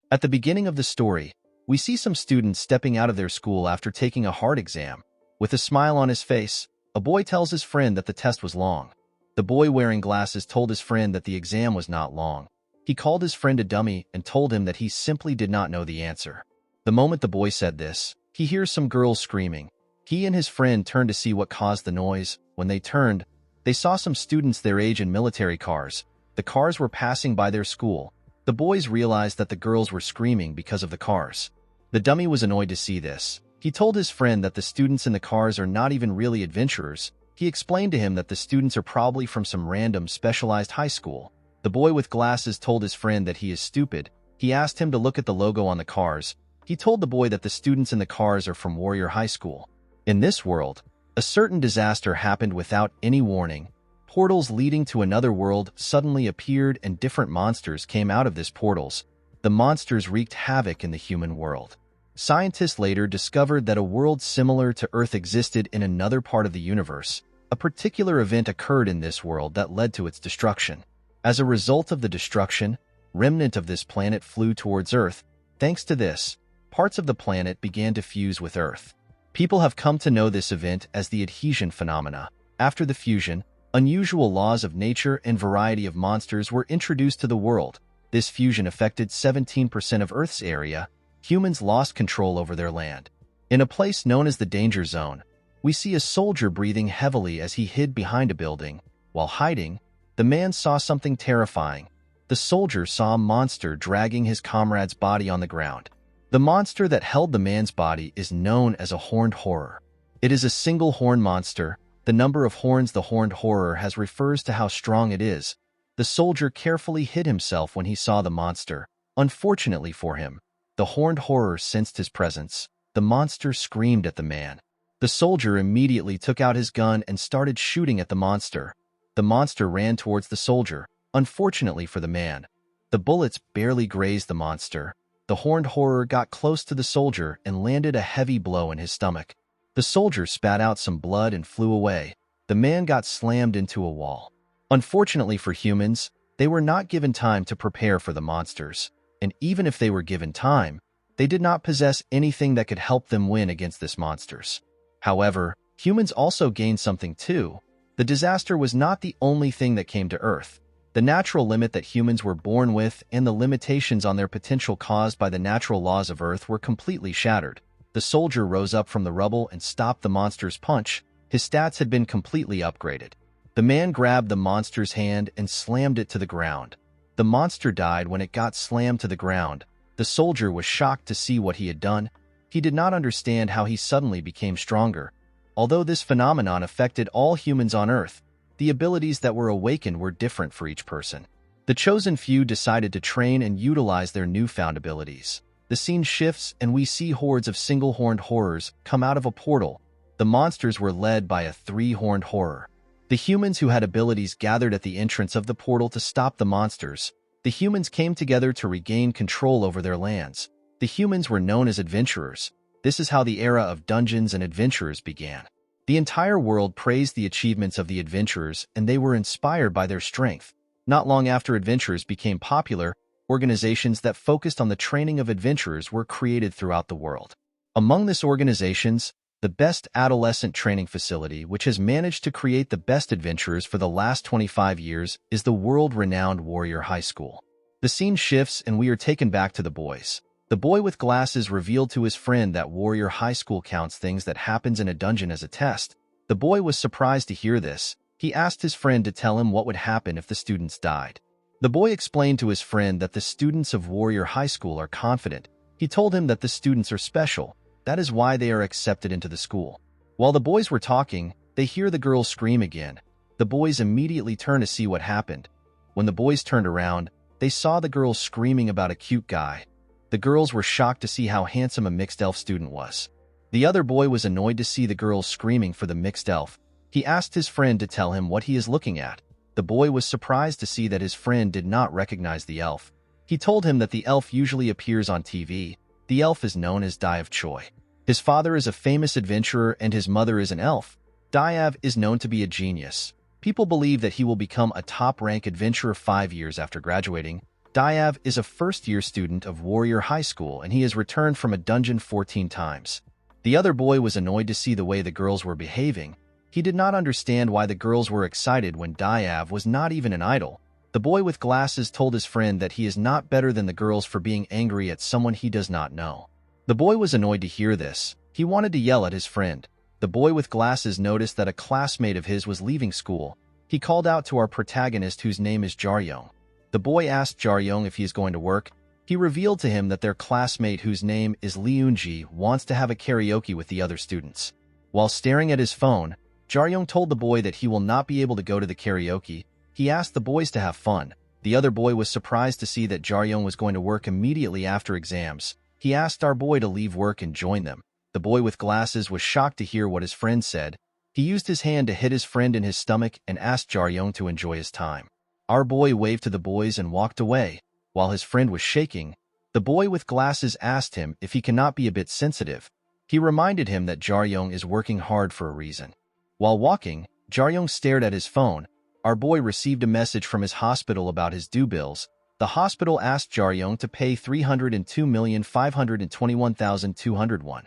At the beginning of the story, we see some students stepping out of their school after taking a hard exam. With a smile on his face, a boy tells his friend that the test was long. The boy wearing glasses told his friend that the exam was not long. He called his friend a dummy and told him that he simply did not know the answer. The moment the boy said this, he hears some girls screaming. He and his friend turned to see what caused the noise. When they turned, they saw some students their age in military cars. The cars were passing by their school. The boys realized that the girls were screaming because of the cars. The dummy was annoyed to see this. He told his friend that the students in the cars are not even really adventurers. He explained to him that the students are probably from some random specialized high school. The boy with glasses told his friend that he is stupid. He asked him to look at the logo on the cars. He told the boy that the students in the cars are from Warrior High School. In this world, a certain disaster happened without any warning. Portals leading to another world suddenly appeared and different monsters came out of these portals. The monsters wreaked havoc in the human world. Scientists later discovered that a world similar to Earth existed in another part of the universe. A particular event occurred in this world that led to its destruction. As a result of the destruction, remnant of this planet flew towards Earth. Thanks to this, parts of the planet began to fuse with Earth. People have come to know this event as the adhesion phenomena. After the fusion, unusual laws of nature and variety of monsters were introduced to the world. This fusion affected 17% of Earth's area. Humans lost control over their land. In a place known as the danger zone, we see a soldier breathing heavily as he hid behind a building. While hiding, the man saw something terrifying. The soldier saw a monster dragging his comrade's body on the ground. The monster that held the man's body is known as a horned horror. It is a single horn monster. The number of horns the horned horror has refers to how strong it is. The soldier carefully hid himself when he saw the monster. Unfortunately for him, the horned horror sensed his presence. The monster screamed at the man. The soldier immediately took out his gun and started shooting at the monster. The monster ran towards the soldier. Unfortunately for the man, the bullets barely grazed the monster. The horned horror got close to the soldier and landed a heavy blow in his stomach. The soldier spat out some blood and flew away. The man got slammed into a wall. Unfortunately for humans, they were not given time to prepare for the monsters. And even if they were given time, they did not possess anything that could help them win against these monsters. However, humans also gained something too. The disaster was not the only thing that came to Earth. The natural limit that humans were born with and the limitations on their potential caused by the natural laws of Earth were completely shattered. The soldier rose up from the rubble and stopped the monster's punch. His stats had been completely upgraded. The man grabbed the monster's hand and slammed it to the ground. The monster died when it got slammed to the ground. The soldier was shocked to see what he had done. He did not understand how he suddenly became stronger. Although this phenomenon affected all humans on Earth, the abilities that were awakened were different for each person. The chosen few decided to train and utilize their newfound abilities. The scene shifts and we see hordes of single-horned horrors come out of a portal. The monsters were led by a three-horned horror. The humans who had abilities gathered at the entrance of the portal to stop the monsters. The humans came together to regain control over their lands. The humans were known as adventurers. This is how the era of dungeons and adventurers began. The entire world praised the achievements of the adventurers and they were inspired by their strength. Not long after adventurers became popular, organizations that focused on the training of adventurers were created throughout the world. Among these organizations, the best adolescent training facility, which has managed to create the best adventurers for the last 25 years, is the world-renowned Warrior High School. The scene shifts and we are taken back to the boys. The boy with glasses revealed to his friend that Warrior High School counts things that happens in a dungeon as a test. The boy was surprised to hear this. He asked his friend to tell him what would happen if the students died. The boy explained to his friend that the students of Warrior High School are confident. He told him that the students are special. That is why they are accepted into the school. While the boys were talking, they hear the girls scream again. The boys immediately turn to see what happened. When the boys turned around, they saw the girls screaming about a cute guy. The girls were shocked to see how handsome a mixed elf student was. The other boy was annoyed to see the girls screaming for the mixed elf. He asked his friend to tell him what he is looking at. The boy was surprised to see that his friend did not recognize the elf. He told him that the elf usually appears on TV. The elf is known as Diav Choi. His father is a famous adventurer and his mother is an elf. Diav is known to be a genius. People believe that he will become a top-rank adventurer 5 years after graduating. Diav is a first-year student of Warrior High School and he has returned from a dungeon 14 times. The other boy was annoyed to see the way the girls were behaving. He did not understand why the girls were excited when Diav was not even an idol. The boy with glasses told his friend that he is not better than the girls for being angry at someone he does not know. The boy was annoyed to hear this. He wanted to yell at his friend. The boy with glasses noticed that a classmate of his was leaving school. He called out to our protagonist whose name is Jaryong. The boy asked Jaryong if he is going to work. He revealed to him that their classmate whose name is Leunji wants to have a karaoke with the other students. While staring at his phone, Jaryong told the boy that he will not be able to go to the karaoke. He asked the boys to have fun. The other boy was surprised to see that Jaryong was going to work immediately after exams. He asked our boy to leave work and join them. The boy with glasses was shocked to hear what his friend said. He used his hand to hit his friend in his stomach and asked Jaryong to enjoy his time. Our boy waved to the boys and walked away. While his friend was shaking, the boy with glasses asked him if he cannot be a bit sensitive. He reminded him that Jaryong is working hard for a reason. While walking, Jaryong stared at his phone. Our boy received a message from his hospital about his due bills. The hospital asked Jaryong to pay 302,521,201.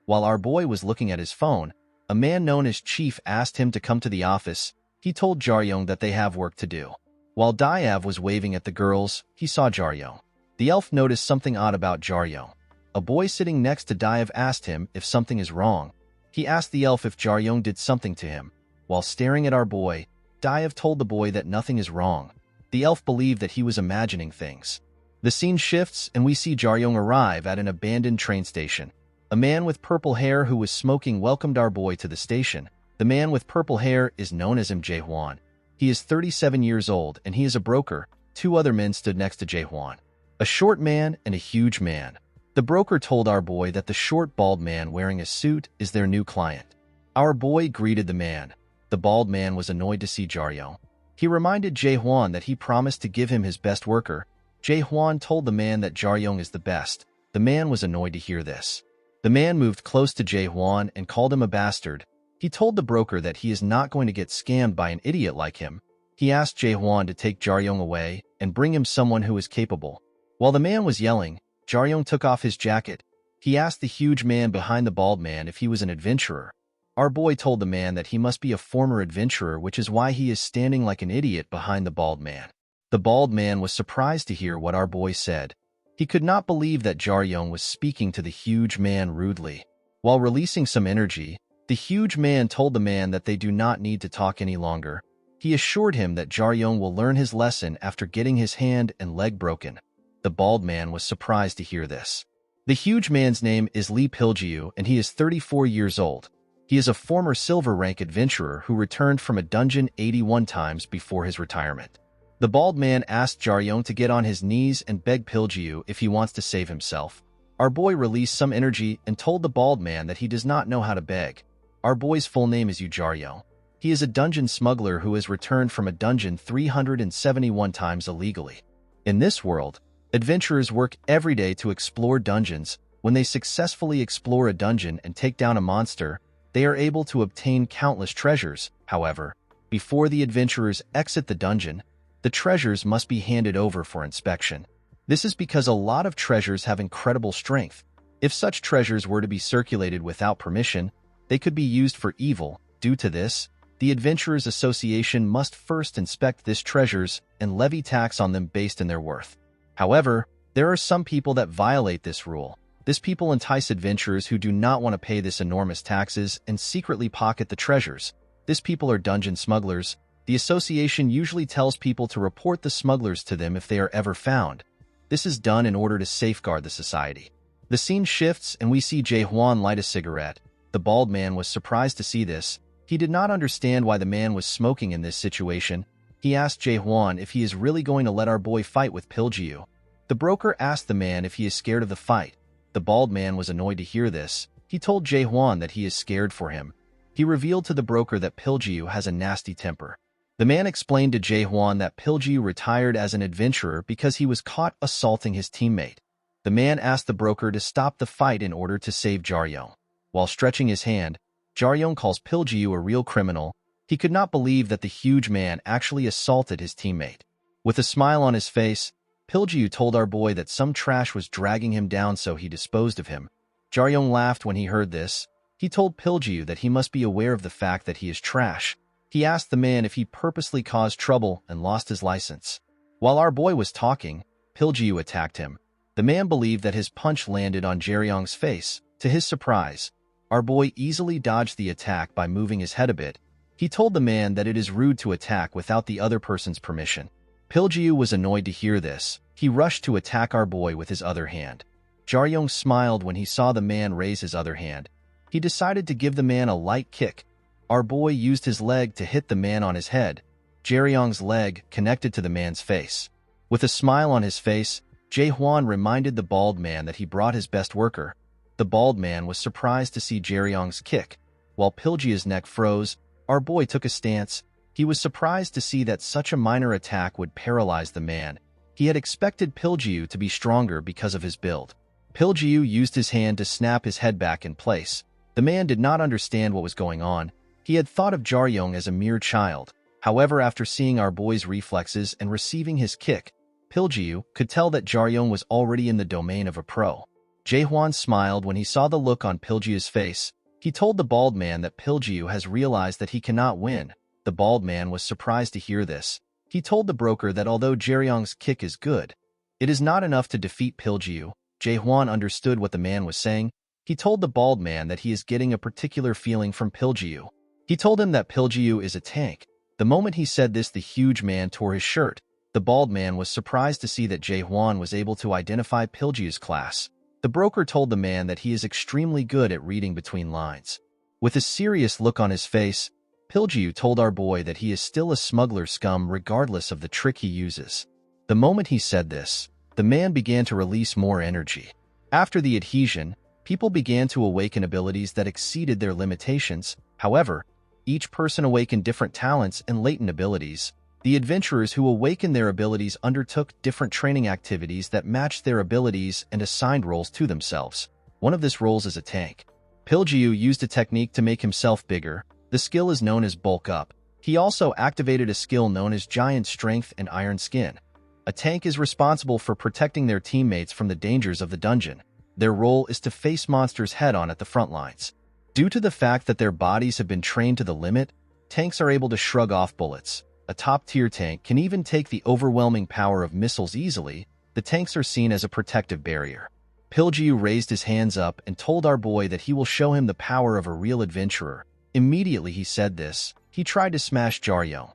While our boy was looking at his phone, a man known as Chief asked him to come to the office. He told Jaryong that they have work to do. While Diav was waving at the girls, he saw Jaryong. The elf noticed something odd about Jaryong. A boy sitting next to Diav asked him if something is wrong. He asked the elf if Jaryong did something to him. While staring at our boy, Diav told the boy that nothing is wrong. The elf believed that he was imagining things. The scene shifts and we see Jaryong arrive at an abandoned train station. A man with purple hair who was smoking welcomed our boy to the station. The man with purple hair is known as Jae-hwan. He is 37 years old and he is a broker. Two other men stood next to Jae-hwan, a short man and a huge man. The broker told our boy that the short bald man wearing a suit is their new client. Our boy greeted the man. The bald man was annoyed to see Jaryong. He reminded Jae-hwan that he promised to give him his best worker. Jae-hwan told the man that Jaryong is the best. The man was annoyed to hear this. The man moved close to Jae-hwan and called him a bastard. He told the broker that he is not going to get scammed by an idiot like him. He asked Jae-hwan to take Jaryong away and bring him someone who is capable. While the man was yelling, Jaryong took off his jacket. He asked the huge man behind the bald man if he was an adventurer. Our boy told the man that he must be a former adventurer, which is why he is standing like an idiot behind the bald man. The bald man was surprised to hear what our boy said. He could not believe that Jaryong was speaking to the huge man rudely. While releasing some energy, the huge man told the man that they do not need to talk any longer. He assured him that Jaryong will learn his lesson after getting his hand and leg broken. The bald man was surprised to hear this. The huge man's name is Lee Piljiu and he is 34 years old. He is a former silver rank adventurer who returned from a dungeon 81 times before his retirement. The bald man asked Jaryong to get on his knees and beg Piljiu if he wants to save himself. Our boy released some energy and told the bald man that he does not know how to beg. Our boy's full name is Yoo Jaryong. He is a dungeon smuggler who has returned from a dungeon 371 times illegally. In this world, adventurers work every day to explore dungeons. When they successfully explore a dungeon and take down a monster, they are able to obtain countless treasures. However, before the adventurers exit the dungeon, the treasures must be handed over for inspection. This is because a lot of treasures have incredible strength. If such treasures were to be circulated without permission, they could be used for evil. Due to this, the Adventurers Association must first inspect these treasures and levy tax on them based on their worth. However, there are some people that violate this rule. These people entice adventurers who do not want to pay this enormous taxes and secretly pocket the treasures. These people are dungeon smugglers. The association usually tells people to report the smugglers to them if they are ever found. This is done in order to safeguard the society. The scene shifts and we see Jae-hwan light a cigarette. The bald man was surprised to see this. He did not understand why the man was smoking in this situation. He asked Jae-hwan if he is really going to let our boy fight with Piljiu. The broker asked the man if he is scared of the fight. The bald man was annoyed to hear this. He told Jae-hwan that he is scared for him. He revealed to the broker that Piljiu has a nasty temper. The man explained to Jae-hwan that Piljiu retired as an adventurer because he was caught assaulting his teammate. The man asked the broker to stop the fight in order to save Jaryong. While stretching his hand, Jaryong calls Piljiu a real criminal. He could not believe that the huge man actually assaulted his teammate. With a smile on his face, Piljiu told our boy that some trash was dragging him down, so he disposed of him. Jaryong laughed when he heard this. He told Piljiu that he must be aware of the fact that he is trash. He asked the man if he purposely caused trouble and lost his license. While our boy was talking, Piljiu attacked him. The man believed that his punch landed on Jaryong's face. To his surprise, our boy easily dodged the attack by moving his head a bit. He told the man that it is rude to attack without the other person's permission. Piljiu was annoyed to hear this. He rushed to attack our boy with his other hand. Jaryong smiled when he saw the man raise his other hand. He decided to give the man a light kick. Our boy used his leg to hit the man on his head. Jaryong's leg connected to the man's face. With a smile on his face, Jae-hwan reminded the bald man that he brought his best worker. The bald man was surprised to see Jaryong's kick. While Piljiu's neck froze, our boy took a stance. He was surprised to see that such a minor attack would paralyze the man. He had expected Piljiu to be stronger because of his build. Piljiu used his hand to snap his head back in place. The man did not understand what was going on. He had thought of Jaryong as a mere child. However, after seeing our boy's reflexes and receiving his kick, Piljiu could tell that Jaryong was already in the domain of a pro. Jae-hwan smiled when he saw the look on Piljiu's face. He told the bald man that Piljiu has realized that he cannot win. The bald man was surprised to hear this. He told the broker that although Jaryong's kick is good, it is not enough to defeat Piljiu. Jae-hwan understood what the man was saying. He told the bald man that he is getting a particular feeling from Piljiu. He told him that Piljiu is a tank. The moment he said this, the huge man tore his shirt. The bald man was surprised to see that Jae-hwan was able to identify Piljiu's class. The broker told the man that he is extremely good at reading between lines. With a serious look on his face, Piljiu told our boy that he is still a smuggler scum regardless of the trick he uses. The moment he said this, the man began to release more energy. After the adhesion, people began to awaken abilities that exceeded their limitations. However, each person awakened different talents and latent abilities. The adventurers who awakened their abilities undertook different training activities that matched their abilities and assigned roles to themselves. One of these roles is a tank. Piljiu used a technique to make himself bigger. The skill is known as bulk up. He also activated a skill known as giant strength and iron skin. A tank is responsible for protecting their teammates from the dangers of the dungeon. Their role is to face monsters head-on at the front lines. Due to the fact that their bodies have been trained to the limit, tanks are able to shrug off bullets. A top-tier tank can even take the overwhelming power of missiles easily. The tanks are seen as a protective barrier. Piljiu raised his hands up and told our boy that he will show him the power of a real adventurer. Immediately he said this, he tried to smash Jaryong.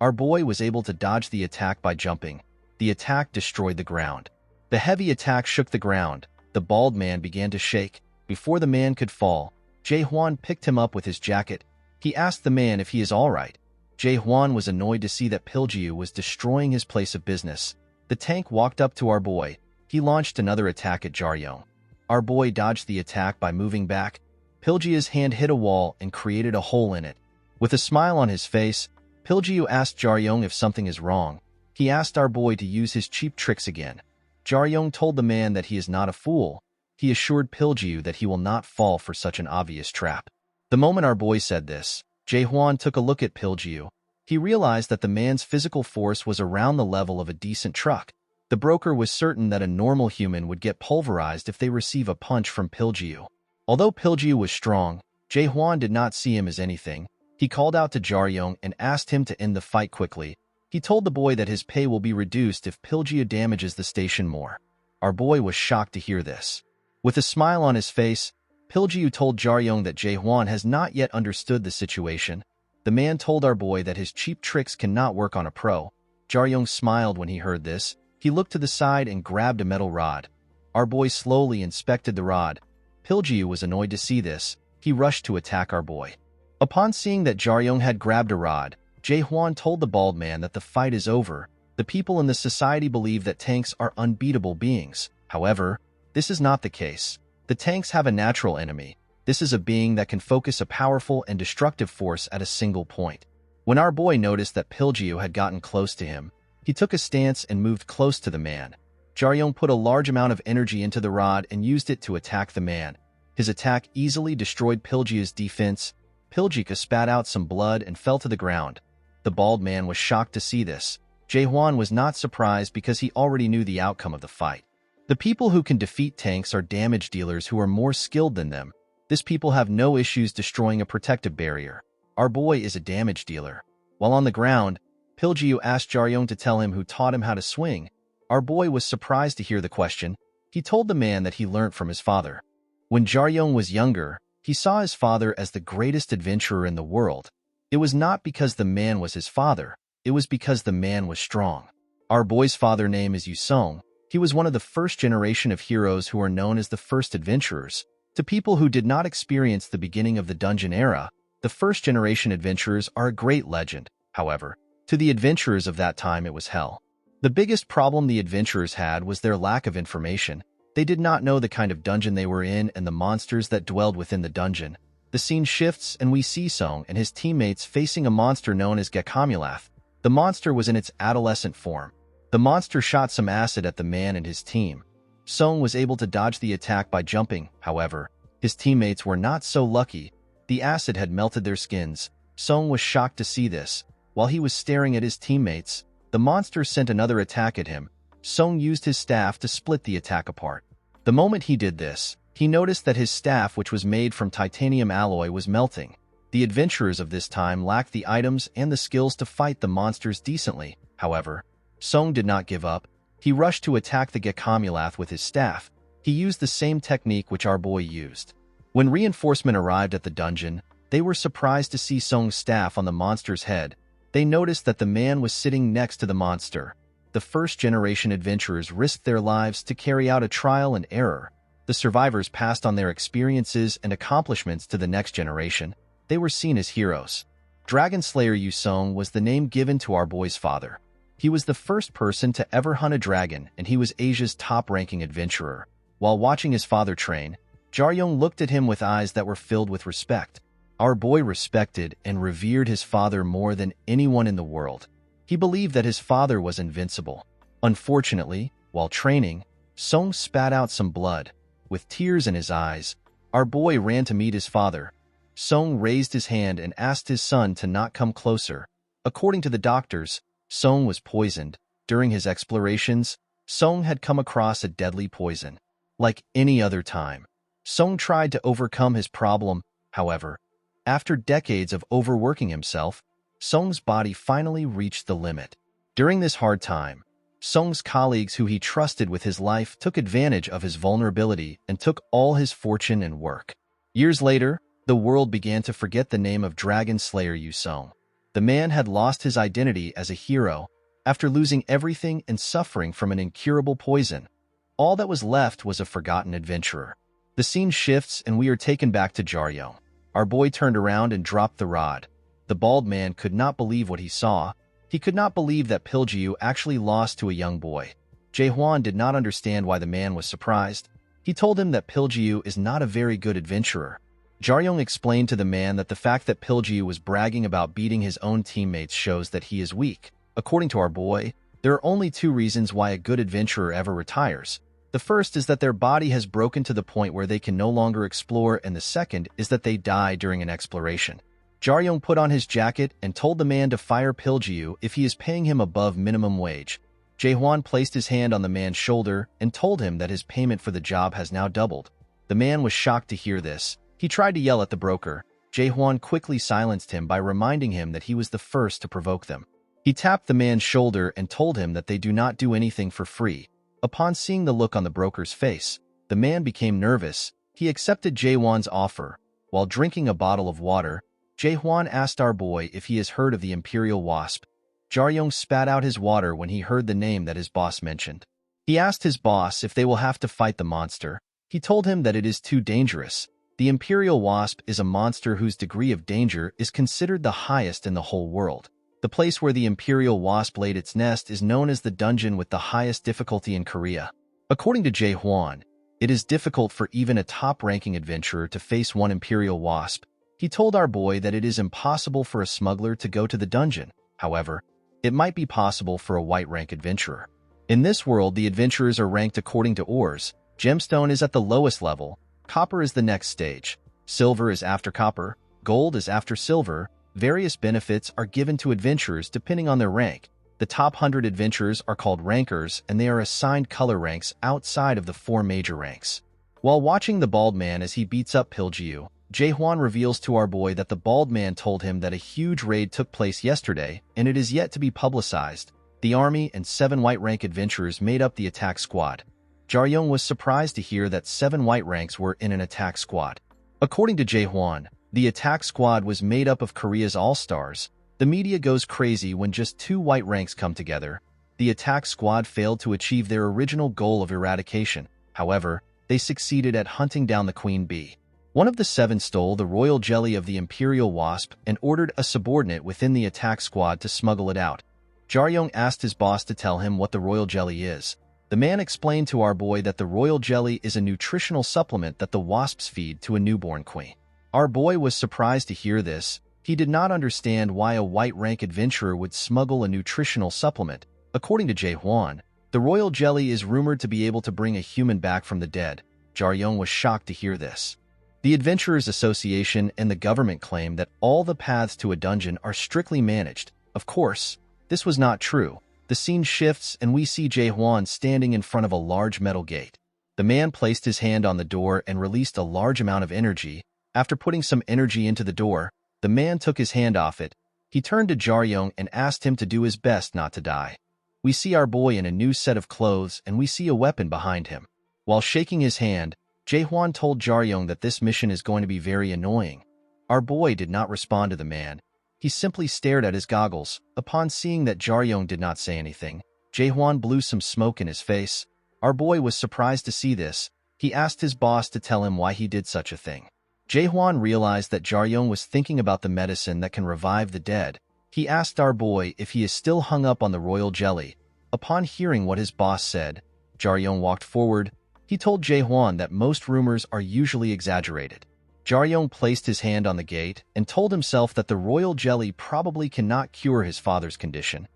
Our boy was able to dodge the attack by jumping. The attack destroyed the ground. The heavy attack shook the ground. The bald man began to shake. Before the man could fall, Jae-hwan picked him up with his jacket. He asked the man if he is all right. Jae-hwan was annoyed to see that Piljiu was destroying his place of business. The tank walked up to our boy. He launched another attack at Jaryong. Our boy dodged the attack by moving back. Piljiu's hand hit a wall and created a hole in it. With a smile on his face, Piljiu asked Jaryong if something is wrong. He asked our boy to use his cheap tricks again. Jaryong told the man that he is not a fool. He assured Piljiu that he will not fall for such an obvious trap. The moment our boy said this, Jae-hwan took a look at Piljiu. He realized that the man's physical force was around the level of a decent truck. The broker was certain that a normal human would get pulverized if they receive a punch from Piljiu. Although Piljiu was strong, Jae-hwan did not see him as anything. He called out to Jaryong and asked him to end the fight quickly. He told the boy that his pay will be reduced if Piljiu damages the station more. Our boy was shocked to hear this. With a smile on his face, Piljiu told Jaryong that Jae-hwan has not yet understood the situation. The man told our boy that his cheap tricks cannot work on a pro. Jaryong smiled when he heard this. He looked to the side and grabbed a metal rod. Our boy slowly inspected the rod. Piljiu was annoyed to see this. He rushed to attack our boy. Upon seeing that Jaryong had grabbed a rod, Jae-hwan told the bald man that the fight is over. The people in the society believe that tanks are unbeatable beings. However, this is not the case. The tanks have a natural enemy. This is a being that can focus a powerful and destructive force at a single point. When our boy noticed that Piljiu had gotten close to him, he took a stance and moved close to the man. Jaryong put a large amount of energy into the rod and used it to attack the man. His attack easily destroyed Piljiu's defense. Piljiu spat out some blood and fell to the ground. The bald man was shocked to see this. Jae-hwan was not surprised because he already knew the outcome of the fight. The people who can defeat tanks are damage dealers who are more skilled than them. These people have no issues destroying a protective barrier. Our boy is a damage dealer. While on the ground, Piljiu asked Jaryong to tell him who taught him how to swing. Our boy was surprised to hear the question. He told the man that he learnt from his father. When Jaryong was younger, he saw his father as the greatest adventurer in the world. It was not because the man was his father. It was because the man was strong. Our boy's father name is Yoo. He was one of the first generation of heroes who are known as the first adventurers. To people who did not experience the beginning of the dungeon era, the first generation adventurers are a great legend. However, to the adventurers of that time it was hell. The biggest problem the adventurers had was their lack of information. They did not know the kind of dungeon they were in and the monsters that dwelled within the dungeon. The scene shifts and we see Song and his teammates facing a monster known as Gekamulath. The monster was in its adolescent form. The monster shot some acid at the man and his team. Song was able to dodge the attack by jumping. However, his teammates were not so lucky. The acid had melted their skins. Song was shocked to see this. While he was staring at his teammates, the monster sent another attack at him. Song used his staff to split the attack apart. The moment he did this, he noticed that his staff, which was made from titanium alloy, was melting. The adventurers of this time lacked the items and the skills to fight the monsters decently. However, Song did not give up. He rushed to attack the Gekamulath with his staff. He used the same technique which our boy used. When reinforcement arrived at the dungeon, they were surprised to see Song's staff on the monster's head. They noticed that the man was sitting next to the monster. The first-generation adventurers risked their lives to carry out a trial and error. The survivors passed on their experiences and accomplishments to the next generation. They were seen as heroes. Dragon Slayer Yoo Song was the name given to our boy's father. He was the first person to ever hunt a dragon, and he was Asia's top-ranking adventurer. While watching his father train, Jaryong looked at him with eyes that were filled with respect. Our boy respected and revered his father more than anyone in the world. He believed that his father was invincible. Unfortunately, while training, Song spat out some blood. With tears in his eyes, our boy ran to meet his father. Song raised his hand and asked his son to not come closer. According to the doctors, Song was poisoned. During his explorations, Song had come across a deadly poison. Like any other time, Song tried to overcome his problem. However, after decades of overworking himself, Song's body finally reached the limit. During this hard time, Song's colleagues who he trusted with his life took advantage of his vulnerability and took all his fortune and work. Years later, the world began to forget the name of Dragon Slayer Yoo Song. The man had lost his identity as a hero after losing everything and suffering from an incurable poison. All that was left was a forgotten adventurer. The scene shifts and we are taken back to Jaryong. Our boy turned around and dropped the rod. The bald man could not believe what he saw. He could not believe that Piljiu actually lost to a young boy. Jae-hwan did not understand why the man was surprised. He told him that Piljiu is not a very good adventurer. Jaryong explained to the man that the fact that Piljiu was bragging about beating his own teammates shows that he is weak. According to our boy, there are only two reasons why a good adventurer ever retires. The first is that their body has broken to the point where they can no longer explore, and the second is that they die during an exploration. Jaryong put on his jacket and told the man to fire Piljiu if he is paying him above minimum wage. Jae-hwan placed his hand on the man's shoulder and told him that his payment for the job has now doubled. The man was shocked to hear this. He tried to yell at the broker. Jae-hwan quickly silenced him by reminding him that he was the first to provoke them. He tapped the man's shoulder and told him that they do not do anything for free. Upon seeing the look on the broker's face, the man became nervous. He accepted Jae-hwan's offer. While drinking a bottle of water, Jae-hwan asked our boy if he has heard of the Imperial Wasp. Jaryong spat out his water when he heard the name that his boss mentioned. He asked his boss if they will have to fight the monster. He told him that it is too dangerous. The Imperial Wasp is a monster whose degree of danger is considered the highest in the whole world. The place where the Imperial Wasp laid its nest is known as the dungeon with the highest difficulty in Korea. According to Jae-hwan, it is difficult for even a top-ranking adventurer to face one Imperial Wasp. He told our boy that it is impossible for a smuggler to go to the dungeon. However, it might be possible for a white-rank adventurer. In this world, the adventurers are ranked according to ores. Gemstone is at the lowest level. Copper is the next stage. Silver is after copper. Gold is after silver. Various benefits are given to adventurers depending on their rank. The top 100 adventurers are called rankers, and they are assigned color ranks outside of the 4 major ranks. While watching the bald man as he beats up Piljiu, Jae-hwan reveals to our boy that the bald man told him that a huge raid took place yesterday, and it is yet to be publicized. The army and 7 white rank adventurers made up the attack squad. Jaryong was surprised to hear that 7 white ranks were in an attack squad. According to Jae-hwan, the attack squad was made up of Korea's all-stars. The media goes crazy when just 2 white ranks come together. The attack squad failed to achieve their original goal of eradication. However, they succeeded at hunting down the queen bee. One of the 7 stole the royal jelly of the imperial wasp and ordered a subordinate within the attack squad to smuggle it out. Jaryong asked his boss to tell him what the royal jelly is. The man explained to our boy that the royal jelly is a nutritional supplement that the wasps feed to a newborn queen. Our boy was surprised to hear this. He did not understand why a white rank adventurer would smuggle a nutritional supplement. According to Jae-hwan, the royal jelly is rumored to be able to bring a human back from the dead. Jaryong was shocked to hear this. The Adventurers Association and the government claim that all the paths to a dungeon are strictly managed. Of course, this was not true. The scene shifts and we see Jae-hwan standing in front of a large metal gate. The man placed his hand on the door and released a large amount of energy. After putting some energy into the door, the man took his hand off it. He turned to Jaryong and asked him to do his best not to die. We see our boy in a new set of clothes and we see a weapon behind him. While shaking his hand, Jae-hwan told Jaryong that this mission is going to be very annoying. Our boy did not respond to the man. He simply stared at his goggles. Upon seeing that Jaryong did not say anything, Jae-hwan blew some smoke in his face. Our boy was surprised to see this. He asked his boss to tell him why he did such a thing. Jae-hwan realized that Jaryong was thinking about the medicine that can revive the dead. He asked our boy if he is still hung up on the royal jelly. Upon hearing what his boss said, Jaryong walked forward. He told Jae-hwan that most rumors are usually exaggerated. Jaryong placed his hand on the gate and told himself that the royal jelly probably cannot cure his father's condition.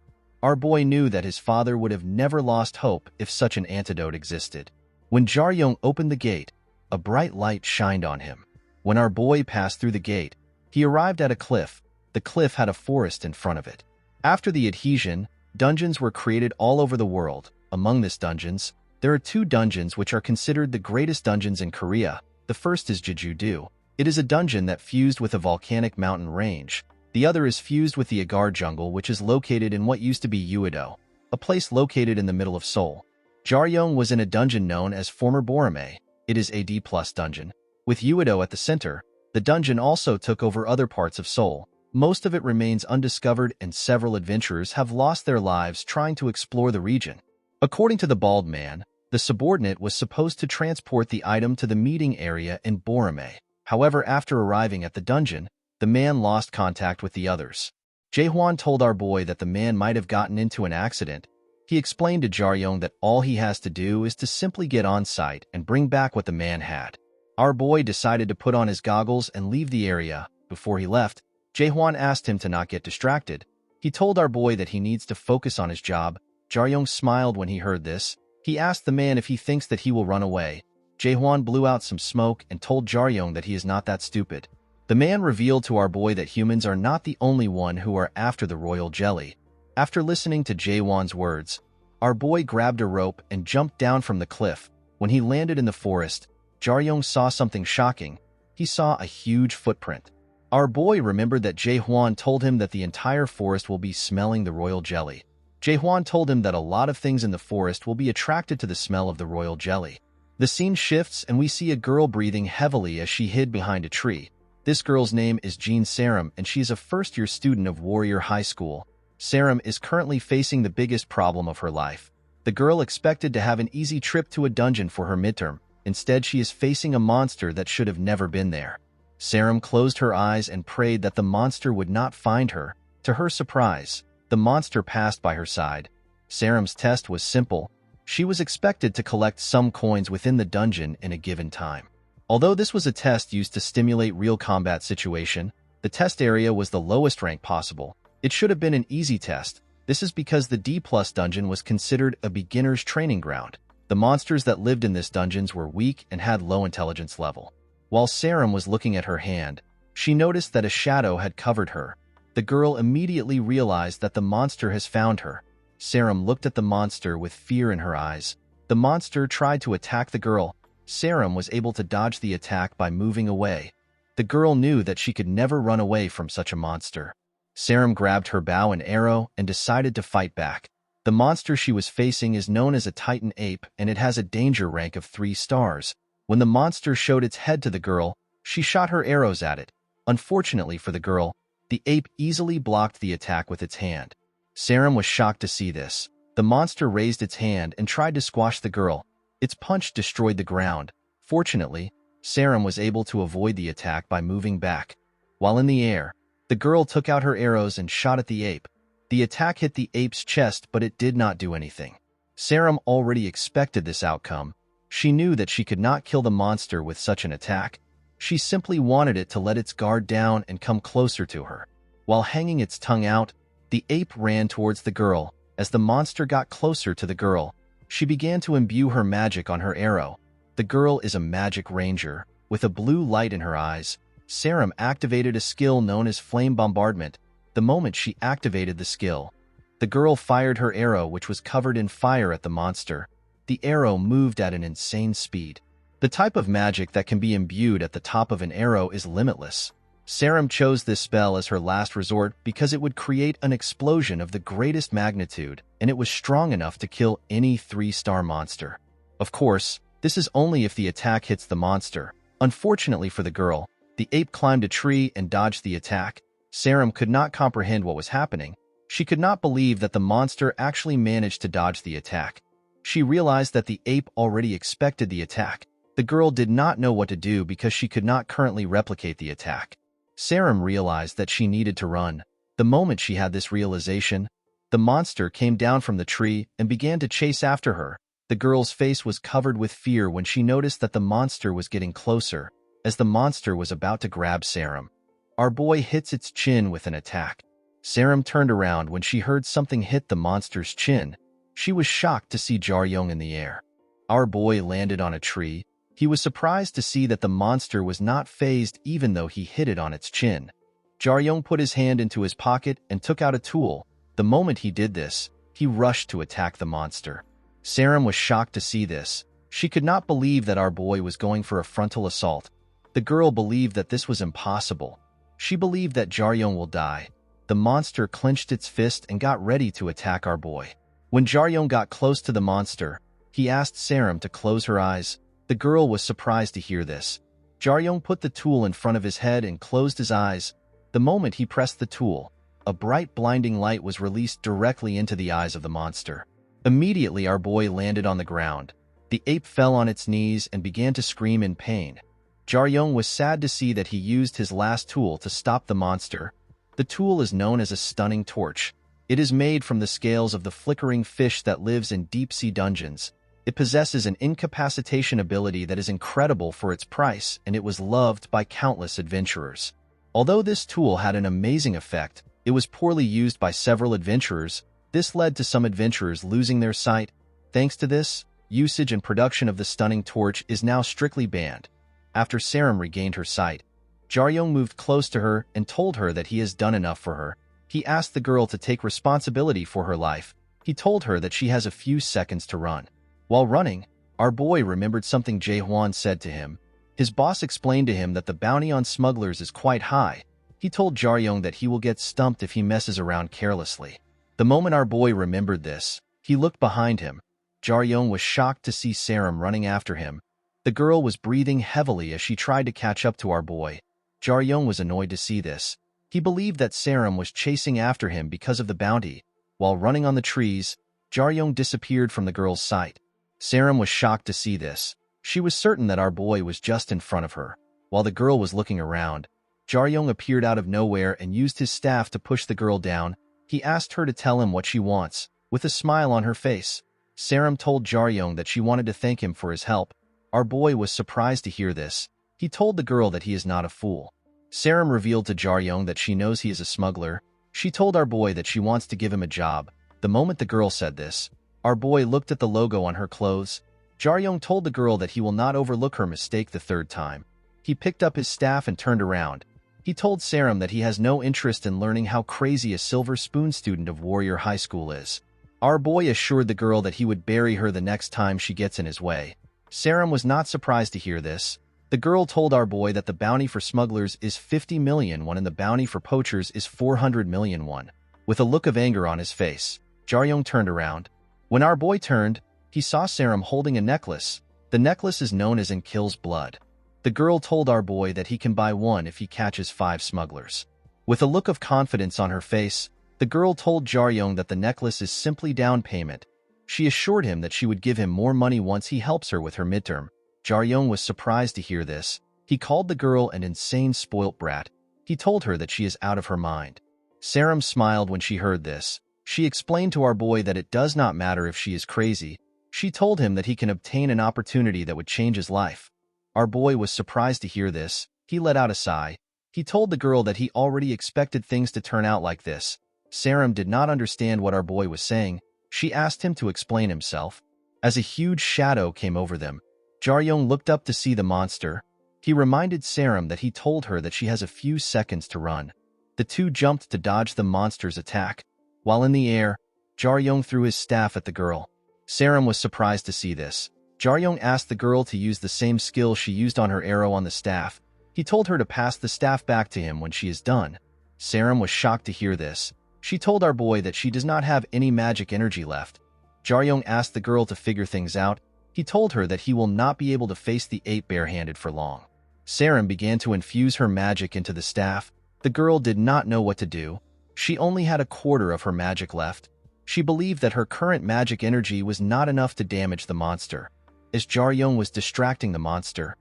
Our boy knew that his father would have never lost hope if such an antidote existed. When Jaryong opened the gate, a bright light shined on him. When our boy passed through the gate, he arrived at a cliff. The cliff had a forest in front of it. After the adhesion, dungeons were created all over the world. Among these dungeons, there are 2 dungeons which are considered the greatest dungeons in Korea. The first is Jeju-do. It is a dungeon that fused with a volcanic mountain range. The other is fused with the Agar jungle, which is located in what used to be Uido, a place located in the middle of Seoul. Jaryong was in a dungeon known as Former Borame. It is a D+ dungeon. With Uido at the center, the dungeon also took over other parts of Seoul. Most of it remains undiscovered and several adventurers have lost their lives trying to explore the region. According to the bald man, the subordinate was supposed to transport the item to the meeting area in Borame. However, after arriving at the dungeon, the man lost contact with the others. Jae-hwan told our boy that the man might have gotten into an accident. He explained to Jaryong that all he has to do is to simply get on site and bring back what the man had. Our boy decided to put on his goggles and leave the area. Before he left, Jae-hwan asked him to not get distracted. He told our boy that he needs to focus on his job. Jaryong smiled when he heard this. He asked the man if he thinks that he will run away. Jae-hwan blew out some smoke and told Jaryong that he is not that stupid. The man revealed to our boy that humans are not the only one who are after the royal jelly. After listening to Jae-hwan's words, our boy grabbed a rope and jumped down from the cliff. When he landed in the forest, Jaryong saw something shocking. He saw a huge footprint. Our boy remembered that Jae-hwan told him that the entire forest will be smelling the royal jelly. Jae-hwan told him that a lot of things in the forest will be attracted to the smell of the royal jelly. The scene shifts and we see a girl breathing heavily as she hid behind a tree. This girl's name is Jean Sarum and she is a first-year student of Warrior High School. Sarum is currently facing the biggest problem of her life. The girl expected to have an easy trip to a dungeon for her midterm. Instead, she is facing a monster that should have never been there. Sarum closed her eyes and prayed that the monster would not find her. To her surprise, the monster passed by her side. Sarum's test was simple. She was expected to collect some coins within the dungeon in a given time. Although this was a test used to stimulate real combat situation, the test area was the lowest rank possible. It should have been an easy test. This is because the D+ dungeon was considered a beginner's training ground. The monsters that lived in this dungeons were weak and had low intelligence level. While Sarum was looking at her hand, she noticed that a shadow had covered her. The girl immediately realized that the monster has found her. Sarum looked at the monster with fear in her eyes. The monster tried to attack the girl. Sarum was able to dodge the attack by moving away. The girl knew that she could never run away from such a monster. Sarum grabbed her bow and arrow and decided to fight back. The monster she was facing is known as a Titan ape, and it has a danger rank of 3 stars. When the monster showed its head to the girl, she shot her arrows at it. Unfortunately for the girl, the ape easily blocked the attack with its hand. Sarum was shocked to see this. The monster raised its hand and tried to squash the girl. Its punch destroyed the ground. Fortunately, Sarum was able to avoid the attack by moving back. While in the air, the girl took out her arrows and shot at the ape. The attack hit the ape's chest, but it did not do anything. Sarum already expected this outcome. She knew that she could not kill the monster with such an attack. She simply wanted it to let its guard down and come closer to her. While hanging its tongue out, the ape ran towards the girl. As the monster got closer to the girl, she began to imbue her magic on her arrow. The girl is a magic ranger. With a blue light in her eyes, Sarum activated a skill known as Flame Bombardment. The moment she activated the skill, the girl fired her arrow, which was covered in fire, at the monster. The arrow moved at an insane speed. The type of magic that can be imbued at the top of an arrow is limitless. Sarum chose this spell as her last resort because it would create an explosion of the greatest magnitude, and it was strong enough to kill any 3-star monster. Of course, this is only if the attack hits the monster. Unfortunately for the girl, the ape climbed a tree and dodged the attack. Sarum could not comprehend what was happening. She could not believe that the monster actually managed to dodge the attack. She realized that the ape already expected the attack. The girl did not know what to do because she could not currently replicate the attack. Sarum realized that she needed to run. The moment she had this realization, the monster came down from the tree and began to chase after her. The girl's face was covered with fear when she noticed that the monster was getting closer. As the monster was about to grab Sarum, our boy hits its chin with an attack. Sarum turned around when she heard something hit the monster's chin. She was shocked to see Jaryong in the air. Our boy landed on a tree. He was surprised to see that the monster was not fazed even though he hit it on its chin. Jaryong put his hand into his pocket and took out a tool. The moment he did this, he rushed to attack the monster. Sarum was shocked to see this. She could not believe that our boy was going for a frontal assault. The girl believed that this was impossible. She believed that Jaryong will die. The monster clenched its fist and got ready to attack our boy. When Jaryong got close to the monster, he asked Sarum to close her eyes. The girl was surprised to hear this. Jaryong put the tool in front of his head and closed his eyes. The moment he pressed the tool, a bright blinding light was released directly into the eyes of the monster. Immediately our boy landed on the ground. The ape fell on its knees and began to scream in pain. Jaryong was sad to see that he used his last tool to stop the monster. The tool is known as a stunning torch. It is made from the scales of the flickering fish that lives in deep-sea dungeons. It possesses an incapacitation ability that is incredible for its price, and it was loved by countless adventurers. Although this tool had an amazing effect, it was poorly used by several adventurers. This led to some adventurers losing their sight. Thanks to this, usage and production of the stunning torch is now strictly banned. After Sarum regained her sight, Jaryong moved close to her and told her that he has done enough for her. He asked the girl to take responsibility for her life. He told her that she has a few seconds to run. While running, our boy remembered something Jae-hwan said to him. His boss explained to him that the bounty on smugglers is quite high. He told Jaryong that he will get stumped if he messes around carelessly. The moment our boy remembered this, he looked behind him. Jaryong was shocked to see Sarum running after him. The girl was breathing heavily as she tried to catch up to our boy. Jaryong was annoyed to see this. He believed that Sarum was chasing after him because of the bounty. While running on the trees, Jaryong disappeared from the girl's sight. Sarum was shocked to see this. She was certain that our boy was just in front of her. While the girl was looking around, Jaryong appeared out of nowhere and used his staff to push the girl down. He asked her to tell him what she wants. With a smile on her face, Sarum told Jaryong that she wanted to thank him for his help. Our boy was surprised to hear this. He told the girl that he is not a fool. Sarum revealed to Jaryong that she knows he is a smuggler. She told our boy that she wants to give him a job. The moment the girl said this, our boy looked at the logo on her clothes. Jaryong told the girl that he will not overlook her mistake the third time. He picked up his staff and turned around. He told Sarum that he has no interest in learning how crazy a Silver Spoon student of Warrior High School is. Our boy assured the girl that he would bury her the next time she gets in his way. Saram was not surprised to hear this. The girl told our boy that the bounty for smugglers is 50 million won and the bounty for poachers is 400 million won. With a look of anger on his face, Jaryong turned around. When our boy turned, he saw Saram holding a necklace. The necklace is known as and kills blood. The girl told our boy that he can buy one if he catches 5 smugglers. With a look of confidence on her face, the girl told Jaryong that the necklace is simply down payment. She assured him that she would give him more money once he helps her with her midterm. Jaryong was surprised to hear this. He called the girl an insane spoilt brat. He told her that she is out of her mind. Saram smiled when she heard this. She explained to our boy that it does not matter if she is crazy. She told him that he can obtain an opportunity that would change his life. Our boy was surprised to hear this. He let out a sigh. He told the girl that he already expected things to turn out like this. Saram did not understand what our boy was saying. She asked him to explain himself. As a huge shadow came over them, Jaryong looked up to see the monster. He reminded Saram that he told her that she has a few seconds to run. The two jumped to dodge the monster's attack. While in the air, Jaryong threw his staff at the girl. Saram was surprised to see this. Jaryong asked the girl to use the same skill she used on her arrow on the staff. He told her to pass the staff back to him when she is done. Saram was shocked to hear this. She told our boy that she does not have any magic energy left. Jaryong asked the girl to figure things out. He told her that he will not be able to face the ape barehanded for long. Saram began to infuse her magic into the staff. The girl did not know what to do. She only had a quarter of her magic left. She believed that her current magic energy was not enough to damage the monster. As Jaryong was distracting the monster,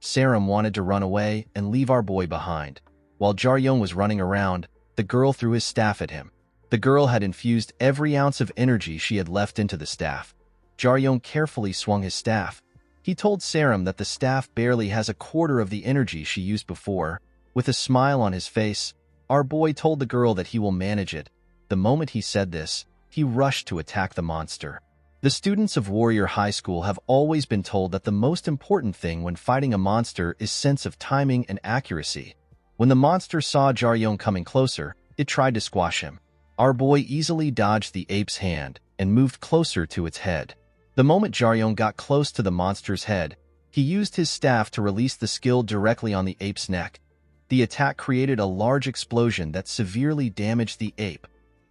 Saram wanted to run away and leave our boy behind. While Jaryong was running around, the girl threw his staff at him. The girl had infused every ounce of energy she had left into the staff. Jaryong carefully swung his staff. He told Saram that the staff barely has a quarter of the energy she used before. With a smile on his face, our boy told the girl that he will manage it. The moment he said this, he rushed to attack the monster. The students of Warrior High School have always been told that the most important thing when fighting a monster is sense of timing and accuracy. When the monster saw Jaryong coming closer, it tried to squash him. Our boy easily dodged the ape's hand and moved closer to its head. The moment Jaryong got close to the monster's head, he used his staff to release the skill directly on the ape's neck. The attack created a large explosion that severely damaged the ape.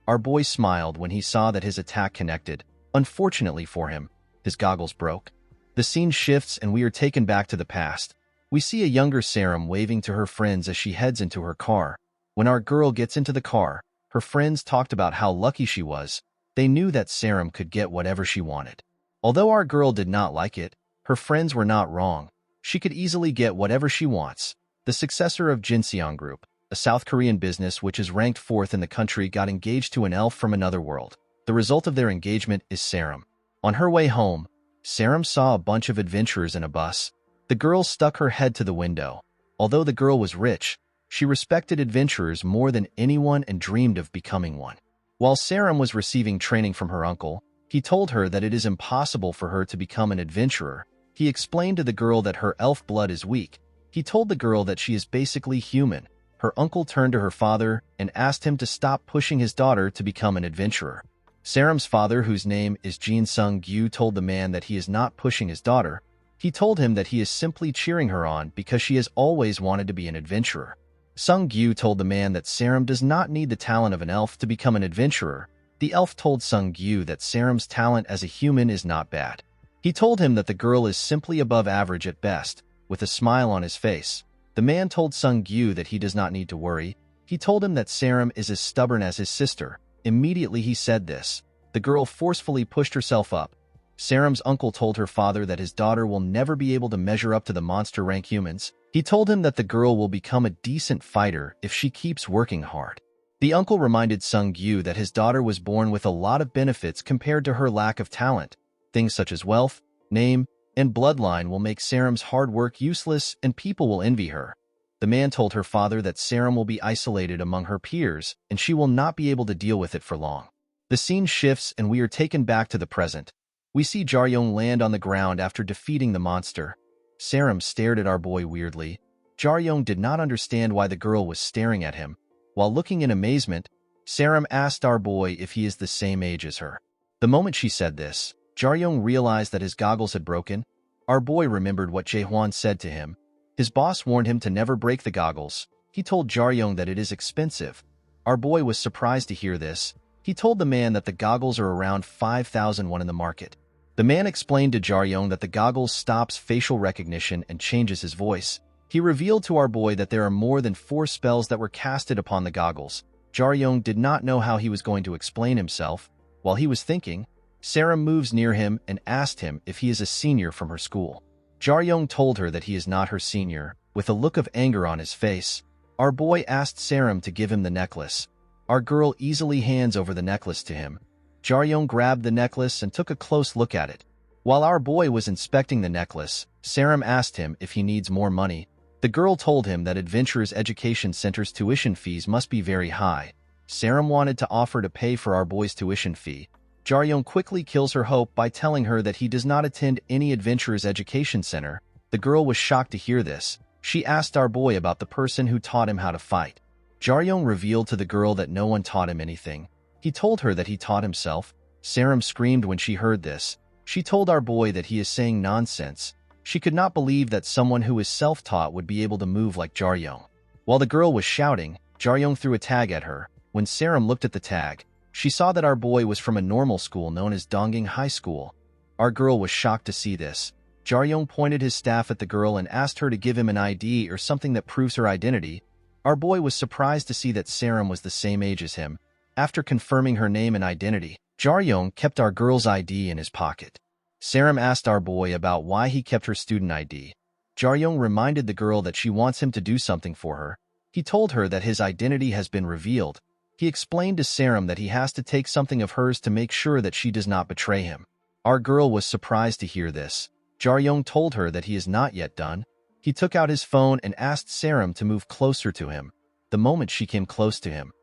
Our boy smiled when he saw that his attack connected. Unfortunately for him, his goggles broke. The scene shifts and we are taken back to the past. We see a younger Saram waving to her friends as she heads into her car. When our girl gets into the car, her friends talked about how lucky she was. They knew that Saram could get whatever she wanted. Although our girl did not like it, her friends were not wrong. She could easily get whatever she wants. The successor of Jinseong Group, a South Korean business which is ranked 4th in the country, got engaged to an elf from another world. The result of their engagement is Saram. On her way home, Saram saw a bunch of adventurers in a bus. The girl stuck her head to the window. Although the girl was rich, she respected adventurers more than anyone and dreamed of becoming one. While Saram was receiving training from her uncle, he told her that it is impossible for her to become an adventurer. He explained to the girl that her elf blood is weak. He told the girl that she is basically human. Her uncle turned to her father and asked him to stop pushing his daughter to become an adventurer. Saram's father, whose name is Jin Sung-gyu, told the man that he is not pushing his daughter. He told him that he is simply cheering her on because she has always wanted to be an adventurer. Sung-gyu told the man that Saram does not need the talent of an elf to become an adventurer. The elf told Sung-gyu that Saram's talent as a human is not bad. He told him that the girl is simply above average at best. With a smile on his face, the man told Sung-gyu that he does not need to worry. He told him that Saram is as stubborn as his sister. Immediately he said this, the girl forcefully pushed herself up. Saram's uncle told her father that his daughter will never be able to measure up to the monster rank humans. He told him that the girl will become a decent fighter if she keeps working hard. The uncle reminded Sung-gyu that his daughter was born with a lot of benefits compared to her lack of talent. Things such as wealth, name, and bloodline will make Saram's hard work useless and people will envy her. The man told her father that Saram will be isolated among her peers and she will not be able to deal with it for long. The scene shifts and we are taken back to the present. We see Jaryong land on the ground after defeating the monster. Saram stared at our boy weirdly. Jaryong did not understand why the girl was staring at him. While looking in amazement, Saram asked our boy if he is the same age as her. The moment she said this, Jaryong realized that his goggles had broken. Our boy remembered what Jae-hwan said to him. His boss warned him to never break the goggles. He told Jaryong that it is expensive. Our boy was surprised to hear this. He told the man that the goggles are around 5,000 won in the market. The man explained to Jaryong that the goggles stops facial recognition and changes his voice. He revealed to our boy that there are more than 4 spells that were casted upon the goggles. Jaryong did not know how he was going to explain himself. While he was thinking, Sarah moves near him and asked him if he is a senior from her school. Jaryong told her that he is not her senior. With a look of anger on his face, our boy asked Sarah to give him the necklace. Our girl easily hands over the necklace to him. Jaryong grabbed the necklace and took a close look at it. While our boy was inspecting the necklace, Sarah asked him if he needs more money. The girl told him that Adventurers Education Center's tuition fees must be very high. Sarah wanted to offer to pay for our boy's tuition fee. Jaryong quickly kills her hope by telling her that he does not attend any Adventurers Education Center. The girl was shocked to hear this. She asked our boy about the person who taught him how to fight. Jaryong revealed to the girl that no one taught him anything. He told her that he taught himself. Sarah screamed when she heard this. She told our boy that he is saying nonsense. She could not believe that someone who is self-taught would be able to move like Jaryong. While the girl was shouting, Jaryong threw a tag at her. When Sarah looked at the tag, she saw that our boy was from a normal school known as Dongging High School. Our girl was shocked to see this. Jaryong pointed his staff at the girl and asked her to give him an ID or something that proves her identity. Our boy was surprised to see that Sarah was the same age as him. After confirming her name and identity, Jaryong kept our girl's ID in his pocket. Sarah asked our boy about why he kept her student ID. Jaryong reminded the girl that she wants him to do something for her. He told her that his identity has been revealed. He explained to Sarah that he has to take something of hers to make sure that she does not betray him. Our girl was surprised to hear this. Jaryong told her that he is not yet done. He took out his phone and asked Sarah to move closer to him. The moment she came close to him,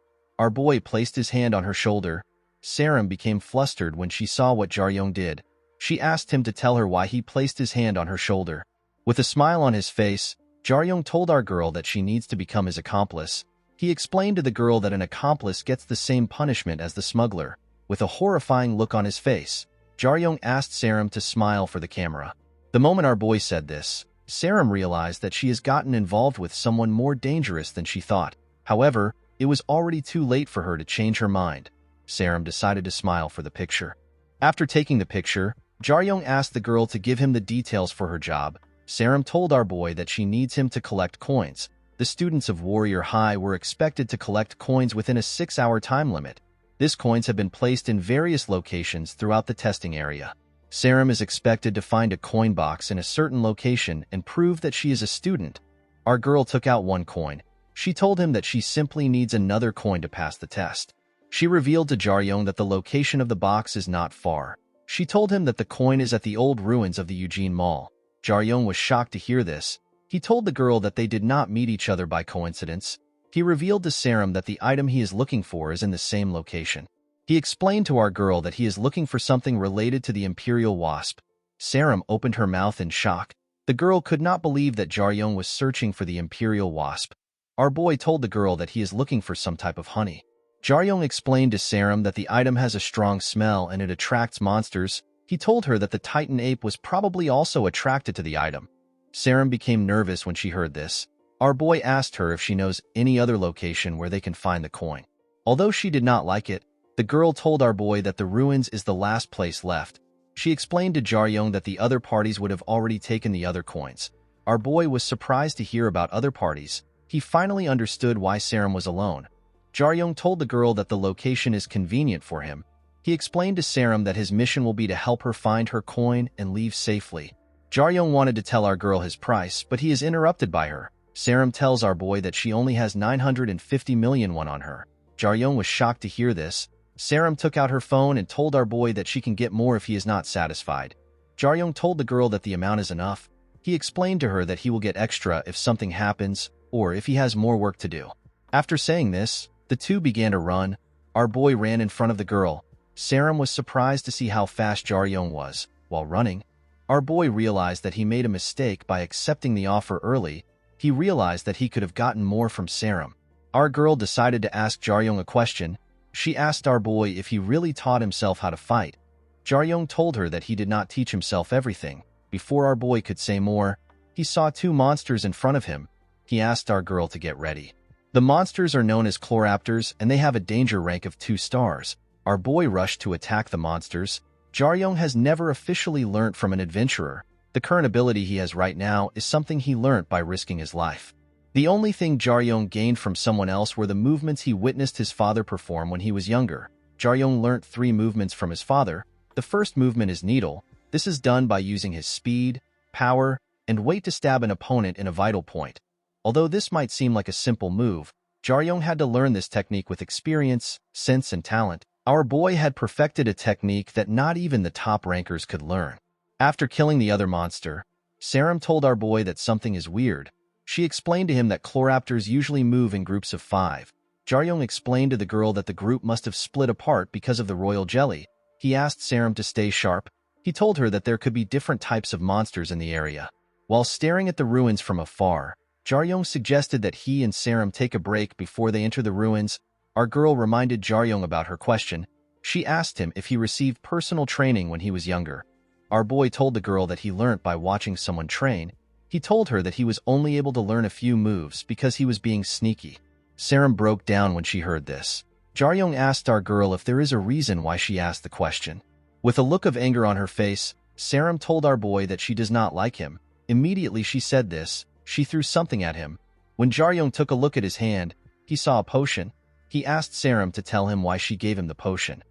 our boy placed his hand on her shoulder. Sarah became flustered when she saw what Jaryong did. She asked him to tell her why he placed his hand on her shoulder. With a smile on his face, Jaryong told our girl that she needs to become his accomplice. He explained to the girl that an accomplice gets the same punishment as the smuggler. With a horrifying look on his face, Jaryong asked Sarah to smile for the camera. The moment our boy said this, Sarah realized that she has gotten involved with someone more dangerous than she thought. However, it was already too late for her to change her mind. Sarah decided to smile for the picture. After taking the picture, Jaryong asked the girl to give him the details for her job. Sarah told our boy that she needs him to collect coins. The students of Warrior High were expected to collect coins within a 6-hour time limit. These coins have been placed in various locations throughout the testing area. Sarah is expected to find a coin box in a certain location and prove that she is a student. Our girl took out one coin. She told him that she simply needs another coin to pass the test. She revealed to Jaryong that the location of the box is not far. She told him that the coin is at the old ruins of the Eugene Mall. Jaryong was shocked to hear this. He told the girl that they did not meet each other by coincidence. He revealed to Sarah that the item he is looking for is in the same location. He explained to our girl that he is looking for something related to the Imperial Wasp. Sarah opened her mouth in shock. The girl could not believe that Jaryong was searching for the Imperial Wasp. Our boy told the girl that he is looking for some type of honey. Jaryong explained to Sarah that the item has a strong smell and it attracts monsters. He told her that the Titan ape was probably also attracted to the item. Sarah became nervous when she heard this. Our boy asked her if she knows any other location where they can find the coin. Although she did not like it, the girl told our boy that the ruins is the last place left. She explained to Jaryong that the other parties would have already taken the other coins. Our boy was surprised to hear about other parties. He finally understood why Sarah was alone. Jaryong told the girl that the location is convenient for him. He explained to Sarah that his mission will be to help her find her coin and leave safely. Jaryong wanted to tell our girl his price, but he is interrupted by her. Sarah tells our boy that she only has 950 million won on her. Jaryong was shocked to hear this. Sarah took out her phone and told our boy that she can get more if he is not satisfied. Jaryong told the girl that the amount is enough. He explained to her that he will get extra if something happens or if he has more work to do. After saying this, the two began to run. Our boy ran in front of the girl. Sarah was surprised to see how fast Jaryong was. While running, our boy realized that he made a mistake by accepting the offer early. He realized that he could have gotten more from Sarah. Our girl decided to ask Jaryong a question. She asked our boy if he really taught himself how to fight. Jaryong told her that he did not teach himself everything. Before our boy could say more, he saw two monsters in front of him. He asked our girl to get ready. The monsters are known as chloraptors, and they have a danger rank of 2 stars. Our boy rushed to attack the monsters. Jaryong has never officially learnt from an adventurer. The current ability he has right now is something he learnt by risking his life. The only thing Jaryong gained from someone else were the movements he witnessed his father perform when he was younger. Jaryong learnt 3 movements from his father. The first movement is Needle. This is done by using his speed, power, and weight to stab an opponent in a vital point. Although this might seem like a simple move, Jaryong had to learn this technique with experience, sense, and talent. Our boy had perfected a technique that not even the top rankers could learn. After killing the other monster, Saram told our boy that something is weird. She explained to him that chloraptors usually move in groups of 5. Jaryong explained to the girl that the group must have split apart because of the royal jelly. He asked Saram to stay sharp. He told her that there could be different types of monsters in the area. While staring at the ruins from afar, Jaryong suggested that he and Saram take a break before they enter the ruins. Our girl reminded Jaryong about her question. She asked him if he received personal training when he was younger. Our boy told the girl that he learnt by watching someone train. He told her that he was only able to learn a few moves because he was being sneaky. Saram broke down when she heard this. Jaryong asked our girl if there is a reason why she asked the question. With a look of anger on her face, Saram told our boy that she does not like him. Immediately she said this, she threw something at him. When Jaryong took a look at his hand, he saw a potion. He asked Saram to tell him why she gave him the potion.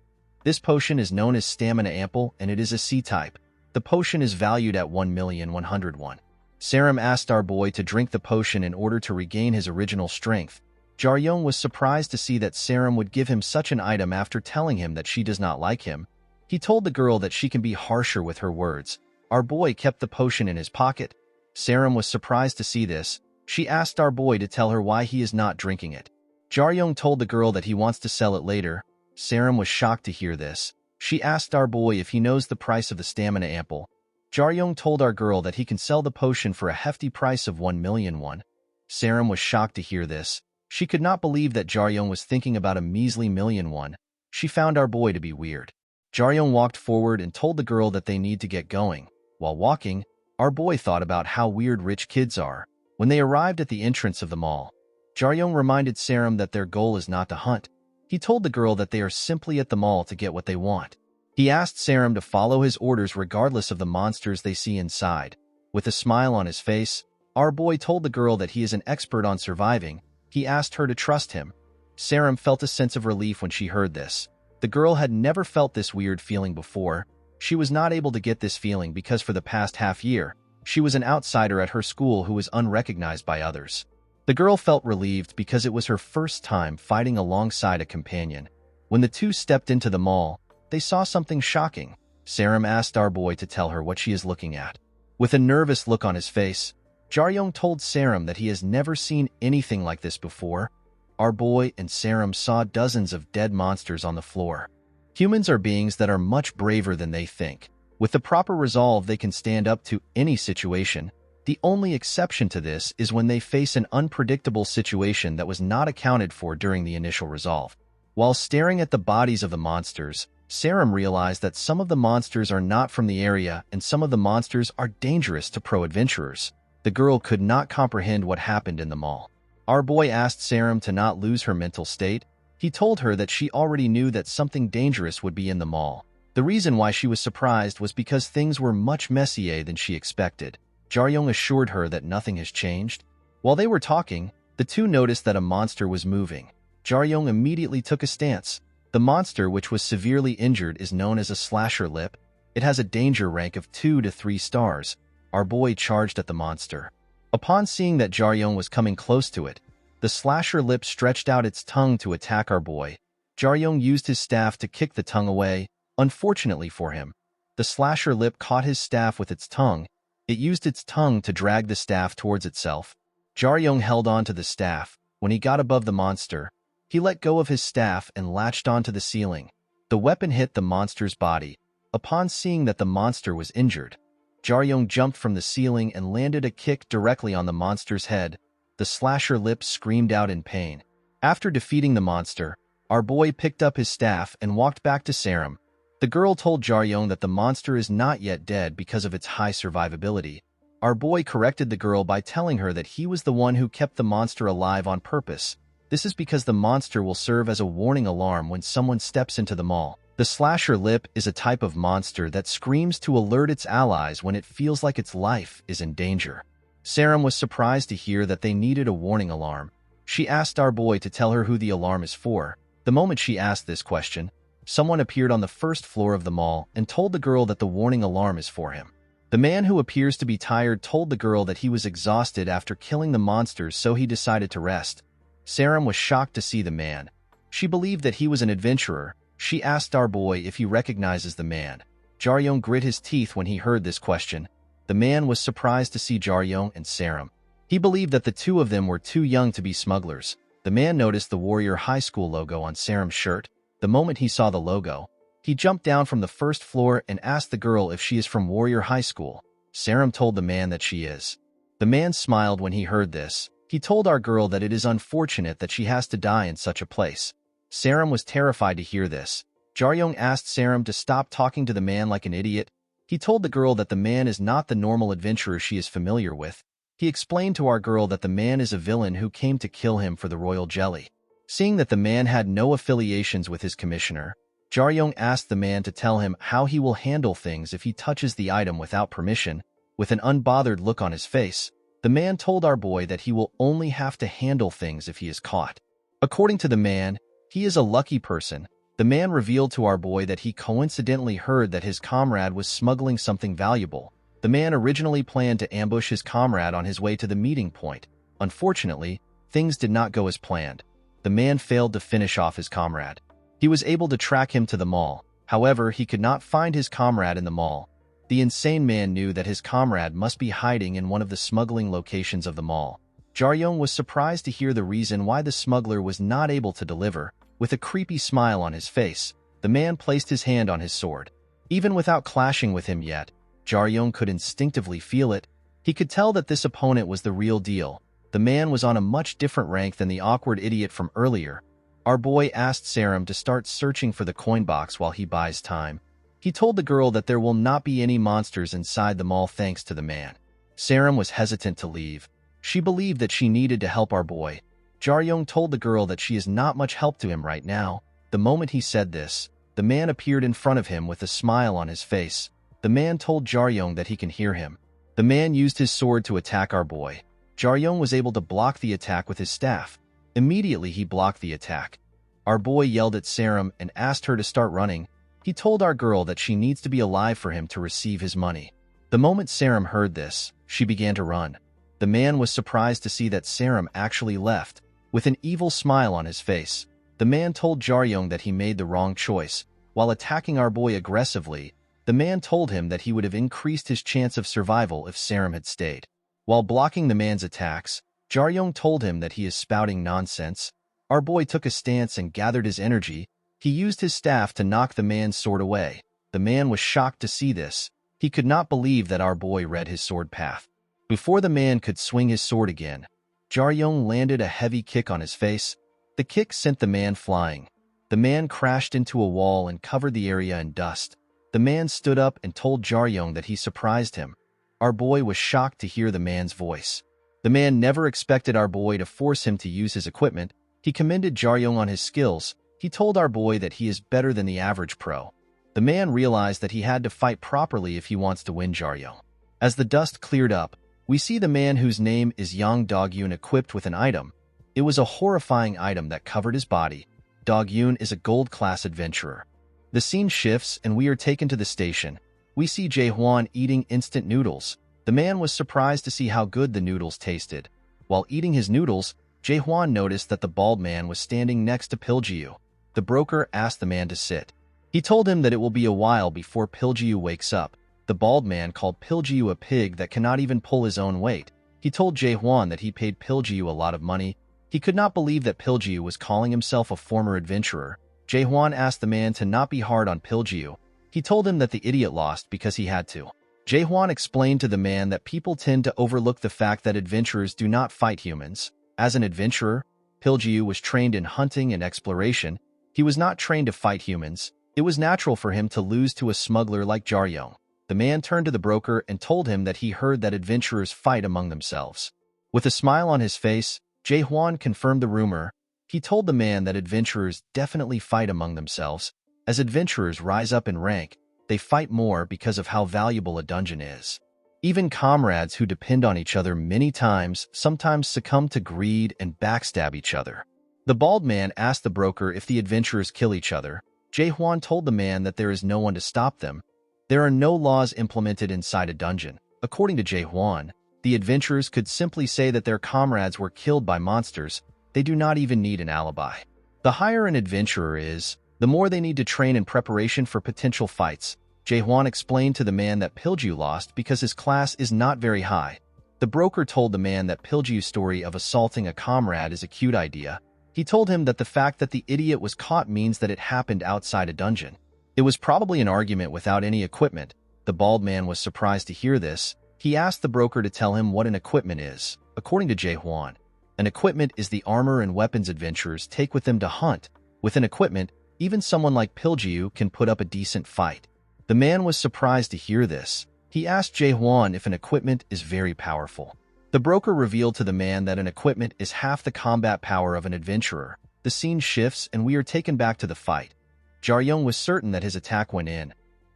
This potion is known as Stamina Ample, and it is a C-type. The potion is valued at 1,101,000. Saram asked our boy to drink the potion in order to regain his original strength. Jaryong was surprised to see that Saram would give him such an item after telling him that she does not like him. He told the girl that she can be harsher with her words. Our boy kept the potion in his pocket. Saram was surprised to see this. She asked our boy to tell her why he is not drinking it. Jaryong told the girl that he wants to sell it later. Saram was shocked to hear this. She asked our boy if he knows the price of the Stamina Ample. Jaryong told our girl that he can sell the potion for a hefty price of 1,000,001. Saram was shocked to hear this. She could not believe that Jaryong was thinking about a measly 1,000,001. She found our boy to be weird. Jaryong walked forward and told the girl that they need to get going. While walking, our boy thought about how weird rich kids are. When they arrived at the entrance of the mall, Jaryong reminded Saram that their goal is not to hunt. He told the girl that they are simply at the mall to get what they want. He asked Saram to follow his orders regardless of the monsters they see inside. With a smile on his face, our boy told the girl that he is an expert on surviving. He asked her to trust him. Saram felt a sense of relief when she heard this. The girl had never felt this weird feeling before. She was not able to get this feeling because for the past half year, she was an outsider at her school who was unrecognized by others. The girl felt relieved because it was her first time fighting alongside a companion. When the two stepped into the mall, they saw something shocking. Saram asked our boy to tell her what she is looking at. With a nervous look on his face, Jaryong told Saram that he has never seen anything like this before. Our boy and Saram saw dozens of dead monsters on the floor. Humans are beings that are much braver than they think. With the proper resolve, they can stand up to any situation. The only exception to this is when they face an unpredictable situation that was not accounted for during the initial resolve. While staring at the bodies of the monsters, Saram realized that some of the monsters are not from the area and some of the monsters are dangerous to pro-adventurers. The girl could not comprehend what happened in the mall. Our boy asked Saram to not lose her mental state. He told her that she already knew that something dangerous would be in the mall. The reason why she was surprised was because things were much messier than she expected. Jaryong assured her that nothing has changed. While they were talking, the two noticed that a monster was moving. Jaryong immediately took a stance. The monster, which was severely injured, is known as a slasher lip. It has a danger rank of 2 to 3 stars. Our boy charged at the monster. Upon seeing that Jaryong was coming close to it, the slasher lip stretched out its tongue to attack our boy. Jaryong used his staff to kick the tongue away. Unfortunately for him, the slasher lip caught his staff with its tongue. It used its tongue to drag the staff towards itself. Jaryong held on to the staff. When he got above the monster, he let go of his staff and latched onto the ceiling. The weapon hit the monster's body. Upon seeing that the monster was injured, Jaryong jumped from the ceiling and landed a kick directly on the monster's head. The slasher lip screamed out in pain. After defeating the monster, our boy picked up his staff and walked back to Saram. The girl told Jaryong that the monster is not yet dead because of its high survivability. Our boy corrected the girl by telling her that he was the one who kept the monster alive on purpose. This is because the monster will serve as a warning alarm when someone steps into the mall. The slasher lip is a type of monster that screams to alert its allies when it feels like its life is in danger. Saram was surprised to hear that they needed a warning alarm. She asked our boy to tell her who the alarm is for. The moment she asked this question, someone appeared on the first floor of the mall and told the girl that the warning alarm is for him. The man who appears to be tired told the girl that he was exhausted after killing the monsters, so he decided to rest. Saram was shocked to see the man. She believed that he was an adventurer. She asked our boy if he recognizes the man. Jaryong grit his teeth when he heard this question. The man was surprised to see Jaryong and Saram. He believed that the two of them were too young to be smugglers. The man noticed the Warrior High School logo on Saram's shirt. The moment he saw the logo, he jumped down from the first floor and asked the girl if she is from Warrior High School. Saram told the man that she is. The man smiled when he heard this. He told our girl that it is unfortunate that she has to die in such a place. Saram was terrified to hear this. Jaryong asked Saram to stop talking to the man like an idiot. He told the girl that the man is not the normal adventurer she is familiar with. He explained to our girl that the man is a villain who came to kill him for the royal jelly. Seeing that the man had no affiliations with his commissioner, Jaryong asked the man to tell him how he will handle things if he touches the item without permission. With an unbothered look on his face, the man told our boy that he will only have to handle things if he is caught. According to the man, he is a lucky person. The man revealed to our boy that he coincidentally heard that his comrade was smuggling something valuable. The man originally planned to ambush his comrade on his way to the meeting point. Unfortunately, things did not go as planned. The man failed to finish off his comrade. He was able to track him to the mall. However, he could not find his comrade in the mall. The insane man knew that his comrade must be hiding in one of the smuggling locations of the mall. Jaryong was surprised to hear the reason why the smuggler was not able to deliver. With a creepy smile on his face, the man placed his hand on his sword. Even without clashing with him yet, Jaryong could instinctively feel it. He could tell that this opponent was the real deal. The man was on a much different rank than the awkward idiot from earlier. Our boy asked Saram to start searching for the coin box while he buys time. He told the girl that there will not be any monsters inside the mall thanks to the man. Saram was hesitant to leave. She believed that she needed to help our boy. Jaryong told the girl that she is not much help to him right now. The moment he said this, the man appeared in front of him with a smile on his face. The man told Jaryong that he can hear him. The man used his sword to attack our boy. Jaryong was able to block the attack with his staff. Immediately he blocked the attack. Our boy yelled at Saram and asked her to start running. He told our girl that she needs to be alive for him to receive his money. The moment Saram heard this, she began to run. The man was surprised to see that Saram actually left. With an evil smile on his face, the man told Jaryong that he made the wrong choice. While attacking our boy aggressively, the man told him that he would have increased his chance of survival if Saram had stayed. While blocking the man's attacks, Jaryong told him that he is spouting nonsense. Our boy took a stance and gathered his energy. He used his staff to knock the man's sword away. The man was shocked to see this. He could not believe that our boy read his sword path. Before the man could swing his sword again, Jaryong landed a heavy kick on his face. The kick sent the man flying. The man crashed into a wall and covered the area in dust. The man stood up and told Jaryong that he surprised him. Our boy was shocked to hear the man's voice. The man never expected our boy to force him to use his equipment. He commended Jaryong on his skills. He told our boy that he is better than the average pro. The man realized that he had to fight properly if he wants to win Jaryong. As the dust cleared up, we see the man whose name is Yang Dog-yoon equipped with an item. It was a horrifying item that covered his body. Dog-yoon is a gold-class adventurer. The scene shifts and we are taken to the station. We see Jae-hwan eating instant noodles. The man was surprised to see how good the noodles tasted. While eating his noodles, Jae-hwan noticed that the bald man was standing next to Piljiu. The broker asked the man to sit. He told him that it will be a while before Piljiu wakes up. The bald man called Piljiu a pig that cannot even pull his own weight. He told Jae-hwan that he paid Piljiu a lot of money. He could not believe that Piljiu was calling himself a former adventurer. Jae-hwan asked the man to not be hard on Piljiu. He told him that the idiot lost because he had to. Jae-hwan explained to the man that people tend to overlook the fact that adventurers do not fight humans. As an adventurer, Piljiu was trained in hunting and exploration. He was not trained to fight humans. It was natural for him to lose to a smuggler like Jaryong. The man turned to the broker and told him that he heard that adventurers fight among themselves. With a smile on his face, Jae-hwan confirmed the rumor. He told the man that adventurers definitely fight among themselves. As adventurers rise up in rank, they fight more because of how valuable a dungeon is. Even comrades who depend on each other many times sometimes succumb to greed and backstab each other. The bald man asked the broker if the adventurers kill each other. Jae-hwan told the man that there is no one to stop them. There are no laws implemented inside a dungeon. According to Jae-hwan, the adventurers could simply say that their comrades were killed by monsters. They do not even need an alibi. The higher an adventurer is, the more they need to train in preparation for potential fights. Jae-hwan explained to the man that Pilju lost because his class is not very high. The broker told the man that Pilju's story of assaulting a comrade is a cute idea. He told him that the fact that the idiot was caught means that it happened outside a dungeon. It was probably an argument without any equipment. The bald man was surprised to hear this. He asked the broker to tell him what an equipment is. According to Jae-hwan, an equipment is the armor and weapons adventurers take with them to hunt. With an equipment, even someone like Pilju can put up a decent fight. The man was surprised to hear this. He asked Jae-hwan if an equipment is very powerful. The broker revealed to the man that an equipment is half the combat power of an adventurer. The scene shifts and we are taken back to the fight. Jaryong was certain that his attack went in.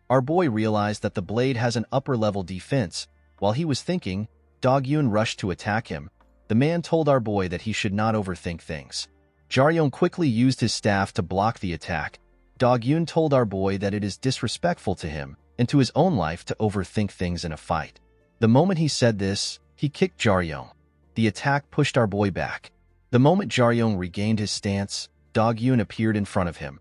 Our boy realized that the blade has an upper-level defense. While he was thinking, Dog-yoon rushed to attack him. The man told our boy that he should not overthink things. Jaryong quickly used his staff to block the attack. Dog-yoon told our boy that it is disrespectful to him and to his own life to overthink things in a fight. The moment he said this, he kicked Jaryong. The attack pushed our boy back. The moment Jaryong regained his stance, Dog-yoon appeared in front of him.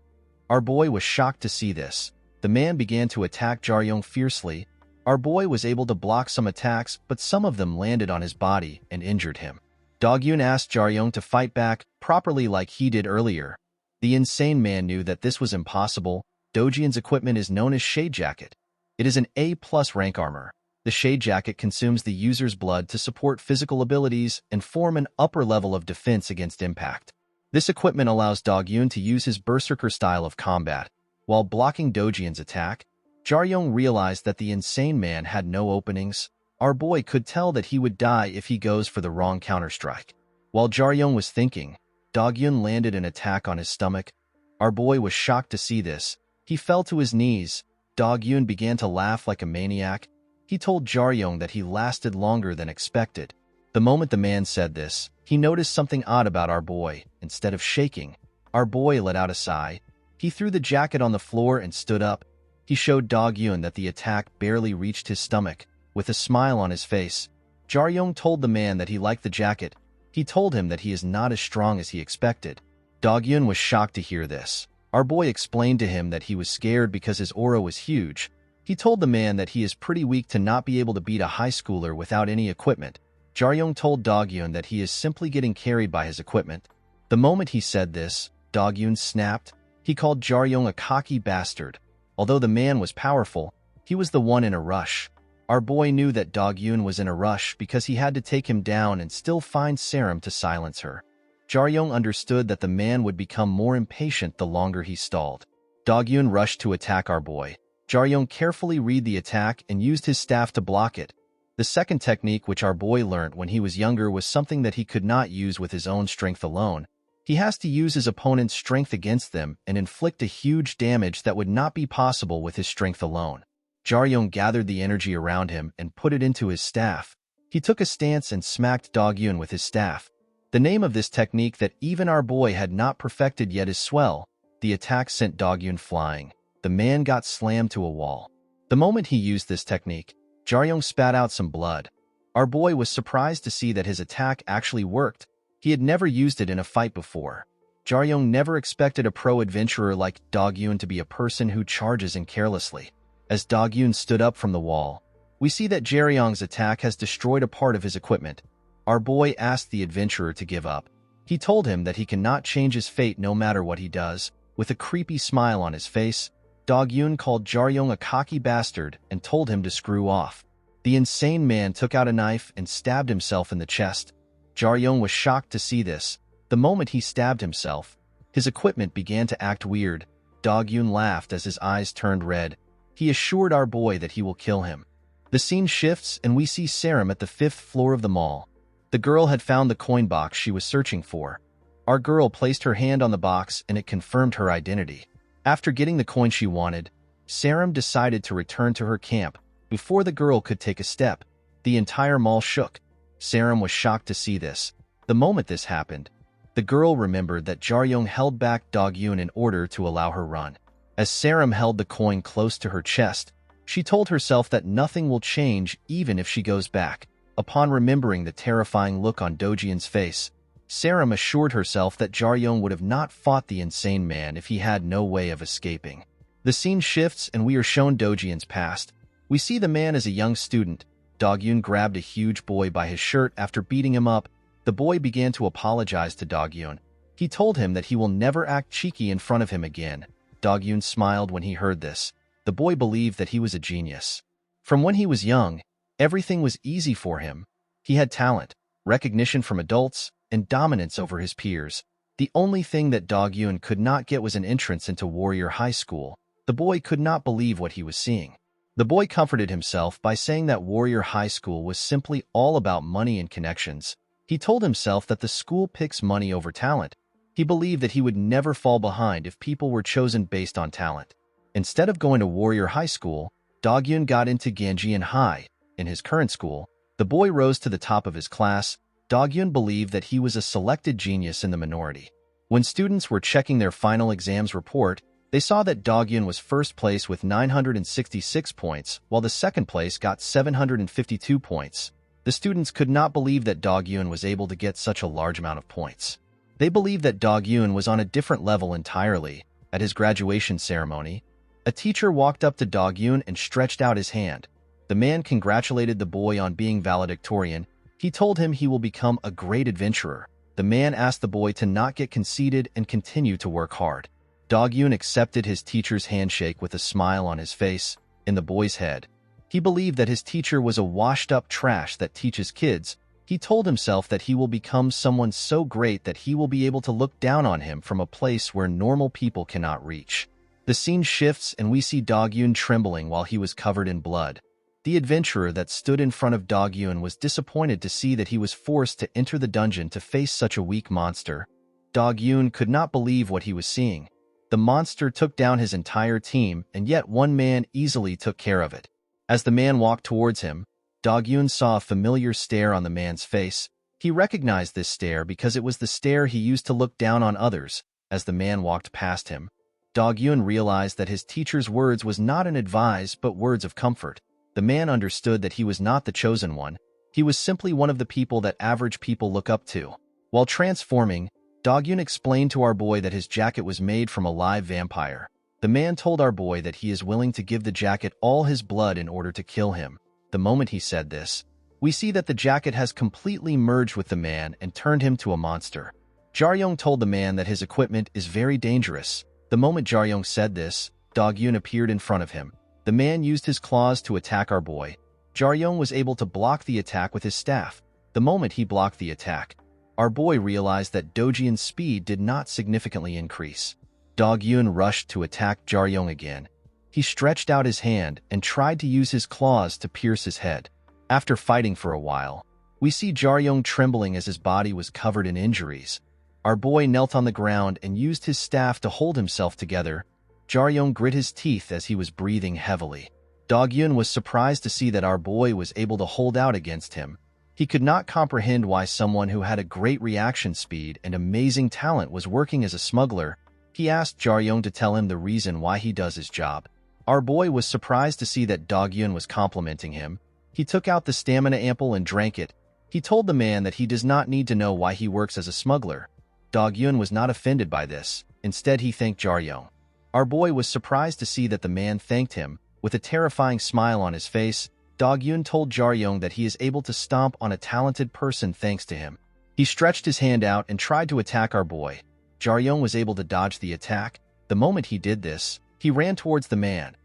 Our boy was shocked to see this. The man began to attack Jaryong fiercely. Our boy was able to block some attacks, but some of them landed on his body and injured him. Dog-yoon asked Jaryong to fight back properly like he did earlier. The insane man knew that this was impossible. Dojin's equipment is known as Shade Jacket. It is an A+ rank armor. The Shade Jacket consumes the user's blood to support physical abilities and form an upper level of defense against impact. This equipment allows Dog-yoon to use his berserker style of combat. While blocking Dojin's attack, Jaryong realized that the insane man had no openings. Our boy could tell that he would die if he goes for the wrong counterstrike. While Jaryong was thinking, Dog-yoon landed an attack on his stomach. Our boy was shocked to see this. He fell to his knees. Dog-yoon began to laugh like a maniac. He told Jaryong that he lasted longer than expected. The moment the man said this, he noticed something odd about our boy. Instead of shaking, our boy let out a sigh. He threw the jacket on the floor and stood up. He showed Dog-yoon that the attack barely reached his stomach. With a smile on his face, Jaryong told the man that he liked the jacket. He told him that he is not as strong as he expected. Dog-yoon was shocked to hear this. Our boy explained to him that he was scared because his aura was huge. He told the man that he is pretty weak to not be able to beat a high schooler without any equipment. Jaryong told Dog-yoon that he is simply getting carried by his equipment. The moment he said this, Dog-yoon snapped. He called Jaryong a cocky bastard. Although the man was powerful, he was the one in a rush. Our boy knew that Dog-yoon was in a rush because he had to take him down and still find serum to silence her. Jaryong understood that the man would become more impatient the longer he stalled. Dog-yoon rushed to attack our boy. Jaryong carefully read the attack and used his staff to block it. The second technique which our boy learnt when he was younger was something that he could not use with his own strength alone. He has to use his opponent's strength against them and inflict a huge damage that would not be possible with his strength alone. Jaryong gathered the energy around him and put it into his staff. He took a stance and smacked Dog-yoon with his staff. The name of this technique that even our boy had not perfected yet is Swell. The attack sent Dog-yoon flying. The man got slammed to a wall. The moment he used this technique, Jaryong spat out some blood. Our boy was surprised to see that his attack actually worked. He had never used it in a fight before. Jaryong never expected a pro adventurer like Dog-yoon to be a person who charges in carelessly. As Dog-yoon stood up from the wall, we see that Jaryong's attack has destroyed a part of his equipment. Our boy asked the adventurer to give up. He told him that he cannot change his fate no matter what he does. With a creepy smile on his face, Dog-yoon called Jaryong a cocky bastard and told him to screw off. The insane man took out a knife and stabbed himself in the chest. Jaryong was shocked to see this. The moment he stabbed himself, his equipment began to act weird. Dog-yoon laughed as his eyes turned red. He assured our boy that he will kill him. The scene shifts and we see Saram at the 5th floor of the mall. The girl had found the coin box she was searching for. Our girl placed her hand on the box and it confirmed her identity. After getting the coin she wanted, Saram decided to return to her camp. Before the girl could take a step, the entire mall shook. Saram was shocked to see this. The moment this happened, the girl remembered that Jaryong held back Dog-yoon in order to allow her run. As Saram held the coin close to her chest, she told herself that nothing will change even if she goes back. Upon remembering the terrifying look on Dojin's face, Saram assured herself that Jaryong would have not fought the insane man if he had no way of escaping. The scene shifts and we are shown Dojin's past. We see the man as a young student. Dog-yoon grabbed a huge boy by his shirt after beating him up. The boy began to apologize to Dog-yoon. He told him that he will never act cheeky in front of him again. Dog-yoon smiled when he heard this. The boy believed that he was a genius. From when he was young, everything was easy for him. He had talent, recognition from adults, and dominance over his peers. The only thing that Dog-yoon could not get was an entrance into Warrior High School. The boy could not believe what he was seeing. The boy comforted himself by saying that Warrior High School was simply all about money and connections. He told himself that the school picks money over talent. He believed that he would never fall behind if people were chosen based on talent. Instead of going to Warrior High School, Dog-yoon got into Ganjian High. In his current school, the boy rose to the top of his class. Dog-yoon believed that he was a selected genius in the minority. When students were checking their final exams report, they saw that Dog-yoon was first place with 966 points, while the second place got 752 points. The students could not believe that Dog-yoon was able to get such a large amount of points. They believed that Dog-yoon was on a different level entirely. At his graduation ceremony, a teacher walked up to Dog-yoon and stretched out his hand. The man congratulated the boy on being valedictorian. He told him he will become a great adventurer. The man asked the boy to not get conceited and continue to work hard. Dog-yoon accepted his teacher's handshake with a smile on his face. In the boy's head, he believed that his teacher was a washed-up trash that teaches kids. He told himself that he will become someone so great that he will be able to look down on him from a place where normal people cannot reach. The scene shifts and we see Dog-yoon trembling while he was covered in blood. The adventurer that stood in front of Dog-yoon was disappointed to see that he was forced to enter the dungeon to face such a weak monster. Dog-yoon could not believe what he was seeing. The monster took down his entire team, and yet one man easily took care of it. As the man walked towards him, Dog-yoon saw a familiar stare on the man's face. He recognized this stare because it was the stare he used to look down on others. As the man walked past him, Dog-yoon realized that his teacher's words was not an advice but words of comfort. The man understood that he was not the chosen one. He was simply one of the people that average people look up to. While transforming, Dog-yoon explained to our boy that his jacket was made from a live vampire. The man told our boy that he is willing to give the jacket all his blood in order to kill him. The moment he said this, we see that the jacket has completely merged with the man and turned him to a monster. Jaryong told the man that his equipment is very dangerous. The moment Jaryong said this, Dog-yoon appeared in front of him. The man used his claws to attack our boy. Jaryong was able to block the attack with his staff. The moment he blocked the attack, our boy realized that Dojin's speed did not significantly increase. Dog-yoon rushed to attack Jaryong again. He stretched out his hand and tried to use his claws to pierce his head. After fighting for a while, we see Jaryong trembling as his body was covered in injuries. Our boy knelt on the ground and used his staff to hold himself together. Jaryong grit his teeth as he was breathing heavily. Dog-yoon was surprised to see that our boy was able to hold out against him. He could not comprehend why someone who had a great reaction speed and amazing talent was working as a smuggler. He asked Jaryong to tell him the reason why he does his job. Our boy was surprised to see that Dog-yoon was complimenting him. He took out the stamina ample and drank it. He told the man that he does not need to know why he works as a smuggler. Dog-yoon was not offended by this. Instead, he thanked Jaryong. Our boy was surprised to see that the man thanked him. With a terrifying smile on his face, Dog-yoon told Jaryong that he is able to stomp on a talented person thanks to him. He stretched his hand out and tried to attack our boy. Jaryong was able to dodge the attack. The moment he did this, he ran towards the man.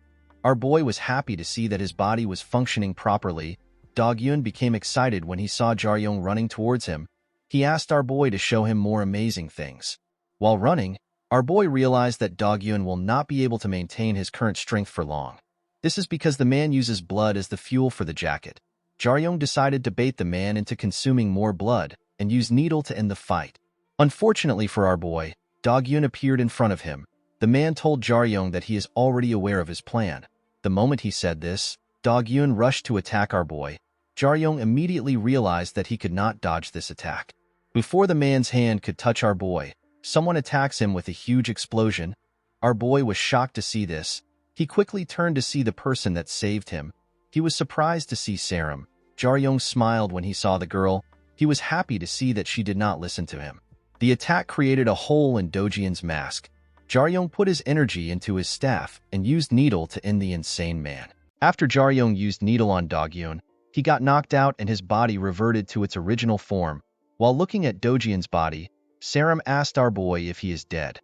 Our boy was happy to see that his body was functioning properly. Dog-yoon became excited when he saw Jaryong running towards him. He asked our boy to show him more amazing things. While running, Our boy realized that Dog-Yun will not be able to maintain his current strength for long. This is because the man uses blood as the fuel for the jacket. Jaryong decided to bait the man into consuming more blood and use needle to end the fight. Unfortunately for our boy, Dog-Yun appeared in front of him. The man told Jaryong that he is already aware of his plan. The moment he said this, Dog-Yun rushed to attack our boy. Jaryong immediately realized that he could not dodge this attack. Before the man's hand could touch our boy, someone attacks him with a huge explosion. Our boy was shocked to see this. He quickly turned to see the person that saved him. He was surprised to see Saram. Jaryong smiled when he saw the girl. He was happy to see that she did not listen to him. The attack created a hole in Dojin's mask. Jaryong put his energy into his staff and used needle to end the insane man. After Jaryong used needle on Dog-Yun, he got knocked out and his body reverted to its original form. While looking at Dojin's body, Saram asked our boy if he is dead.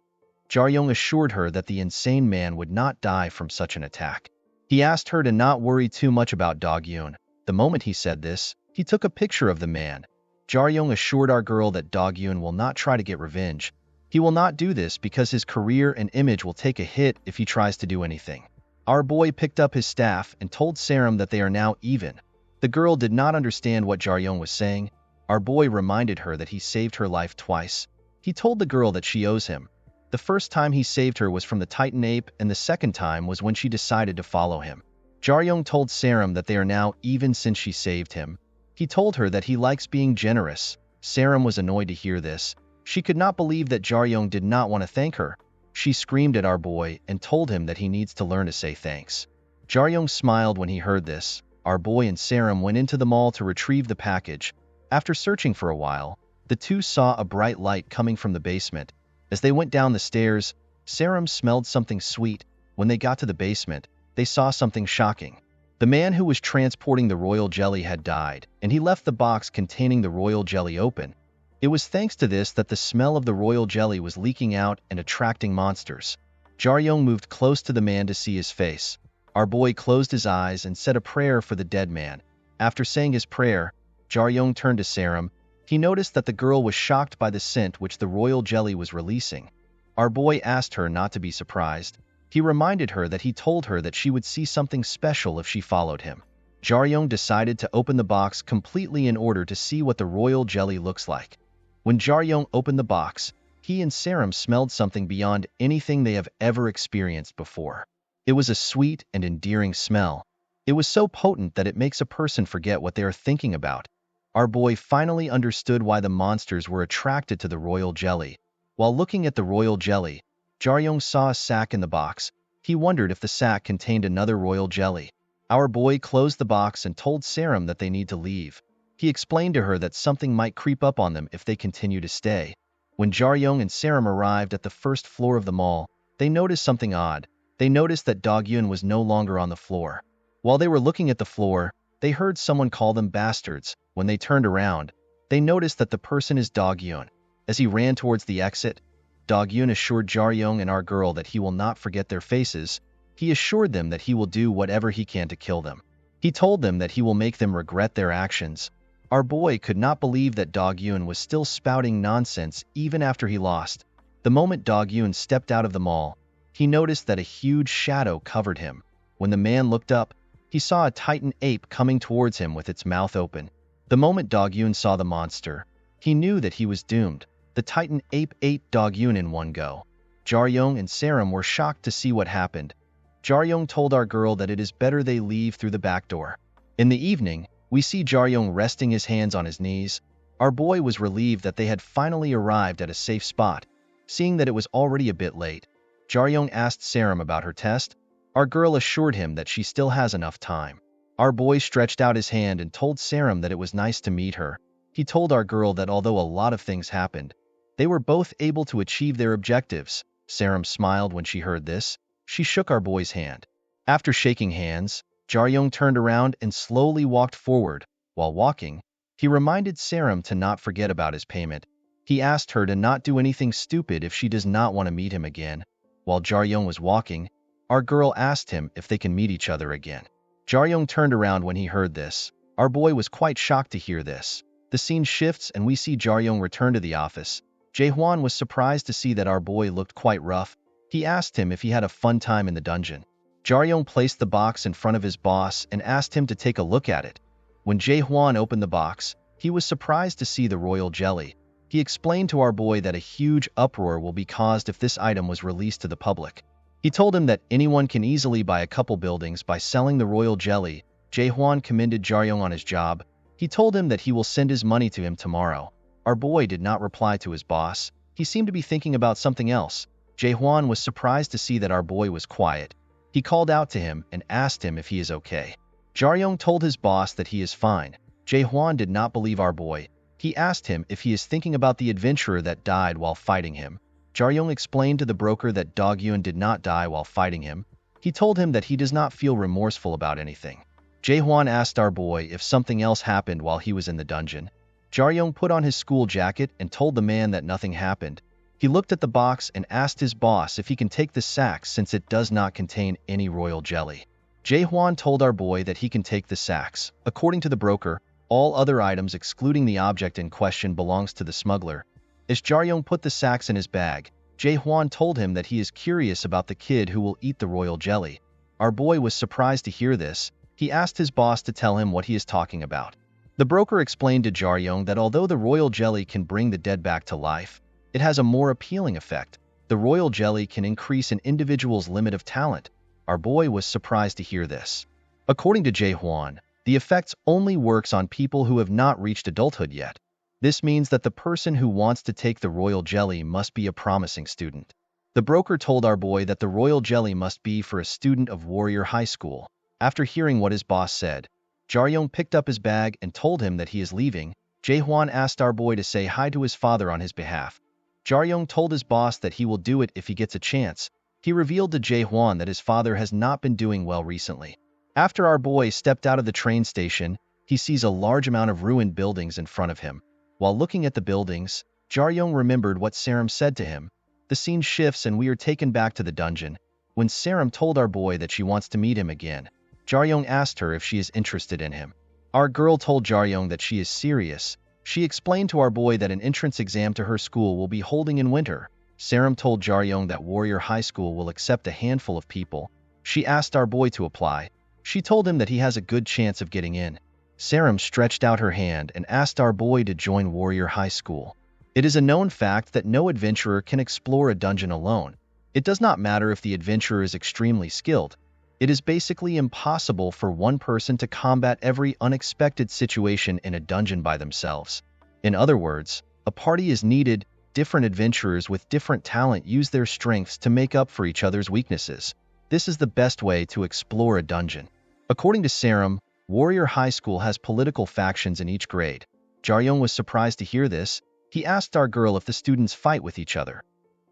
Jaryong assured her that the insane man would not die from such an attack. He asked her to not worry too much about Dog-Yun. The moment he said this, he took a picture of the man. Jaryong assured our girl that Dog-Yun will not try to get revenge. He will not do this because his career and image will take a hit if he tries to do anything. Our boy picked up his staff and told Saram that they are now even. The girl did not understand what Jaryong was saying. Our boy reminded her that he saved her life twice. He told the girl that she owes him. The first time he saved her was from the Titan ape, and the second time was when she decided to follow him. Jaryong told Saram that they are now even since she saved him. He told her that he likes being generous. Saram was annoyed to hear this. She could not believe that Jaryong did not want to thank her. She screamed at our boy and told him that he needs to learn to say thanks. Jaryong smiled when he heard this. Our boy and Saram went into the mall to retrieve the package. After searching for a while, the two saw a bright light coming from the basement. As they went down the stairs, Saram smelled something sweet. When they got to the basement, they saw something shocking. The man who was transporting the royal jelly had died, and he left the box containing the royal jelly open. It was thanks to this that the smell of the royal jelly was leaking out and attracting monsters. Jaryong moved close to the man to see his face. Our boy closed his eyes and said a prayer for the dead man. After saying his prayer, Jaryong turned to Saram. He noticed that the girl was shocked by the scent which the royal jelly was releasing. Our boy asked her not to be surprised. He reminded her that he told her that she would see something special if she followed him. Jaryong decided to open the box completely in order to see what the royal jelly looks like. When Jaryong opened the box, he and Saram smelled something beyond anything they have ever experienced before. It was a sweet and endearing smell. It was so potent that it makes a person forget what they are thinking about. Our boy finally understood why the monsters were attracted to the royal jelly. While looking at the royal jelly, Jaryong saw a sack in the box. He wondered if the sack contained another royal jelly. Our boy closed the box and told Saram that they need to leave. He explained to her that something might creep up on them if they continue to stay. When Jaryong and Saram arrived at the first floor of the mall, they noticed something odd. They noticed that Dog-Yun was no longer on the floor. While they were looking at the floor, they heard someone call them bastards. When they turned around, they noticed that the person is Dog-Yun. As he ran towards the exit, Dog-Yun assured Jaryong and our girl that he will not forget their faces. He assured them that he will do whatever he can to kill them. He told them that he will make them regret their actions. Our boy could not believe that Dog-Yun was still spouting nonsense even after he lost. The moment Dog-Yun stepped out of the mall, he noticed that a huge shadow covered him. When the man looked up, he saw a Titan ape coming towards him with its mouth open. The moment Dog-Yun saw the monster, he knew that he was doomed. The Titan ape ate Dog-Yun in one go. Jaryong and Saram were shocked to see what happened. Jaryong told our girl that it is better they leave through the back door. In the evening, we see Jaryong resting his hands on his knees. Our boy was relieved that they had finally arrived at a safe spot. Seeing that it was already a bit late, Jaryong asked Saram about her test. Our girl assured him that she still has enough time. Our boy stretched out his hand and told Saram that it was nice to meet her. He told our girl that although a lot of things happened, they were both able to achieve their objectives. Saram smiled when she heard this. She shook our boy's hand. After shaking hands, Jaryong turned around and slowly walked forward. While walking, he reminded Saram to not forget about his payment. He asked her to not do anything stupid if she does not want to meet him again. While Jaryong was walking, our girl asked him if they can meet each other again. Jaryong turned around when he heard this. Our boy was quite shocked to hear this. The scene shifts and we see Jaryong return to the office. Jae-hwan was surprised to see that our boy looked quite rough. He asked him if he had a fun time in the dungeon. Jaryong placed the box in front of his boss and asked him to take a look at it. When Jae-hwan opened the box, he was surprised to see the royal jelly. He explained to our boy that a huge uproar will be caused if this item was released to the public. He told him that anyone can easily buy a couple buildings by selling the royal jelly. Jae-hwan commended Jaryong on his job. He told him that he will send his money to him tomorrow. Our boy did not reply to his boss. He seemed to be thinking about something else. Jae-hwan was surprised to see that our boy was quiet. He called out to him and asked him if he is okay. Jaryong told his boss that he is fine. Jae-hwan did not believe our boy. He asked him if he is thinking about the adventurer that died while fighting him. Jaryong explained to the broker that Dog-Eun did not die while fighting him. He told him that he does not feel remorseful about anything. Jae-hwan asked our boy if something else happened while he was in the dungeon. Jaryong put on his school jacket and told the man that nothing happened. He looked at the box and asked his boss if he can take the sack since it does not contain any royal jelly. Jae-hwan told our boy that he can take the sacks. According to the broker, all other items excluding the object in question belongs to the smuggler. As Jaryong put the sacks in his bag, Jae-hwan told him that he is curious about the kid who will eat the royal jelly. Our boy was surprised to hear this. He asked his boss to tell him what he is talking about. The broker explained to Jaryong that although the royal jelly can bring the dead back to life, it has a more appealing effect. The royal jelly can increase an individual's limit of talent. Our boy was surprised to hear this. According to Jae-hwan, the effects only works on people who have not reached adulthood yet. This means that the person who wants to take the royal jelly must be a promising student. The broker told our boy that the royal jelly must be for a student of Warrior High School. After hearing what his boss said, Jaryong picked up his bag and told him that he is leaving. Jae-hwan asked our boy to say hi to his father on his behalf. Jaryong told his boss that he will do it if he gets a chance. He revealed to Jae-hwan that his father has not been doing well recently. After our boy stepped out of the train station, he sees a large amount of ruined buildings in front of him. While looking at the buildings, Jaryong remembered what Saram said to him. The scene shifts and we are taken back to the dungeon. When Saram told our boy that she wants to meet him again, Jaryong asked her if she is interested in him. Our girl told Jaryong that she is serious. She explained to our boy that an entrance exam to her school will be holding in winter. Saram told Jaryong that Warrior High School will accept a handful of people. She asked our boy to apply. She told him that he has a good chance of getting in. Saram stretched out her hand and asked our boy to join Warrior High School. It is a known fact that no adventurer can explore a dungeon alone. It does not matter if the adventurer is extremely skilled. It is basically impossible for one person to combat every unexpected situation in a dungeon by themselves. In other words, a party is needed. Different adventurers with different talent use their strengths to make up for each other's weaknesses. This is the best way to explore a dungeon. According to Saram, Warrior High School has political factions in each grade. Jaryong was surprised to hear this. He asked our girl if the students fight with each other.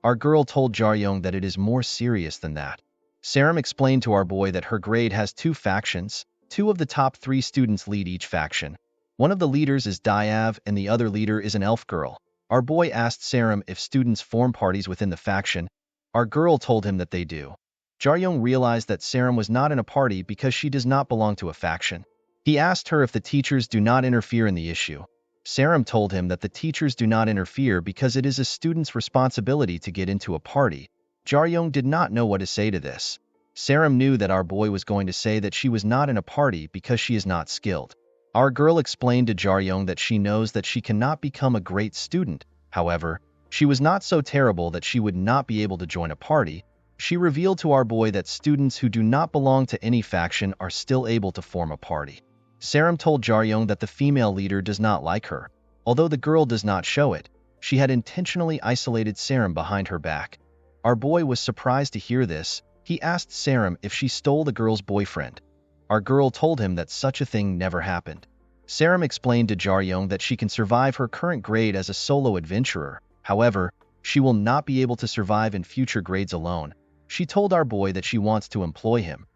Our girl told Jaryong that it is more serious than that. Saram explained to our boy that her grade has 2 factions. 2 of the top 3 students lead each faction. One of the leaders is Diav and the other leader is an elf girl. Our boy asked Saram if students form parties within the faction. Our girl told him that they do. Jaryong realized that Saram was not in a party because she does not belong to a faction. He asked her if the teachers do not interfere in the issue. Saram told him that the teachers do not interfere because it is a student's responsibility to get into a party. Jaryong did not know what to say to this. Saram knew that our boy was going to say that she was not in a party because she is not skilled. Our girl explained to Jaryong that she knows that she cannot become a great student. However, she was not so terrible that she would not be able to join a party. She revealed to our boy that students who do not belong to any faction are still able to form a party. Saram told Jaryong that the female leader does not like her. Although the girl does not show it, she had intentionally isolated Saram behind her back. Our boy was surprised to hear this. He asked Saram if she stole the girl's boyfriend. Our girl told him that such a thing never happened. Saram explained to Jaryong that she can survive her current grade as a solo adventurer. However, she will not be able to survive in future grades alone. She told our boy that she wants to employ him.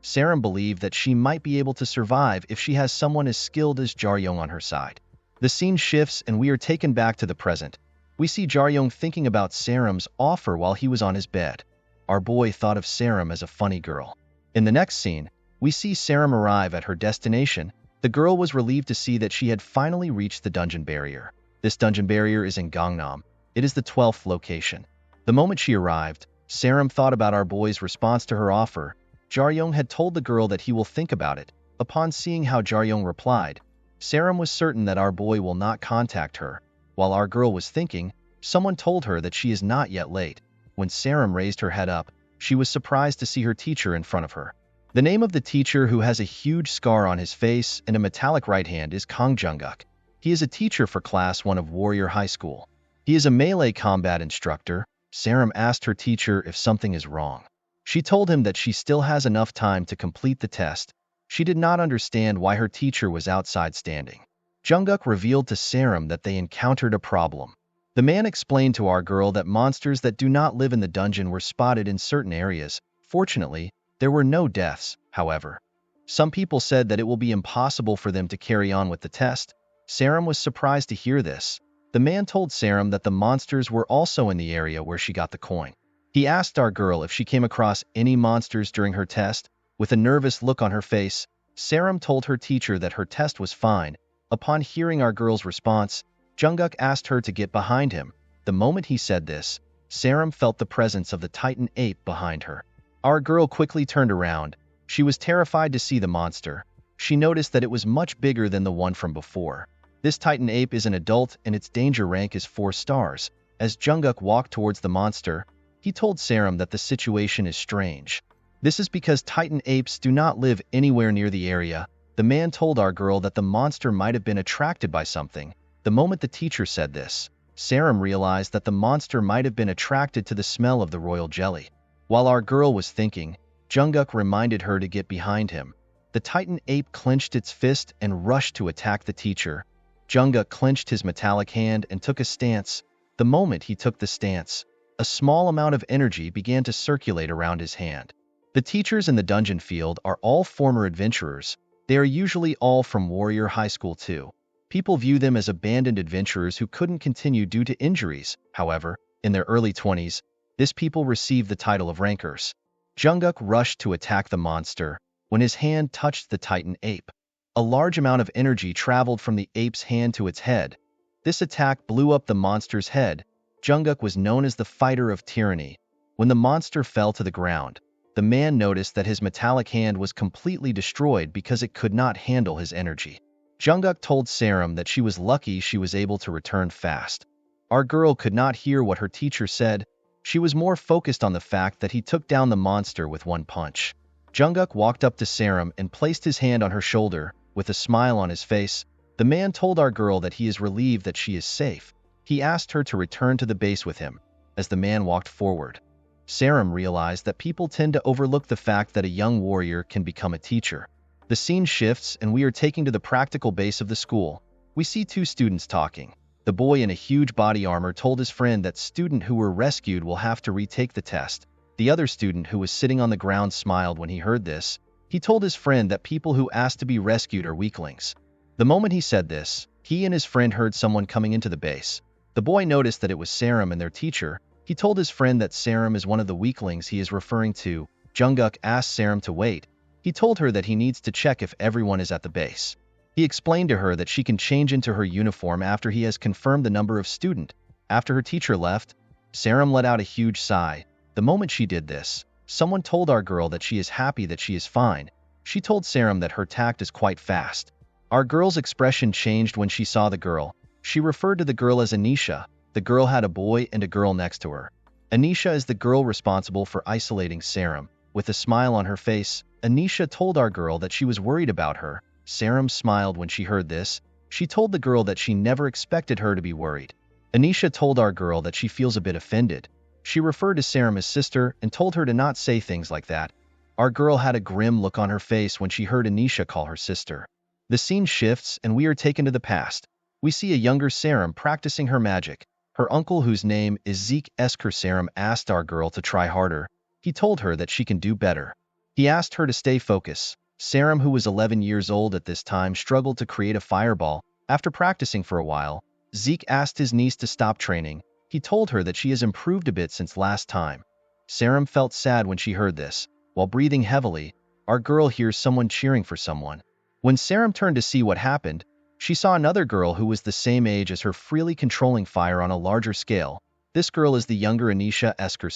Saram believed that she might be able to survive if she has someone as skilled as Jaryong on her side. The scene shifts and we are taken back to the present. We see Jaryong thinking about Saram's offer while he was on his bed. Our boy thought of Saram as a funny girl. In the next scene, we see Saram arrive at her destination. The girl was relieved to see that she had finally reached the dungeon barrier. This dungeon barrier is in Gangnam. It is the 12th location. The moment she arrived, Saram thought about our boy's response to her offer. Jaryong had told the girl that he will think about it. Upon seeing how Jaryong replied, Saram was certain that our boy will not contact her. While our girl was thinking, someone told her that she is not yet late. When Saram raised her head up, she was surprised to see her teacher in front of her. The name of the teacher, who has a huge scar on his face and a metallic right hand, is Kang Jungkook. He is a teacher for Class 1 of Warrior High School. He is a melee combat instructor. Saram asked her teacher if something is wrong. She told him that she still has enough time to complete the test. She did not understand why her teacher was outside standing. Jungkook revealed to Saram that they encountered a problem. The man explained to our girl that monsters that do not live in the dungeon were spotted in certain areas. Fortunately, there were no deaths, however. Some people said that it will be impossible for them to carry on with the test. Saram was surprised to hear this. The man told Saram that the monsters were also in the area where she got the coin. He asked our girl if she came across any monsters during her test. With a nervous look on her face, Saram told her teacher that her test was fine. Upon hearing our girl's response, Jungkook asked her to get behind him. The moment he said this, Saram felt the presence of the Titan ape behind her. Our girl quickly turned around. She was terrified to see the monster. She noticed that it was much bigger than the one from before. This Titan ape is an adult and its danger rank is 4 stars. As Jungkook walked towards the monster, he told Saram that the situation is strange. This is because Titan apes do not live anywhere near the area. The man told our girl that the monster might have been attracted by something. The moment the teacher said this, Saram realized that the monster might have been attracted to the smell of the royal jelly. While our girl was thinking, Jungkook reminded her to get behind him. The Titan ape clenched its fist and rushed to attack the teacher. Jungkook clenched his metallic hand and took a stance. The moment he took the stance, a small amount of energy began to circulate around his hand. The teachers in the dungeon field are all former adventurers. They are usually all from Warrior High School too. People view them as abandoned adventurers who couldn't continue due to injuries. However, in their early 20s, this people receive the title of rankers. Jungkook rushed to attack the monster. When his hand touched the Titan ape, a large amount of energy traveled from the ape's hand to its head. This attack blew up the monster's head. Jungkook was known as the fighter of tyranny. When the monster fell to the ground, the man noticed that his metallic hand was completely destroyed because it could not handle his energy. Jungkook told Saram that she was lucky she was able to return fast. Our girl could not hear what her teacher said. She was more focused on the fact that he took down the monster with one punch. Jungkook walked up to Saram and placed his hand on her shoulder. With a smile on his face, the man told our girl that he is relieved that she is safe. He asked her to return to the base with him. As the man walked forward, Saram realized that people tend to overlook the fact that a young warrior can become a teacher. The scene shifts and we are taken to the practical base of the school. We see 2 students talking. The boy in a huge body armor told his friend that student who were rescued will have to retake the test. The other student who was sitting on the ground smiled when he heard this. He told his friend that people who ask to be rescued are weaklings. The moment he said this, he and his friend heard someone coming into the base. The boy noticed that it was Saram and their teacher. He told his friend that Saram is one of the weaklings he is referring to. Jungkook asked Saram to wait. He told her that he needs to check if everyone is at the base. He explained to her that she can change into her uniform after he has confirmed the number of student. After her teacher left, Saram let out a huge sigh. The moment she did this, someone told our girl that she is happy that she is fine. She told Saram that her tact is quite fast. Our girl's expression changed when she saw the girl. She referred to the girl as Anisha. The girl had a boy and a girl next to her. Anisha is the girl responsible for isolating Saram. With a smile on her face, Anisha told our girl that she was worried about her. Saram smiled when she heard this. She told the girl that she never expected her to be worried. Anisha told our girl that she feels a bit offended. She referred to Saram as sister and told her to not say things like that. Our girl had a grim look on her face when she heard Anisha call her sister. The scene shifts and we are taken to the past. We see a younger Saram practicing her magic. Her uncle, whose name is Zeke Esker Saram, asked our girl to try harder. He told her that she can do better. He asked her to stay focused. Saram, who was 11 years old at this time, struggled to create a fireball. After practicing for a while, Zeke asked his niece to stop training. He told her that she has improved a bit since last time. Saram felt sad when she heard this. While breathing heavily, our girl hears someone cheering for someone. When Saram turned to see what happened, She saw another girl who was the same age as her freely controlling fire on a larger scale. This girl is the younger Anisha Esker.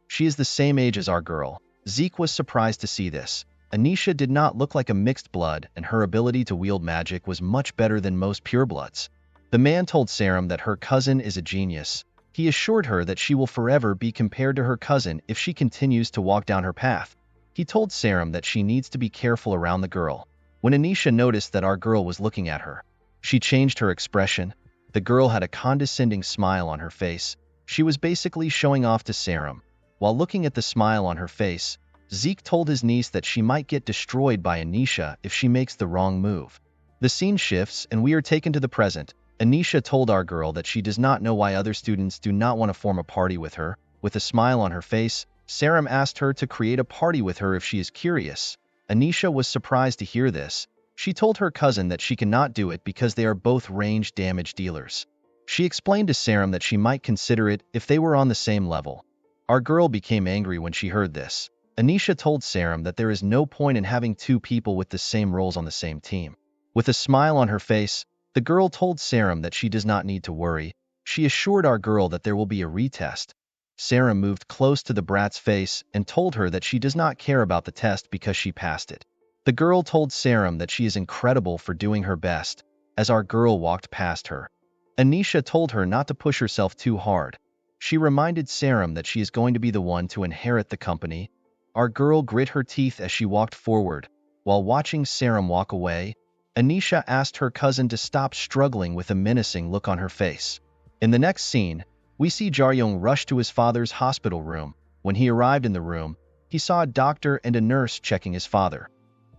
She is the same age as our girl. Zeke was surprised to see this. Anisha did not look like a mixed blood, and her ability to wield magic was much better than most purebloods. The man told Sarum that her cousin is a genius. He assured her that she will forever be compared to her cousin if she continues to walk down her path. He told Sarum that she needs to be careful around the girl. When Anisha noticed that our girl was looking at her, she changed her expression. The girl had a condescending smile on her face. She was basically showing off to Sarum. While looking at the smile on her face, Zeke told his niece that she might get destroyed by Anisha if she makes the wrong move. The scene shifts and we are taken to the present. Anisha told our girl that she does not know why other students do not want to form a party with her. With a smile on her face, Sarum asked her to create a party with her if she is curious. Anisha was surprised to hear this. She told her cousin that she cannot do it because they are both range damage dealers. She explained to Sarum that she might consider it if they were on the same level. Our girl became angry when she heard this. Anisha told Sarum that there is no point in having two people with the same roles on the same team. With a smile on her face, the girl told Sarum that she does not need to worry. She assured our girl that there will be a retest. Sarum moved close to the brat's face and told her that she does not care about the test because she passed it. The girl told Sarum that she is incredible for doing her best. As our girl walked past her, Anisha told her not to push herself too hard. She reminded Sarum that she is going to be the one to inherit the company. Our girl grit her teeth as she walked forward. While watching Sarum walk away, Anisha asked her cousin to stop struggling with a menacing look on her face. In the next scene, we see Jaryong rush to his father's hospital room. When he arrived in the room, he saw a doctor and a nurse checking his father.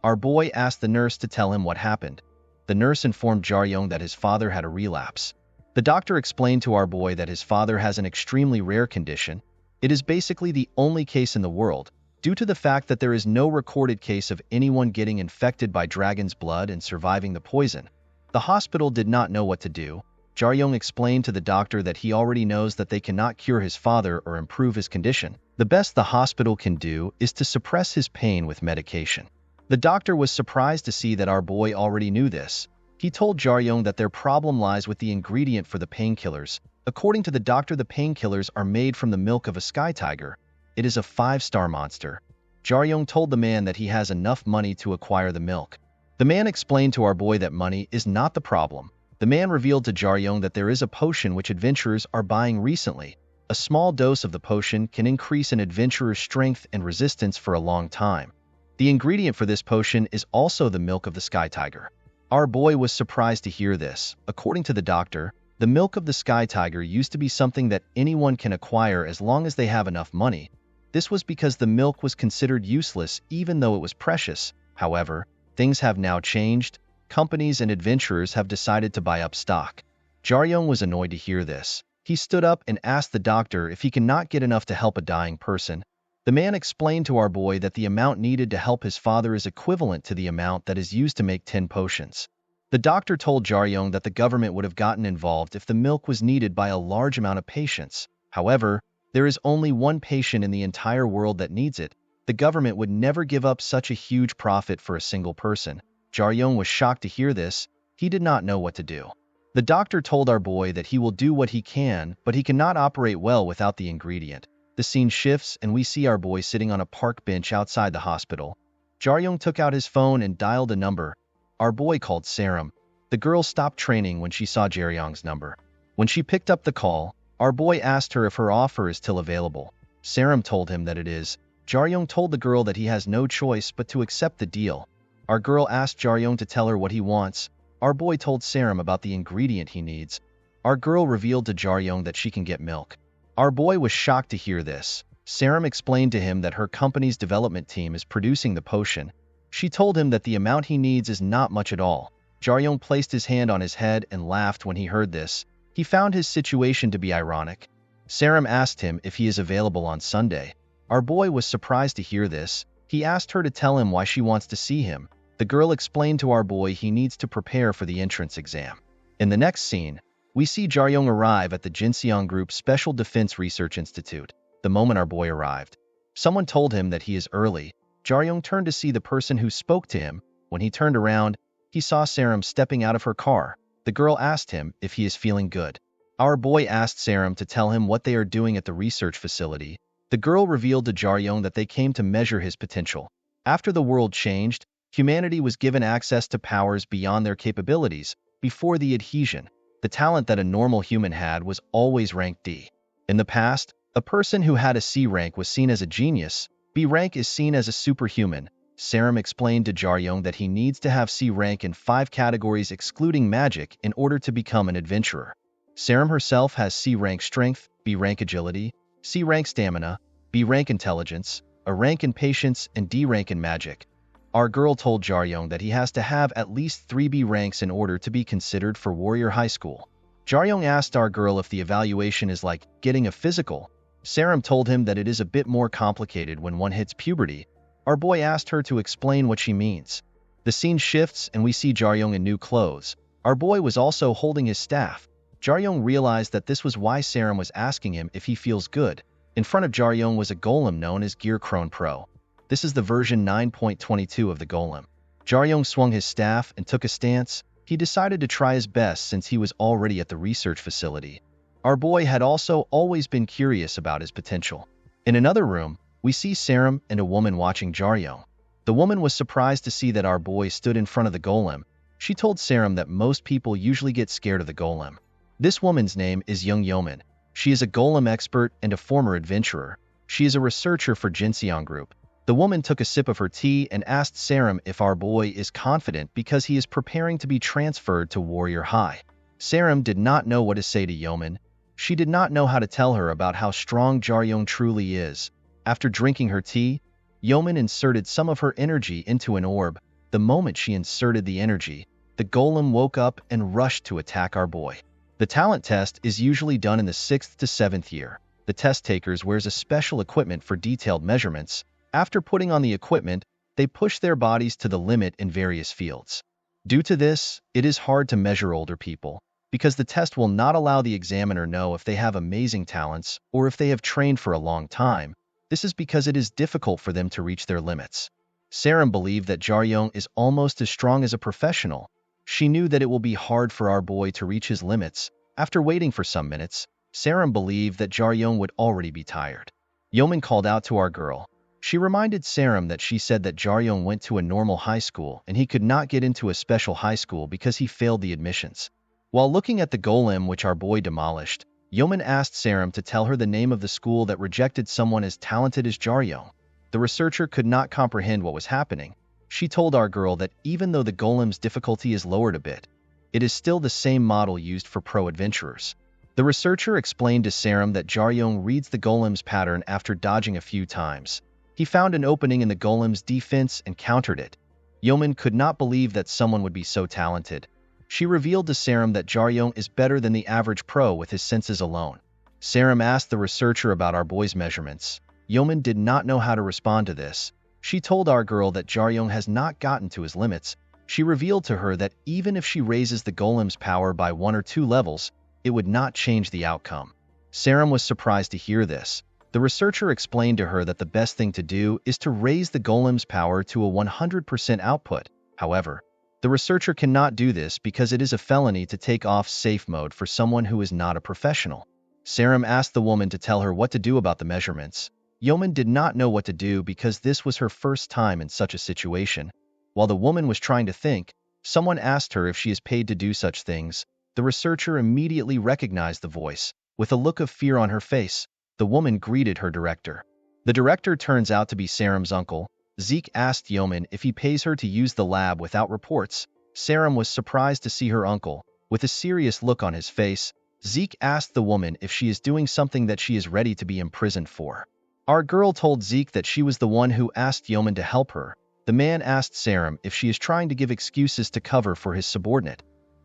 Our boy asked the nurse to tell him what happened. The nurse informed Jaryong that his father had a relapse. The doctor explained to our boy that his father has an extremely rare condition. It is basically the only case in the world, due to the fact that there is no recorded case of anyone getting infected by dragon's blood and surviving the poison. The hospital did not know what to do. Jaryong explained to the doctor that he already knows that they cannot cure his father or improve his condition. The best the hospital can do is to suppress his pain with medication. The doctor was surprised to see that our boy already knew this. He told Jaryong that their problem lies with the ingredient for the painkillers. According to the doctor, the painkillers are made from the milk of a sky tiger. It is a 5-star monster. Jaryong told the man that he has enough money to acquire the milk. The man explained to our boy that money is not the problem. The man revealed to Jaryong that there is a potion which adventurers are buying recently. A small dose of the potion can increase an adventurer's strength and resistance for a long time. The ingredient for this potion is also the milk of the sky tiger. Our boy was surprised to hear this. According to the doctor, the milk of the sky tiger used to be something that anyone can acquire as long as they have enough money. This was because the milk was considered useless even though it was precious. However, things have now changed. Companies and adventurers have decided to buy up stock. Jaryong was annoyed to hear this. He stood up and asked the doctor if he cannot get enough to help a dying person. The man explained to our boy that the amount needed to help his father is equivalent to the amount that is used to make 10 potions. The doctor told Jaryong that the government would have gotten involved if the milk was needed by a large amount of patients. However, there is only one patient in the entire world that needs it. The government would never give up such a huge profit for a single person. Jaryong was shocked to hear this. He did not know what to do. The doctor told our boy that he will do what he can, but he cannot operate well without the ingredient. The scene shifts and we see our boy sitting on a park bench outside the hospital. Jaryong took out his phone and dialed a number. Our boy called Sarum. The girl stopped training when she saw Jaryong's number. When she picked up the call, our boy asked her if her offer is still available. Sarum told him that it is. Jaryong told the girl that he has no choice but to accept the deal. Our girl asked Jaryong to tell her what he wants. Our boy told Sarum about the ingredient he needs. Our girl revealed to Jaryong that she can get milk. Our boy was shocked to hear this. Sarum explained to him that her company's development team is producing the potion. She told him that the amount he needs is not much at all. Jaryong placed his hand on his head and laughed when he heard this. He found his situation to be ironic. Sarum asked him if he is available on Sunday. Our boy was surprised to hear this. He asked her to tell him why she wants to see him. The girl explained to our boy he needs to prepare for the entrance exam. In the next scene, we see Jaryong arrive at the Jinseong Group's Special Defense Research Institute. The moment our boy arrived, someone told him that he is early. Jaryong turned to see the person who spoke to him. When he turned around, he saw Saram stepping out of her car. The girl asked him if he is feeling good. Our boy asked Saram to tell him what they are doing at the research facility. The girl revealed to Jaryong that they came to measure his potential. After the world changed, humanity was given access to powers beyond their capabilities. Before the adhesion, the talent that a normal human had was always ranked D. In the past, a person who had a C rank was seen as a genius. B rank is seen as a superhuman. Saram explained to Jaryong that he needs to have C rank in 5 categories excluding magic in order to become an adventurer. Saram herself has C rank strength, B rank agility, C rank stamina, B rank intelligence, A rank in patience, and D rank in magic. Our girl told Jaryong that he has to have at least 3 B ranks in order to be considered for Warrior High School. Jaryong asked our girl if the evaluation is like getting a physical. Saram told him that it is a bit more complicated when one hits puberty. Our boy asked her to explain what she means. The scene shifts and we see Jaryong in new clothes. Our boy was also holding his staff. Jaryong realized that this was why Saram was asking him if he feels good. In front of Jaryong was a golem known as Gear Crone Pro. This is the version 9.22 of the golem. Jaryong swung his staff and took a stance. He decided to try his best since he was already at the research facility. Our boy had also always been curious about his potential. In another room, we see Saram and a woman watching Jaryong. The woman was surprised to see that our boy stood in front of the golem. She told Saram that most people usually get scared of the golem. This woman's name is Young Yeoman. She is a golem expert and a former adventurer. She is a researcher for Jinseong Group. The woman took a sip of her tea and asked Saram if our boy is confident because he is preparing to be transferred to Warrior High. Saram did not know what to say to Yeoman. She did not know how to tell her about how strong Jaryong truly is. After drinking her tea, Yeoman inserted some of her energy into an orb. The moment she inserted the energy, the golem woke up and rushed to attack our boy. The talent test is usually done in the 6th to 7th year. The test takers wears a special equipment for detailed measurements. After putting on the equipment, they push their bodies to the limit in various fields. Due to this, it is hard to measure older people, because the test will not allow the examiner know if they have amazing talents or if they have trained for a long time. This is because it is difficult for them to reach their limits. Saram believed that Jaryong is almost as strong as a professional. She knew that it will be hard for our boy to reach his limits. After waiting for some minutes, Saram believed that Jaryong would already be tired. Yeoman called out to our girl. She reminded Saram that she said that Jaryong went to a normal high school and he could not get into a special high school because he failed the admissions. While looking at the golem which our boy demolished, Yeoman asked Saram to tell her the name of the school that rejected someone as talented as Jaryong. The researcher could not comprehend what was happening. She told our girl that even though the golem's difficulty is lowered a bit, it is still the same model used for pro adventurers. The researcher explained to Saram that Jaryong reads the golem's pattern after dodging a few times. He found an opening in the golem's defense and countered it. Yeoman could not believe that someone would be so talented. She revealed to Saram that Jaryong is better than the average pro with his senses alone. Saram asked the researcher about our boy's measurements. Yeoman did not know how to respond to this. She told our girl that Jaryong has not gotten to his limits. She revealed to her that even if she raises the golem's power by 1 or 2 levels, it would not change the outcome. Saram was surprised to hear this. The researcher explained to her that the best thing to do is to raise the golem's power to a 100% output. However, the researcher cannot do this because it is a felony to take off safe mode for someone who is not a professional. Saram asked the woman to tell her what to do about the measurements. Yeoman did not know what to do because this was her first time in such a situation. While the woman was trying to think, someone asked her if she is paid to do such things. The researcher immediately recognized the voice. With a look of fear on her face, the woman greeted her director. The director turns out to be Saram's uncle. Zeke asked Yeoman if he pays her to use the lab without reports. Saram was surprised to see her uncle. With a serious look on his face, Zeke asked the woman if she is doing something that she is ready to be imprisoned for. Our girl told Zeke that she was the one who asked Yeoman to help her. The man asked Saram if she is trying to give excuses to cover for his subordinate.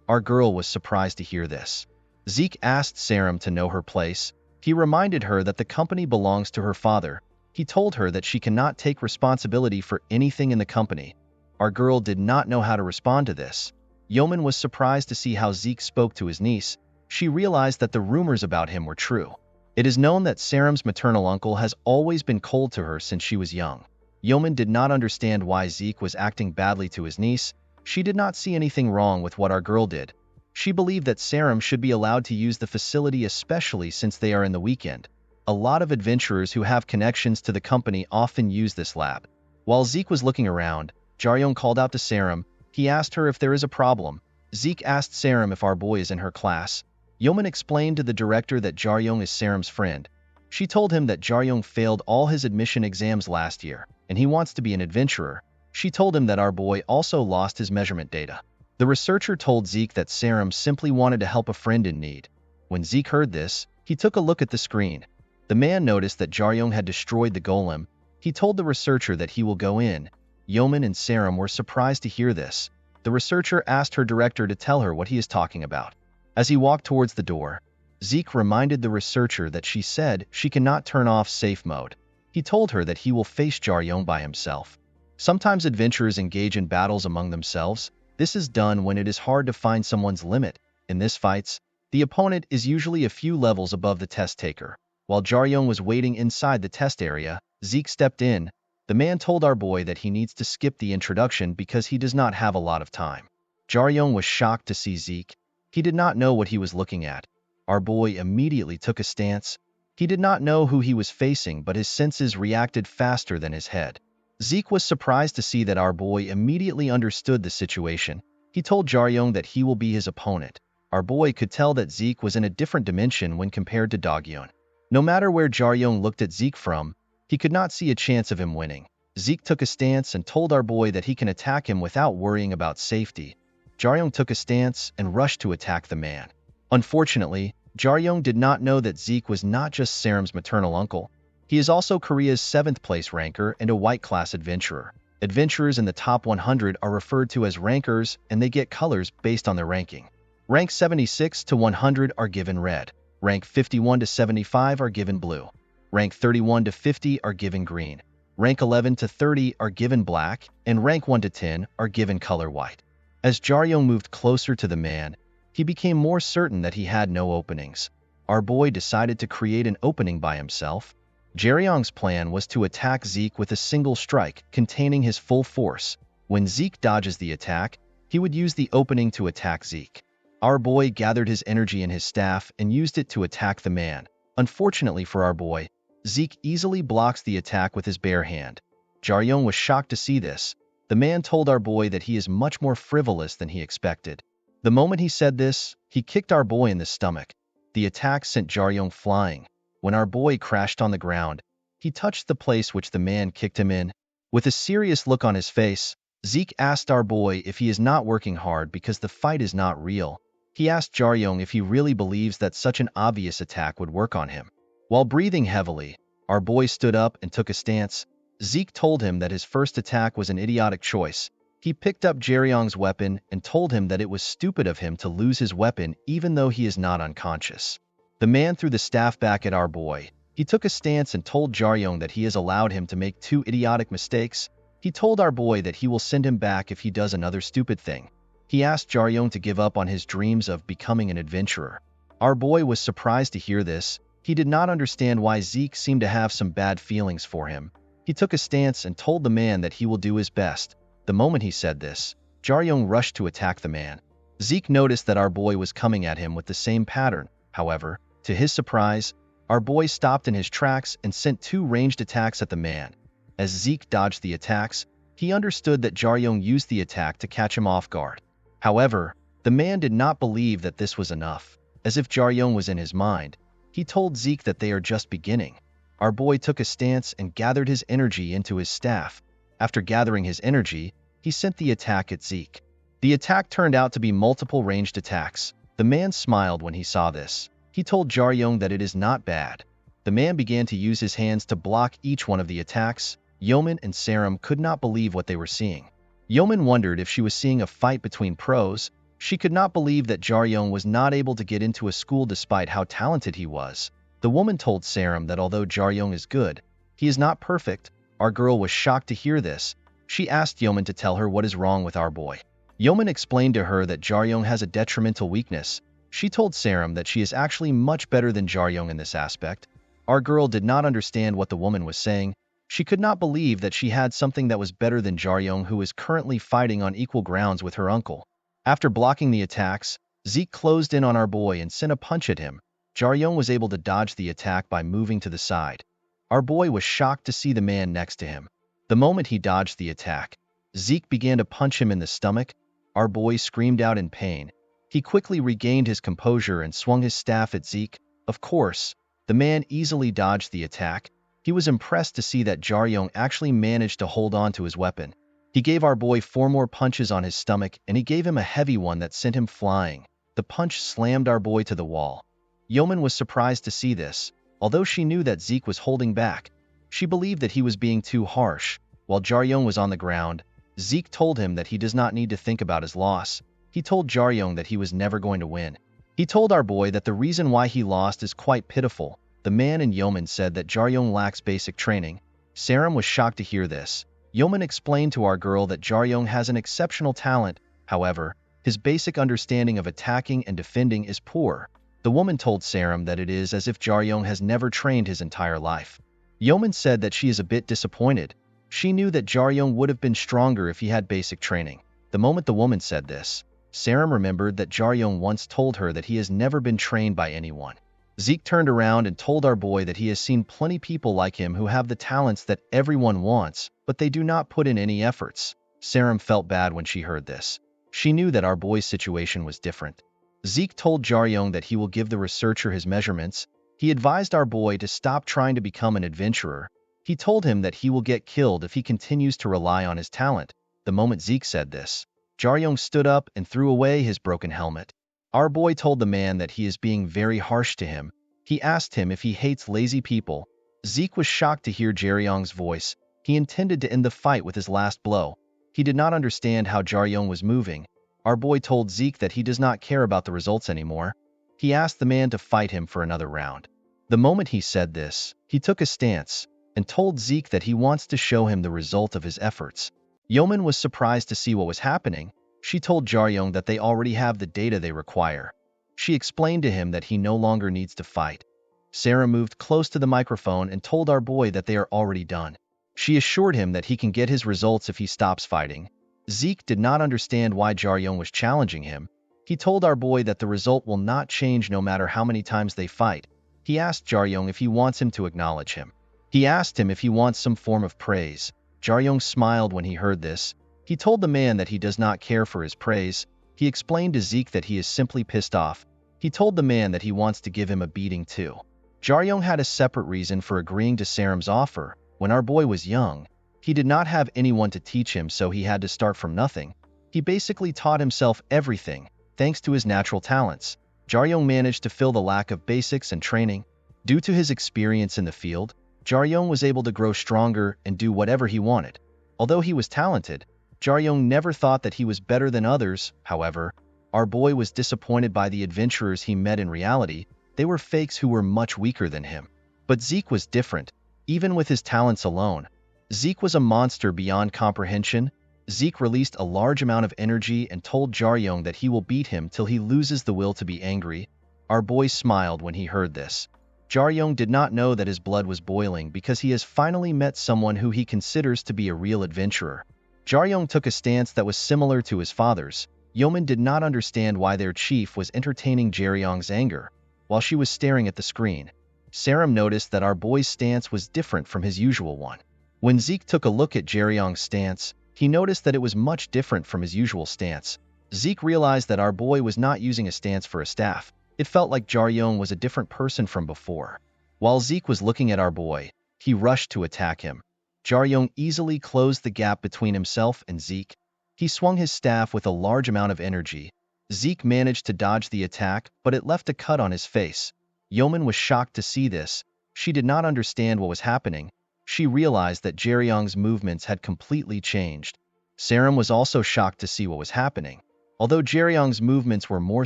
Our girl was surprised to hear this. Zeke asked Saram to know her place. He reminded her that the company belongs to her father. He told her that she cannot take responsibility for anything in the company. Our girl did not know how to respond to this. Yeoman was surprised to see how Zeke spoke to his niece. She realized that the rumors about him were true. It is known that Saram's maternal uncle has always been cold to her since she was young. Yeoman did not understand why Zeke was acting badly to his niece. She did not see anything wrong with what our girl did. She believed that Sarum should be allowed to use the facility, especially since they are in the weekend. A lot of adventurers who have connections to the company often use this lab. While Zeke was looking around, Jaryong called out to Sarum. He asked her if there is a problem. Zeke asked Sarum if our boy is in her class. Yeoman explained to the director that Jaryong is Sarum's friend. She told him that Jaryong failed all his admission exams last year, and he wants to be an adventurer. She told him that our boy also lost his measurement data. The researcher told Zeke that Sarum simply wanted to help a friend in need. When Zeke heard this, he took a look at the screen. The man noticed that Jaryong had destroyed the golem. He told the researcher that he will go in. Yeoman and Sarum were surprised to hear this. The researcher asked her director to tell her what he is talking about. As he walked towards the door, Zeke reminded the researcher that she said she cannot turn off safe mode. He told her that he will face Jaryong by himself. Sometimes adventurers engage in battles among themselves. This is done when it is hard to find someone's limit. In this fights, the opponent is usually a few levels above the test taker. While Jaryong was waiting inside the test area, Zeke stepped in. The man told our boy that he needs to skip the introduction because he does not have a lot of time. Jaryong was shocked to see Zeke. He did not know what he was looking at. Our boy immediately took a stance. He did not know who he was facing, but his senses reacted faster than his head. Zeke was surprised to see that our boy immediately understood the situation. He told Jaryong that he will be his opponent. Our boy could tell that Zeke was in a different dimension when compared to Dogyeon. No matter where Jaryong looked at Zeke from, he could not see a chance of him winning. Zeke took a stance and told our boy that he can attack him without worrying about safety. Jaryong took a stance and rushed to attack the man. Unfortunately, Jaryong did not know that Zeke was not just Sarum's maternal uncle. He is also Korea's 7th place ranker and a white class adventurer. Adventurers in the top 100 are referred to as rankers, and they get colors based on their ranking. Rank 76 to 100 are given red. Rank 51 to 75 are given blue. Rank 31 to 50 are given green. Rank 11 to 30 are given black, and rank 1 to 10 are given color white. As Jaryong moved closer to the man, he became more certain that he had no openings. Our boy decided to create an opening by himself. Jaryong's plan was to attack Zeke with a single strike containing his full force. When Zeke dodges the attack, he would use the opening to attack Zeke. Our boy gathered his energy in his staff and used it to attack the man. Unfortunately for our boy, Zeke easily blocks the attack with his bare hand. Jaryong was shocked to see this. The man told our boy that he is much more frivolous than he expected. The moment he said this, he kicked our boy in the stomach. The attack sent Jaryong flying. When our boy crashed on the ground, he touched the place which the man kicked him in. With a serious look on his face, Zeke asked our boy if he is not working hard because the fight is not real. He asked Jaryong if he really believes that such an obvious attack would work on him. While breathing heavily, our boy stood up and took a stance. Zeke told him that his first attack was an idiotic choice. He picked up Jaryong's weapon and told him that it was stupid of him to lose his weapon even though he is not unconscious. The man threw the staff back at our boy. He took a stance and told Jaryong that he has allowed him to make 2 idiotic mistakes. He told our boy that he will send him back if he does another stupid thing. He asked Jaryong to give up on his dreams of becoming an adventurer. Our boy was surprised to hear this. He did not understand why Zeke seemed to have some bad feelings for him. He took a stance and told the man that he will do his best. The moment he said this, Jaryong rushed to attack the man. Zeke noticed that our boy was coming at him with the same pattern. However, to his surprise, our boy stopped in his tracks and sent 2 ranged attacks at the man. As Zeke dodged the attacks, he understood that Jaryong used the attack to catch him off guard. However, the man did not believe that this was enough. As if Jaryong was in his mind, he told Zeke that they are just beginning. Our boy took a stance and gathered his energy into his staff. After gathering his energy, he sent the attack at Zeke. The attack turned out to be multiple ranged attacks. The man smiled when he saw this. He told Jaryong that it is not bad. The man began to use his hands to block each one of the attacks. Yeoman and Sarum could not believe what they were seeing. Yeoman wondered if she was seeing a fight between pros. She could not believe that Jaryong was not able to get into a school despite how talented he was. The woman told Sarum that although Jaryong is good, he is not perfect. Our girl was shocked to hear this. She asked Yeoman to tell her what is wrong with our boy. Yeoman explained to her that Jaryong has a detrimental weakness. She told Sarum that she is actually much better than Jaryong in this aspect. Our girl did not understand what the woman was saying. She could not believe that she had something that was better than Jaryong, who is currently fighting on equal grounds with her uncle. After blocking the attacks, Zeke closed in on our boy and sent a punch at him. Jaryong was able to dodge the attack by moving to the side. Our boy was shocked to see the man next to him. The moment he dodged the attack, Zeke began to punch him in the stomach. Our boy screamed out in pain. He quickly regained his composure and swung his staff at Zeke. Of course, the man easily dodged the attack. He was impressed to see that Jaryong actually managed to hold on to his weapon. He gave our boy 4 more punches on his stomach, and he gave him a heavy one that sent him flying. The punch slammed our boy to the wall. Yeoman was surprised to see this. Although she knew that Zeke was holding back, she believed that he was being too harsh. While Jaryong was on the ground, Zeke told him that he does not need to think about his loss. He told Jaryong that he was never going to win. He told our boy that the reason why he lost is quite pitiful. The man and Yeoman said that Jaryong lacks basic training. Saram was shocked to hear this. Yeoman explained to our girl that Jaryong has an exceptional talent. However, his basic understanding of attacking and defending is poor. The woman told Saram that it is as if Jaryong has never trained his entire life. Yeoman said that she is a bit disappointed. She knew that Jaryong would have been stronger if he had basic training. The moment the woman said this, Saram remembered that Jaryong once told her that he has never been trained by anyone. Zeke turned around and told our boy that he has seen plenty people like him who have the talents that everyone wants, but they do not put in any efforts. Saram felt bad when she heard this. She knew that our boy's situation was different. Zeke told Jaryong that he will give the researcher his measurements. He advised our boy to stop trying to become an adventurer. He told him that he will get killed if he continues to rely on his talent. The moment Zeke said this, Jaryong stood up and threw away his broken helmet. Our boy told the man that he is being very harsh to him. He asked him if he hates lazy people. Zeke was shocked to hear Jaryong's voice. He intended to end the fight with his last blow. He did not understand how Jaryong was moving. Our boy told Zeke that he does not care about the results anymore. He asked the man to fight him for another round. The moment he said this, he took a stance and told Zeke that he wants to show him the result of his efforts. Yeoman was surprised to see what was happening. She told Jaryong that they already have the data they require. She explained to him that he no longer needs to fight. Sarah moved close to the microphone and told our boy that they are already done. She assured him that he can get his results if he stops fighting. Zeke did not understand why Jaryong was challenging him. He told our boy that the result will not change no matter how many times they fight. He asked Jaryong if he wants him to acknowledge him. He asked him if he wants some form of praise. Jaryong smiled when he heard this. He told the man that he does not care for his praise. He explained to Zeke that he is simply pissed off. He told the man that he wants to give him a beating too. Jaryong had a separate reason for agreeing to Saram's offer. When our boy was young, he did not have anyone to teach him, so he had to start from nothing. He basically taught himself everything, thanks to his natural talents. Jaryong managed to fill the lack of basics and training. Due to his experience in the field, Jaryong was able to grow stronger and do whatever he wanted. Although he was talented, Jaryong never thought that he was better than others. However, our boy was disappointed by the adventurers he met in reality. They were fakes who were much weaker than him. But Zeke was different. Even with his talents alone, Zeke was a monster beyond comprehension. Zeke released a large amount of energy and told Jaryong that he will beat him till he loses the will to be angry. Our boy smiled when he heard this. Jaryong did not know that his blood was boiling because he has finally met someone who he considers to be a real adventurer. Jaryong took a stance that was similar to his father's. Yeoman did not understand why their chief was entertaining Jaryong's anger. While she was staring at the screen, Saram noticed that our boy's stance was different from his usual one. When Zeke took a look at Jaryong's stance, he noticed that it was much different from his usual stance. Zeke realized that our boy was not using a stance for a staff. It felt like Jaryong was a different person from before. While Zeke was looking at our boy, he rushed to attack him. Jaryong easily closed the gap between himself and Zeke. He swung his staff with a large amount of energy. Zeke managed to dodge the attack, but it left a cut on his face. Yeoman was shocked to see this. She did not understand what was happening. She realized that Jaryong's movements had completely changed. Saram was also shocked to see what was happening. Although Jaryong's movements were more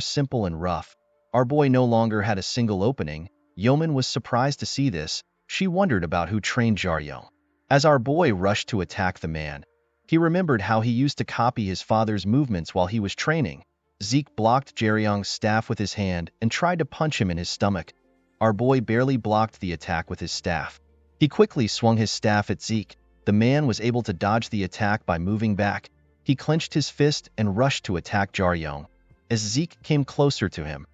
simple and rough, our boy no longer had a single opening. Yeoman was surprised to see this. She wondered about who trained Jaryong. As our boy rushed to attack the man, he remembered how he used to copy his father's movements while he was training. Zeke blocked Jaryong's staff with his hand and tried to punch him in his stomach. Our boy barely blocked the attack with his staff. He quickly swung his staff at Zeke. The man was able to dodge the attack by moving back. He clenched his fist and rushed to attack Jaryong. As Zeke came closer to him,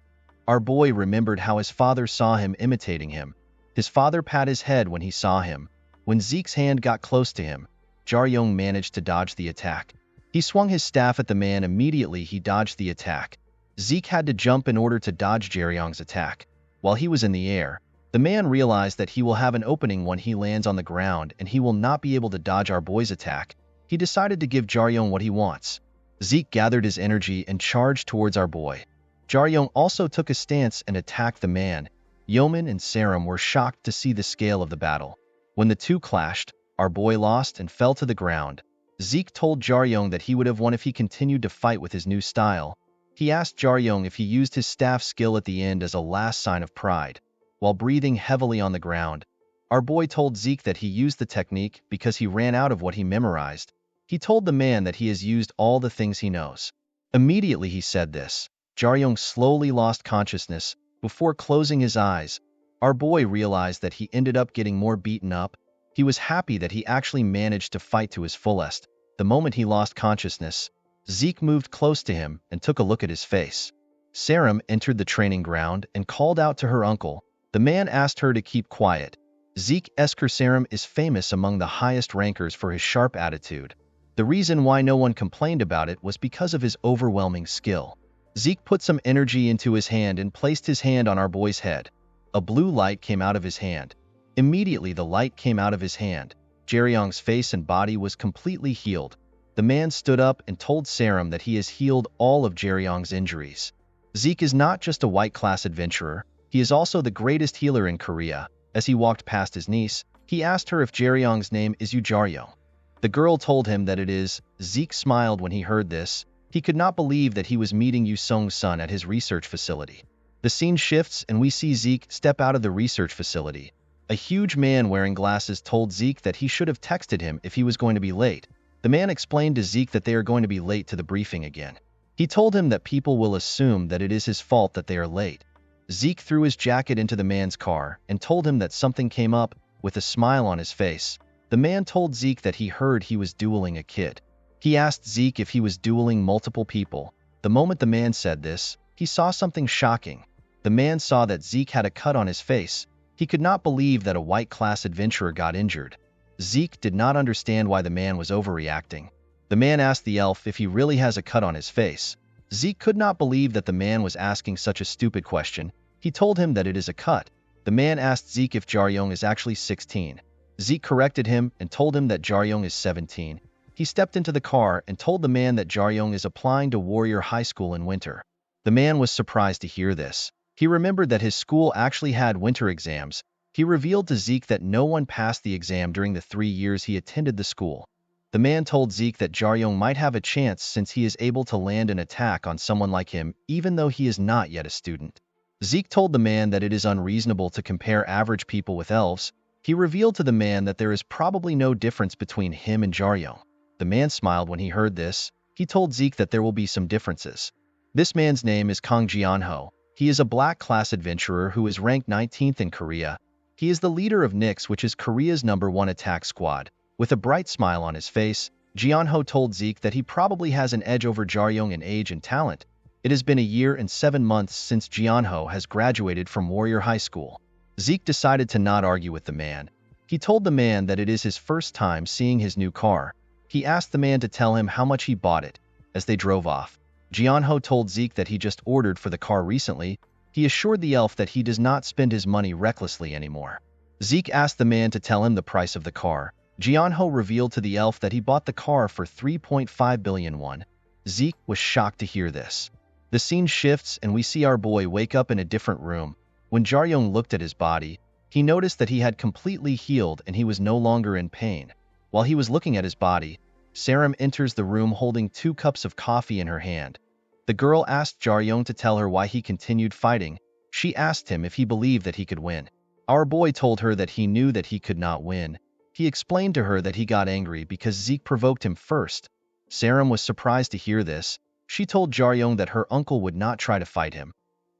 our boy remembered how his father saw him imitating him. His father pat his head when he saw him. When Zeke's hand got close to him, Jaryong managed to dodge the attack. He swung his staff at the man. Immediately he dodged the attack. Zeke had to jump in order to dodge Jaryong's attack. While he was in the air, the man realized that he will have an opening when he lands on the ground and he will not be able to dodge our boy's attack. He decided to give Jaryong what he wants. Zeke gathered his energy and charged towards our boy. Jaryong also took a stance and attacked the man. Yeoman and Sarum were shocked to see the scale of the battle. When the two clashed, our boy lost and fell to the ground. Zeke told Jaryong that he would have won if he continued to fight with his new style. He asked Jaryong if he used his staff skill at the end as a last sign of pride. While breathing heavily on the ground, our boy told Zeke that he used the technique because he ran out of what he memorized. He told the man that he has used all the things he knows. Immediately he said this, Jaryong slowly lost consciousness. Before closing his eyes, our boy realized that he ended up getting more beaten up. He was happy that he actually managed to fight to his fullest. The moment he lost consciousness, Zeke moved close to him and took a look at his face. Sarum entered the training ground and called out to her uncle. The man asked her to keep quiet. Zeke's Sarum is famous among the highest rankers for his sharp attitude. The reason why no one complained about it was because of his overwhelming skill. Zeke put some energy into his hand and placed his hand on our boy's head. A blue light came out of his hand. Immediately the light came out of his hand. Jaryong's face and body was completely healed. The man stood up and told Sarum that he has healed all of Jaryong's injuries. Zeke is not just a white class adventurer, he is also the greatest healer in Korea. As he walked past his niece, he asked her if Jaryong's name is Yoo Jaryong. The girl told him that it is. Zeke smiled when he heard this. He could not believe that he was meeting Yoo Sung's son at his research facility. The scene shifts and we see Zeke step out of the research facility. A huge man wearing glasses told Zeke that he should have texted him if he was going to be late. The man explained to Zeke that they are going to be late to the briefing again. He told him that people will assume that it is his fault that they are late. Zeke threw his jacket into the man's car and told him that something came up. With a smile on his face, the man told Zeke that he heard he was dueling a kid. He asked Zeke if he was dueling multiple people. The moment the man said this, he saw something shocking. The man saw that Zeke had a cut on his face. He could not believe that a white-class adventurer got injured. Zeke did not understand why the man was overreacting. The man asked the elf if he really has a cut on his face. Zeke could not believe that the man was asking such a stupid question. He told him that it is a cut. The man asked Zeke if Jaryong is actually 16. Zeke corrected him and told him that Jaryong is 17. He stepped into the car and told the man that Jaryong is applying to Warrior High School in winter. The man was surprised to hear this. He remembered that his school actually had winter exams. He revealed to Zeke that no one passed the exam during the 3 years he attended the school. The man told Zeke that Jaryong might have a chance since he is able to land an attack on someone like him even though he is not yet a student. Zeke told the man that it is unreasonable to compare average people with elves. He revealed to the man that there is probably no difference between him and Jaryong. The man smiled when he heard this. He told Zeke that there will be some differences. This man's name is Kang Jianho. He is a black class adventurer who is ranked 19th in Korea. He is the leader of NYX, which is Korea's #1 attack squad. With a bright smile on his face, Jianho told Zeke that he probably has an edge over Jaryong in age and talent. It has been a year and 7 months since Jianho has graduated from Warrior High School. Zeke decided to not argue with the man. He told the man that it is his first time seeing his new car. He asked the man to tell him how much he bought it. As they drove off, Jianho told Zeke that he just ordered for the car recently. He assured the elf that he does not spend his money recklessly anymore. Zeke asked the man to tell him the price of the car. Jianho revealed to the elf that he bought the car for 3.5 billion won. Zeke was shocked to hear this. The scene shifts and we see our boy wake up in a different room. When Jaryong looked at his body, he noticed that he had completely healed and he was no longer in pain. While he was looking at his body, Sarum enters the room holding 2 cups of coffee in her hand. The girl asked Jaryong to tell her why he continued fighting. She asked him if he believed that he could win. Our boy told her that he knew that he could not win. He explained to her that he got angry because Zeke provoked him first. Sarum was surprised to hear this. She told Jaryong that her uncle would not try to fight him.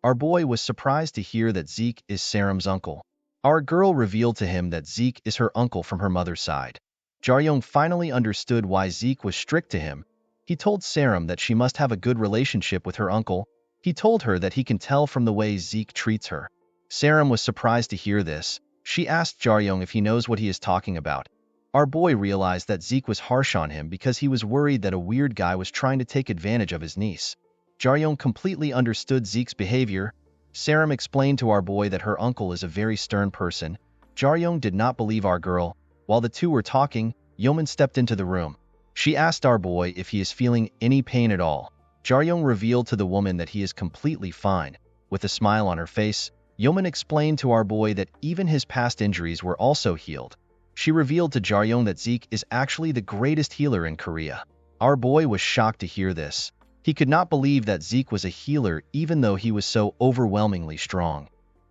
Our boy was surprised to hear that Zeke is Sarum's uncle. Our girl revealed to him that Zeke is her uncle from her mother's side. Jaryong finally understood why Zeke was strict to him. He told Saram that she must have a good relationship with her uncle. He told her that he can tell from the way Zeke treats her. Saram was surprised to hear this. She asked Jaryong if he knows what he is talking about. Our boy realized that Zeke was harsh on him because he was worried that a weird guy was trying to take advantage of his niece. Jaryong completely understood Zeke's behavior. Saram explained to our boy that her uncle is a very stern person. Jaryong did not believe our girl. While the two were talking, Yeoman stepped into the room. She asked our boy if he is feeling any pain at all. Jaryong revealed to the woman that he is completely fine. With a smile on her face, Yeoman explained to our boy that even his past injuries were also healed. She revealed to Jaryong that Zeke is actually the greatest healer in Korea. Our boy was shocked to hear this. He could not believe that Zeke was a healer even though he was so overwhelmingly strong.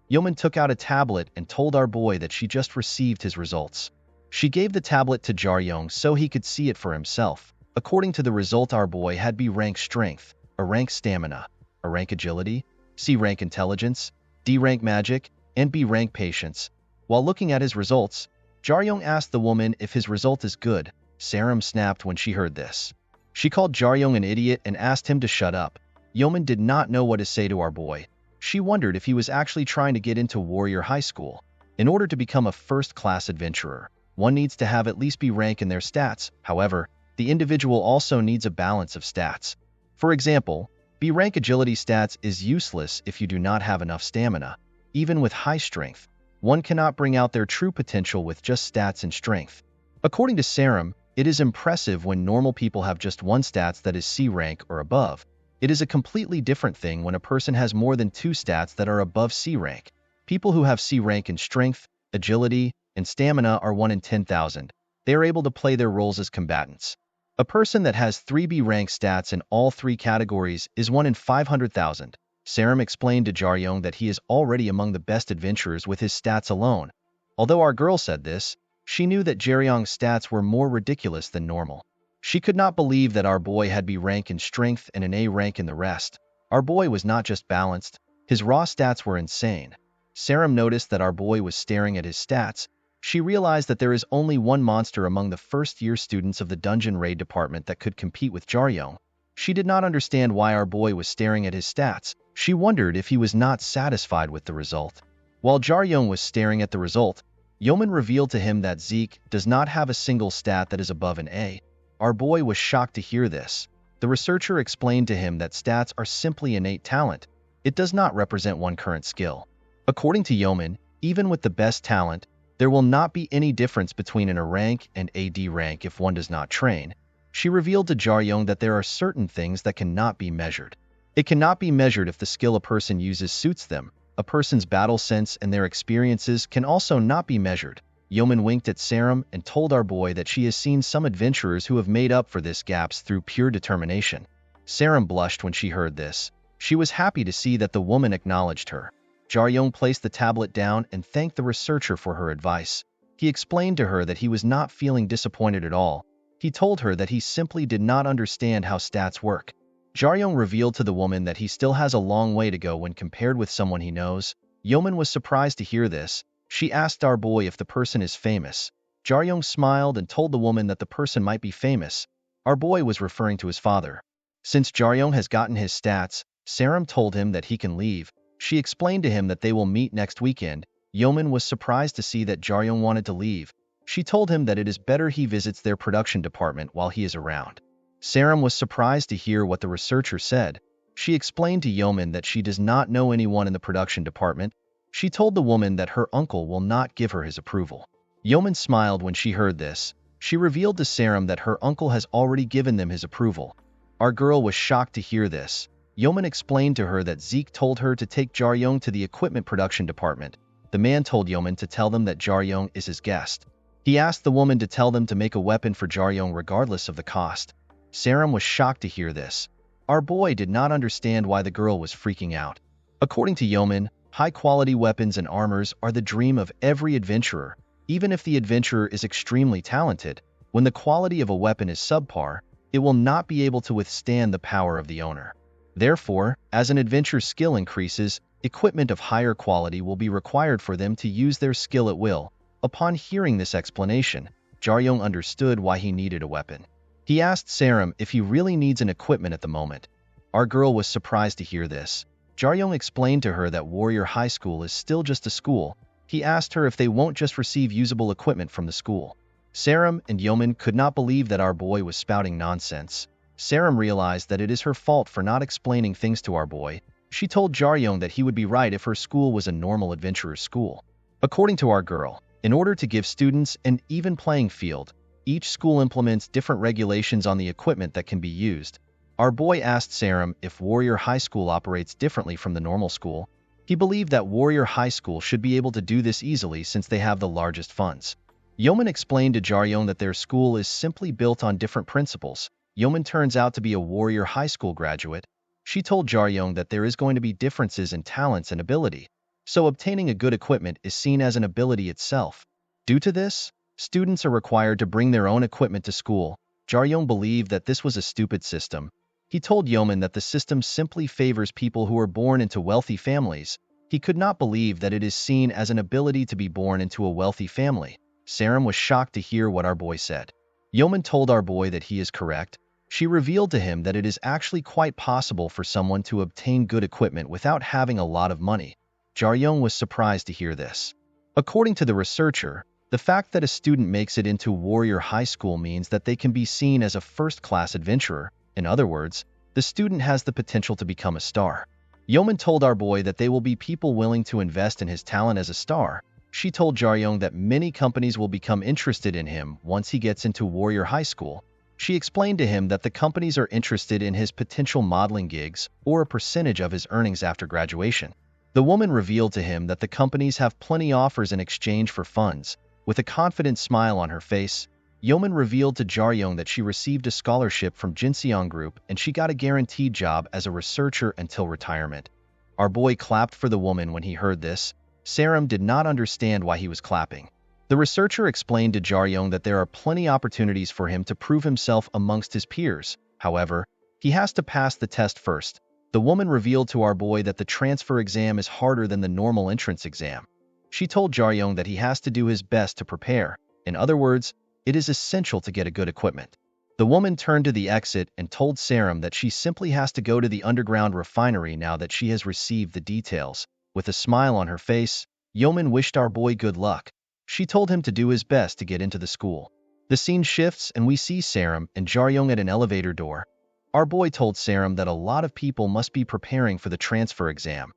Yeoman took out a tablet and told our boy that she just received his results. She gave the tablet to Jaryong so he could see it for himself. According to the result, our boy had B rank strength, A rank stamina, A rank agility, C rank intelligence, D rank magic, and B rank patience. While looking at his results, Jaryong asked the woman if his result is good. Saram snapped when she heard this. She called Jaryong an idiot and asked him to shut up. Yeoman did not know what to say to our boy. She wondered if he was actually trying to get into warrior high school. In order to become a first-class adventurer, one needs to have at least B rank in their stats. However, the individual also needs a balance of stats. For example, B rank agility stats is useless if you do not have enough stamina. Even with high strength, one cannot bring out their true potential with just stats and strength. According to Saram, it is impressive when normal people have just one stats that is C rank or above. It is a completely different thing when a person has more than two stats that are above C rank. People who have C rank in strength, agility, and stamina are 1 in 10,000. They are able to play their roles as combatants. A person that has 3 B rank stats in all three categories is 1 in 500,000. Saram explained to Jaryong that he is already among the best adventurers with his stats alone. Although our girl said this, she knew that Jaryong's stats were more ridiculous than normal. She could not believe that our boy had B rank in strength and an A rank in the rest. Our boy was not just balanced, his raw stats were insane. Saram noticed that our boy was staring at his stats. She realized that there is only one monster among the first-year students of the Dungeon Raid department that could compete with Jaryong. She did not understand why our boy was staring at his stats. She wondered if he was not satisfied with the result. While Jaryong was staring at the result, Yeoman revealed to him that Zeke does not have a single stat that is above an A. Our boy was shocked to hear this. The researcher explained to him that stats are simply innate talent. It does not represent one current skill. According to Yeoman, even with the best talent, there will not be any difference between an A rank and a D rank if one does not train. She revealed to Jaryong that there are certain things that cannot be measured. It cannot be measured if the skill a person uses suits them. A person's battle sense and their experiences can also not be measured. Yeoman winked at Saram and told our boy that she has seen some adventurers who have made up for this gaps through pure determination. Saram blushed when she heard this. She was happy to see that the woman acknowledged her. Jaryong placed the tablet down and thanked the researcher for her advice. He explained to her that he was not feeling disappointed at all. He told her that he simply did not understand how stats work. Jaryong revealed to the woman that he still has a long way to go when compared with someone he knows. Yeoman was surprised to hear this. She asked our boy if the person is famous. Jaryong smiled and told the woman that the person might be famous. Our boy was referring to his father. Since Jaryong has gotten his stats, Saram told him that he can leave. She explained to him that they will meet next weekend. Yeoman was surprised to see that Jaryong wanted to leave. She told him that it is better he visits their production department while he is around. Saram was surprised to hear what the researcher said. She explained to Yeoman that she does not know anyone in the production department. She told the woman that her uncle will not give her his approval. Yeoman smiled when she heard this. She revealed to Saram that her uncle has already given them his approval. Our girl was shocked to hear this. Yeoman explained to her that Zeke told her to take Jaryong to the equipment production department. The man told Yeoman to tell them that Jaryong is his guest. He asked the woman to tell them to make a weapon for Jaryong regardless of the cost. Saram was shocked to hear this. Our boy did not understand why the girl was freaking out. According to Yeoman, high-quality weapons and armors are the dream of every adventurer. Even if the adventurer is extremely talented, when the quality of a weapon is subpar, it will not be able to withstand the power of the owner. Therefore, as an adventurer's skill increases, equipment of higher quality will be required for them to use their skill at will. Upon hearing this explanation, Jaryong understood why he needed a weapon. He asked Saram if he really needs an equipment at the moment. Our girl was surprised to hear this. Jaryong explained to her that Warrior High School is still just a school. He asked her if they won't just receive usable equipment from the school. Saram and Yeoman could not believe that our boy was spouting nonsense. Saram realized that it is her fault for not explaining things to our boy. She told Jaryong that he would be right if her school was a normal adventurer's school. According to our girl, in order to give students an even playing field, each school implements different regulations on the equipment that can be used. Our boy asked Saram if Warrior High School operates differently from the normal school. He believed that Warrior High School should be able to do this easily since they have the largest funds. Yeoman explained to Jaryong that their school is simply built on different principles. Yeoman turns out to be a Warrior High School graduate. She told Jaryong that there is going to be differences in talents and ability, so obtaining a good equipment is seen as an ability itself. Due to this, students are required to bring their own equipment to school. Jaryong believed that this was a stupid system. He told Yeoman that the system simply favors people who are born into wealthy families. He could not believe that it is seen as an ability to be born into a wealthy family. Saram was shocked to hear what our boy said. Yeoman told our boy that he is correct. She revealed to him that it is actually quite possible for someone to obtain good equipment without having a lot of money. Jaryong was surprised to hear this. According to the researcher, the fact that a student makes it into Warrior High School means that they can be seen as a first-class adventurer. In other words, the student has the potential to become a star. Yeoman told our boy that they will be people willing to invest in his talent as a star. She told Jaryong that many companies will become interested in him once he gets into Warrior High School. She explained to him that the companies are interested in his potential modeling gigs or a percentage of his earnings after graduation. The woman revealed to him that the companies have plenty offers in exchange for funds. With a confident smile on her face, Yeoman revealed to Jaryong that she received a scholarship from Jinseong Group and she got a guaranteed job as a researcher until retirement. Our boy clapped for the woman when he heard this. Saram did not understand why he was clapping. The researcher explained to Jaryong that there are plenty opportunities for him to prove himself amongst his peers. However, he has to pass the test first. The woman revealed to our boy that the transfer exam is harder than the normal entrance exam. She told Jaryong that he has to do his best to prepare. In other words, it is essential to get a good equipment. The woman turned to the exit and told Saram that she simply has to go to the underground refinery now that she has received the details. With a smile on her face, Yeoman wished our boy good luck. She told him to do his best to get into the school. The scene shifts and we see Saram and Jaryong at an elevator door. Our boy told Saram that a lot of people must be preparing for the transfer exam.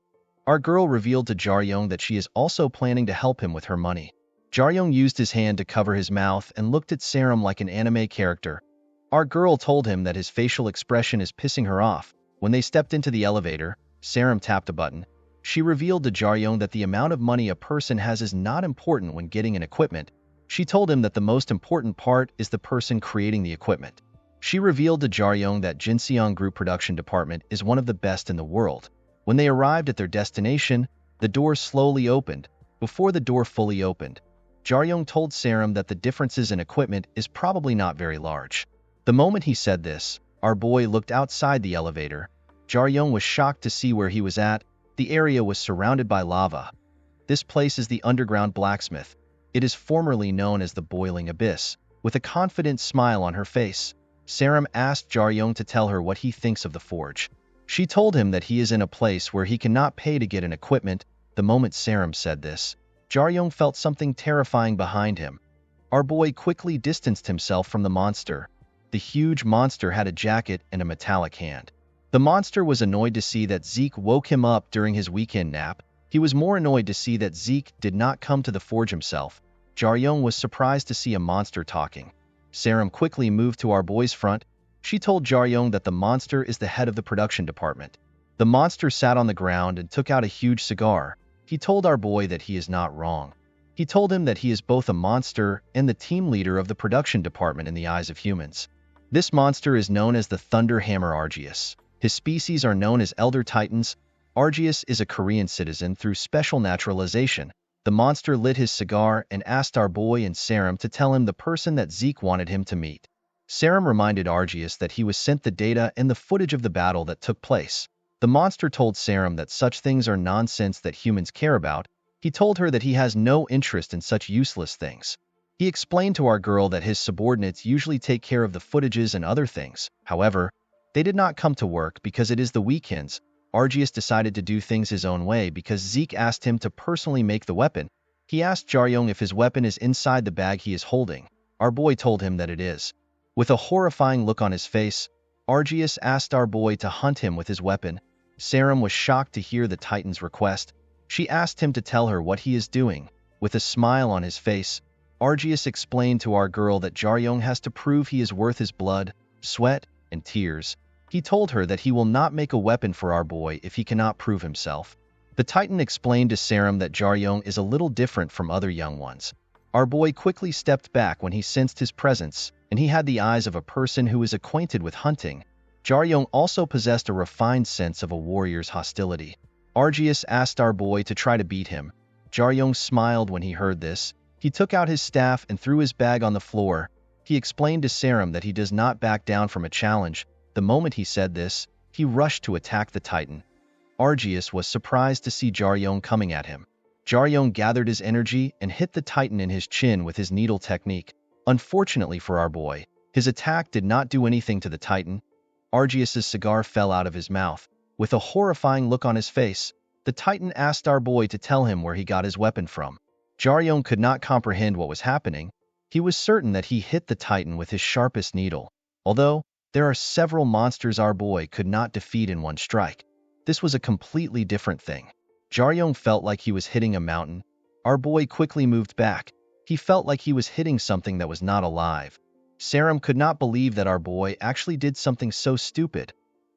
Our girl revealed to Jaryong that she is also planning to help him with her money. Jaryong used his hand to cover his mouth and looked at Saram like an anime character. Our girl told him that his facial expression is pissing her off. When they stepped into the elevator, Saram tapped a button. She revealed to Jaryong that the amount of money a person has is not important when getting an equipment. She told him that the most important part is the person creating the equipment. She revealed to Jaryong that Jinseong Group production department is one of the best in the world. When they arrived at their destination, the door slowly opened. Before the door fully opened, Jaryong told Saram that the differences in equipment is probably not very large. The moment he said this, our boy looked outside the elevator. Jaryong was shocked to see where he was at. The area was surrounded by lava. This place is the underground blacksmith. It is formerly known as the Boiling Abyss. With a confident smile on her face, Saram asked Jaryong to tell her what he thinks of the forge. She told him that he is in a place where he cannot pay to get an equipment. The moment Saram said this, Jaryong felt something terrifying behind him. Our boy quickly distanced himself from the monster. The huge monster had a jacket and a metallic hand. The monster was annoyed to see that Zeke woke him up during his weekend nap. He was more annoyed to see that Zeke did not come to the forge himself. Jaryong was surprised to see a monster talking. Saram quickly moved to our boy's front. She told Jaryong that the monster is the head of the production department. The monster sat on the ground and took out a huge cigar. He told our boy that he is not wrong. He told him that he is both a monster and the team leader of the production department in the eyes of humans. This monster is known as the Thunder Hammer Argeus. His species are known as Elder Titans. Argeus is a Korean citizen through special naturalization. The monster lit his cigar and asked our boy and Saram to tell him the person that Zeke wanted him to meet. Saram reminded Argeus that he was sent the data and the footage of the battle that took place. The monster told Sarum that such things are nonsense that humans care about. He told her that he has no interest in such useless things. He explained to our girl that his subordinates usually take care of the footages and other things. However, they did not come to work because it is the weekends. Argius decided to do things his own way because Zeke asked him to personally make the weapon. He asked Jaryong if his weapon is inside the bag he is holding. Our boy told him that it is. With a horrifying look on his face, Argius asked our boy to hunt him with his weapon. Sarum was shocked to hear the Titan's request. She asked him to tell her what he is doing. With a smile on his face, Argius explained to our girl that Jaryong has to prove he is worth his blood, sweat, and tears. He told her that he will not make a weapon for our boy if he cannot prove himself. The Titan explained to Sarum that Jaryong is a little different from other young ones. Our boy quickly stepped back when he sensed his presence, and he had the eyes of a person who is acquainted with hunting. Jaryong also possessed a refined sense of a warrior's hostility. Argius asked our boy to try to beat him. Jaryong smiled when he heard this. He took out his staff and threw his bag on the floor. He explained to Sarum that he does not back down from a challenge. The moment he said this, he rushed to attack the Titan. Argius was surprised to see Jaryong coming at him. Jaryong gathered his energy and hit the Titan in his chin with his needle technique. Unfortunately for our boy, his attack did not do anything to the Titan. Argius's cigar fell out of his mouth. With a horrifying look on his face, the Titan asked our boy to tell him where he got his weapon from. Jaryong could not comprehend what was happening. He was certain that he hit the Titan with his sharpest needle. Although there are several monsters our boy could not defeat in one strike, this was a completely different thing. Jaryong felt like he was hitting a mountain. Our boy quickly moved back. He felt like he was hitting something that was not alive. Sarum could not believe that our boy actually did something so stupid.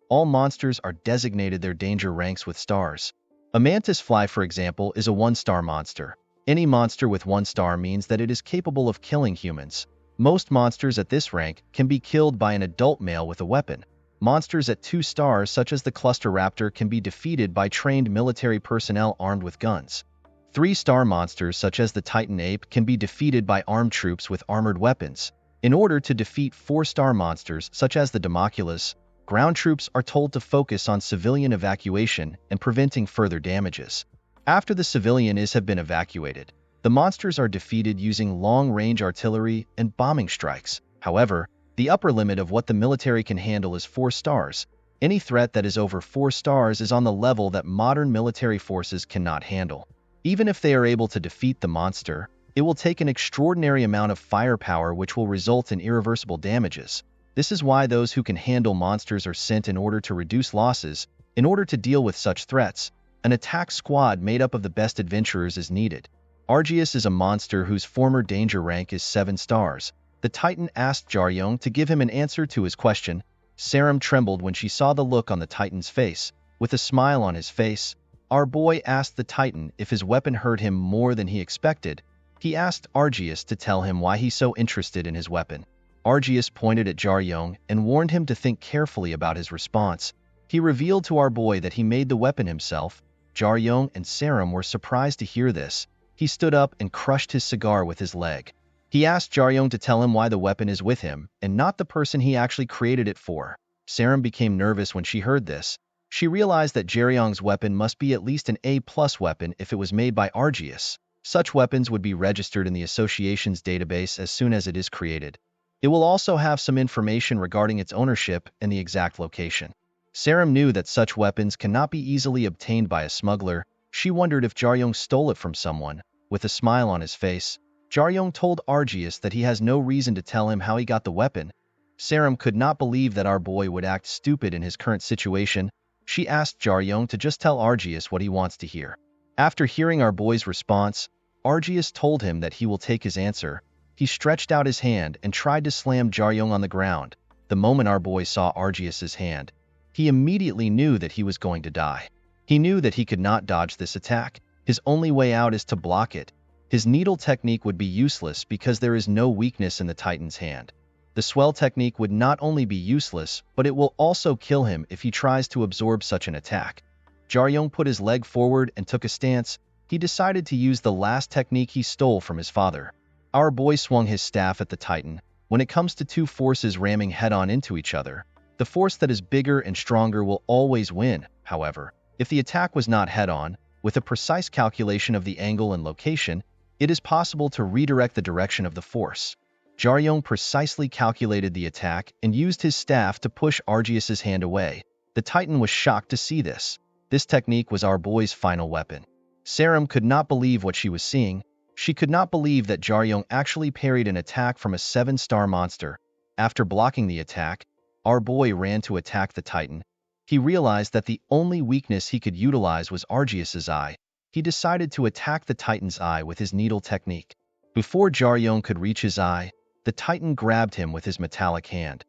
All monsters are designated their danger ranks with stars. A mantis fly, for example, is a 1-star monster. Any monster with 1 star means that it is capable of killing humans. Most monsters at this rank can be killed by an adult male with a weapon. Monsters at 2 stars, such as the cluster raptor, can be defeated by trained military personnel armed with guns. 3-star monsters, such as the Titan ape, can be defeated by armed troops with armored weapons. In order to defeat 4-star monsters, such as the Democulus, ground troops are told to focus on civilian evacuation and preventing further damages. After the civilians have been evacuated, the monsters are defeated using long-range artillery and bombing strikes. However, the upper limit of what the military can handle is 4 stars. Any threat that is over 4 stars is on the level that modern military forces cannot handle. Even if they are able to defeat the monster, it will take an extraordinary amount of firepower which will result in irreversible damages. This is why those who can handle monsters are sent in order to reduce losses. In order to deal with such threats, an attack squad made up of the best adventurers is needed. Argius is a monster whose former danger rank is 7 stars. The Titan asked Jaryong to give him an answer to his question. Sarum trembled when she saw the look on the Titan's face. With a smile on his face, our boy asked the Titan if his weapon hurt him more than he expected. He asked Argius to tell him why he's so interested in his weapon. Argius pointed at Jaryong and warned him to think carefully about his response. He revealed to our boy that he made the weapon himself. Jaryong and Sarum were surprised to hear this. He stood up and crushed his cigar with his leg. He asked Jaryong to tell him why the weapon is with him, and not the person he actually created it for. Sarum became nervous when she heard this. She realized that Jaryong's weapon must be at least an A+ weapon if it was made by Argius. Such weapons would be registered in the association's database as soon as it is created. It will also have some information regarding its ownership and the exact location. Sarum knew that such weapons cannot be easily obtained by a smuggler. She wondered if Jaryong stole it from someone. With a smile on his face, Jaryong told Argius that he has no reason to tell him how he got the weapon. Sarum could not believe that our boy would act stupid in his current situation. She asked Jaryong to just tell Argius what he wants to hear. After hearing our boy's response, Argius told him that he will take his answer. He stretched out his hand and tried to slam Jaryong on the ground. The moment our boy saw Argius's hand, he immediately knew that he was going to die. He knew that he could not dodge this attack. His only way out is to block it. His needle technique would be useless because there is no weakness in the Titan's hand. The swell technique would not only be useless, but it will also kill him if he tries to absorb such an attack. Jaryong put his leg forward and took a stance. He decided to use the last technique he stole from his father. Our boy swung his staff at the Titan. When it comes to two forces ramming head-on into each other, the force that is bigger and stronger will always win. however. If the attack was not head-on, with a precise calculation of the angle and location, it is possible to redirect the direction of the force. Jaryong precisely calculated the attack and used his staff to push Argius's hand away. The Titan was shocked to see this. This technique was our boy's final weapon. Saram could not believe what she was seeing. She could not believe that Jaryong actually parried an attack from a 7-star monster. After blocking the attack, our boy ran to attack the Titan. He realized that the only weakness he could utilize was Argius's eye. He decided to attack the Titan's eye with his needle technique. Before Jaryong could reach his eye, the Titan grabbed him with his metallic hand.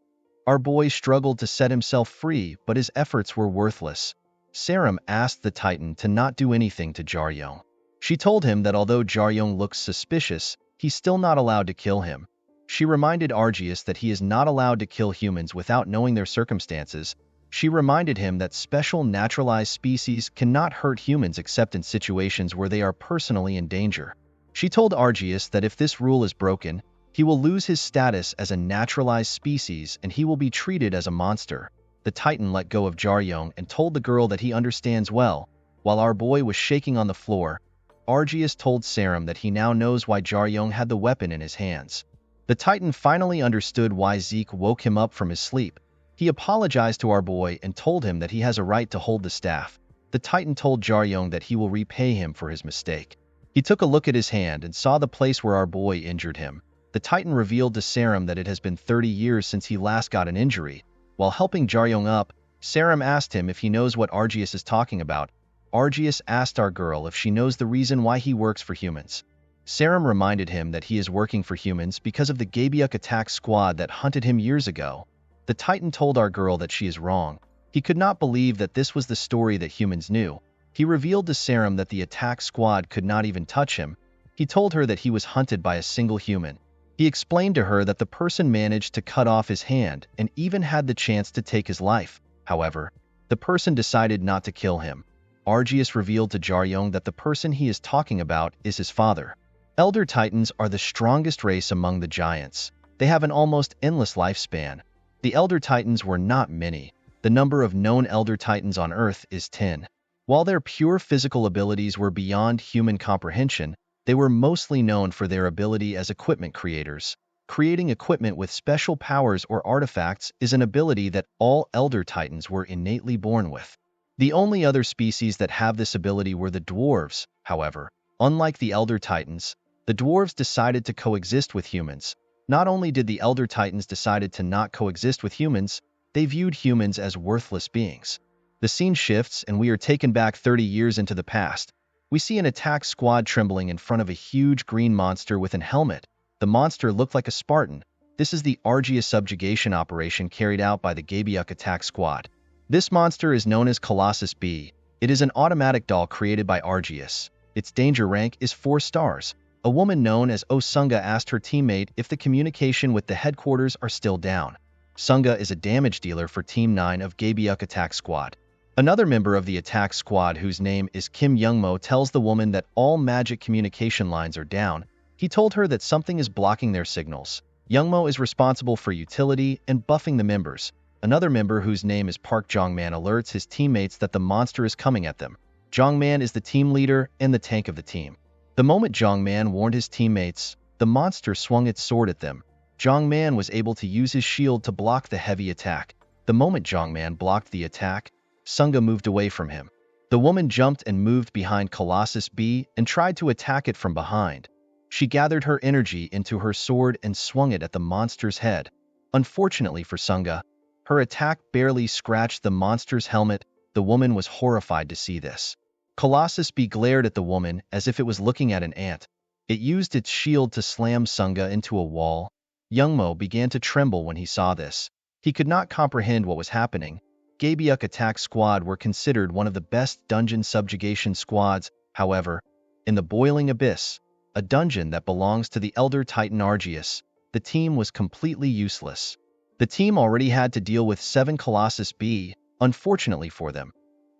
Our boy struggled to set himself free, but his efforts were worthless. Saram asked the Titan to not do anything to Jaryong. She told him that although Jaryong looks suspicious, he's still not allowed to kill him. She reminded Argius that he is not allowed to kill humans without knowing their circumstances. She reminded him that special naturalized species cannot hurt humans except in situations where they are personally in danger. She told Argius that if this rule is broken, he will lose his status as a naturalized species and he will be treated as a monster. The Titan let go of Jaryong and told the girl that he understands well. While our boy was shaking on the floor, Argius told Saram that he now knows why Jaryong had the weapon in his hands. The Titan finally understood why Zeke woke him up from his sleep. He apologized to our boy and told him that he has a right to hold the staff. The Titan told Jaryong that he will repay him for his mistake. He took a look at his hand and saw the place where our boy injured him. The Titan revealed to Saram that it has been 30 years since he last got an injury. While helping Jaryong up, Saram asked him if he knows what Argius is talking about. Argius asked our girl if she knows the reason why he works for humans. Saram reminded him that he is working for humans because of the Gabyuk attack squad that hunted him years ago. The Titan told our girl that she is wrong. He could not believe that this was the story that humans knew. He revealed to Saram that the attack squad could not even touch him. He told her that he was hunted by a single human. He explained to her that the person managed to cut off his hand and even had the chance to take his life. However, the person decided not to kill him. Argius revealed to Jaryong that the person he is talking about is his father. Elder Titans are the strongest race among the giants. They have an almost endless lifespan. The Elder Titans were not many. The number of known Elder Titans on Earth is 10. While their pure physical abilities were beyond human comprehension, they were mostly known for their ability as equipment creators. Creating equipment with special powers or artifacts is an ability that all Elder Titans were innately born with. The only other species that have this ability were the dwarves. However, unlike the Elder Titans, the dwarves decided to coexist with humans. Not only did the Elder Titans decided to not coexist with humans, they viewed humans as worthless beings. The scene shifts and we are taken back 30 years into the past. We see an attack squad trembling in front of a huge green monster with an helmet. The monster looked like a Spartan. This is the Argius subjugation operation carried out by the Gabyuk attack squad. This monster is known as Colossus B. It is an automatic doll created by Argius. Its danger rank is 4 stars. A woman known as Sunga asked her teammate if the communication with the headquarters are still down. Sunga is a damage dealer for Team 9 of Gabyuk attack squad. Another member of the attack squad whose name is Kim Youngmo tells the woman that all magic communication lines are down. He told her that something is blocking their signals. Youngmo is responsible for utility and buffing the members. Another member whose name is Park Jongman alerts his teammates that the monster is coming at them. Jongman is the team leader and the tank of the team. The moment Jongman warned his teammates, the monster swung its sword at them. Jongman was able to use his shield to block the heavy attack. The moment Jongman blocked the attack, Sunga moved away from him. The woman jumped and moved behind Colossus B and tried to attack it from behind. She gathered her energy into her sword and swung it at the monster's head. Unfortunately for Sunga, her attack barely scratched the monster's helmet. The woman was horrified to see this. Colossus B glared at the woman as if it was looking at an ant. It used its shield to slam Sunga into a wall. Youngmo began to tremble when he saw this. He could not comprehend what was happening. Gabyuk attack squad were considered one of the best dungeon subjugation squads. However, in the Boiling Abyss, a dungeon that belongs to the Elder Titan Argius, the team was completely useless. The team already had to deal with 7 Colossus B, unfortunately for them.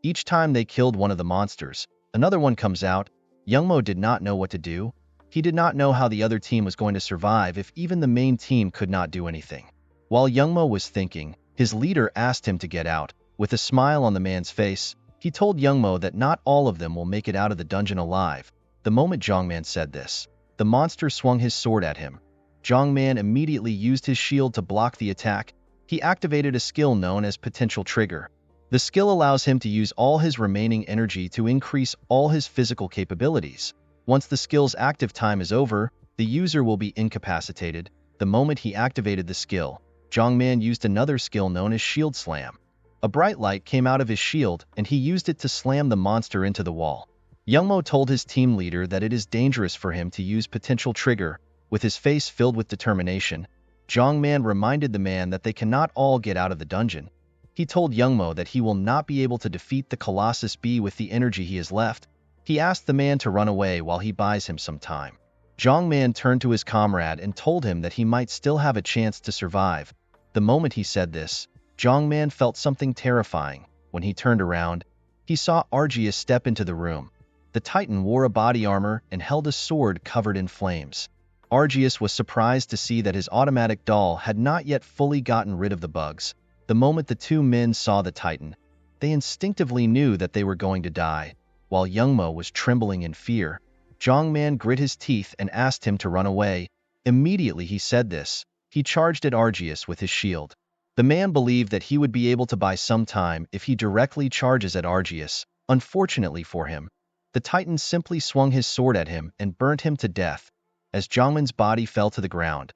Each time they killed one of the monsters, another one comes out. Youngmo did not know what to do. He did not know how the other team was going to survive if even the main team could not do anything. While Youngmo was thinking, his leader asked him to get out. With a smile on the man's face, He told Youngmo that not all of them will make it out of the dungeon alive. The moment Jongman said this, the monster swung his sword at him. Jongman immediately used his shield to block the attack. He activated a skill known as Potential Trigger. The skill allows him to use all his remaining energy to increase all his physical capabilities. Once the skill's active time is over, the user will be incapacitated. The moment he activated the skill, Jongman used another skill known as Shield Slam. A bright light came out of his shield, and he used it to slam the monster into the wall. Youngmo told his team leader that it is dangerous for him to use Potential Trigger. With his face filled with determination, Jongman reminded the man that they cannot all get out of the dungeon. He told Youngmo that he will not be able to defeat the Colossus Bee with the energy he has left. He asked the man to run away while he buys him some time. Jongman turned to his comrade and told him that he might still have a chance to survive. The moment he said this, Jongman felt something terrifying. When he turned around, he saw Argeus step into the room. The Titan wore a body armor and held a sword covered in flames. Argeus was surprised to see that his automatic doll had not yet fully gotten rid of the bugs. The moment the two men saw the Titan, they instinctively knew that they were going to die. While Youngmo was trembling in fear, Jongman grit his teeth and asked him to run away. Immediately he said this, he charged at Argeus with his shield. The man believed that he would be able to buy some time if he directly charges at Argeus. Unfortunately for him, the Titan simply swung his sword at him and burnt him to death. As Jongman's body fell to the ground,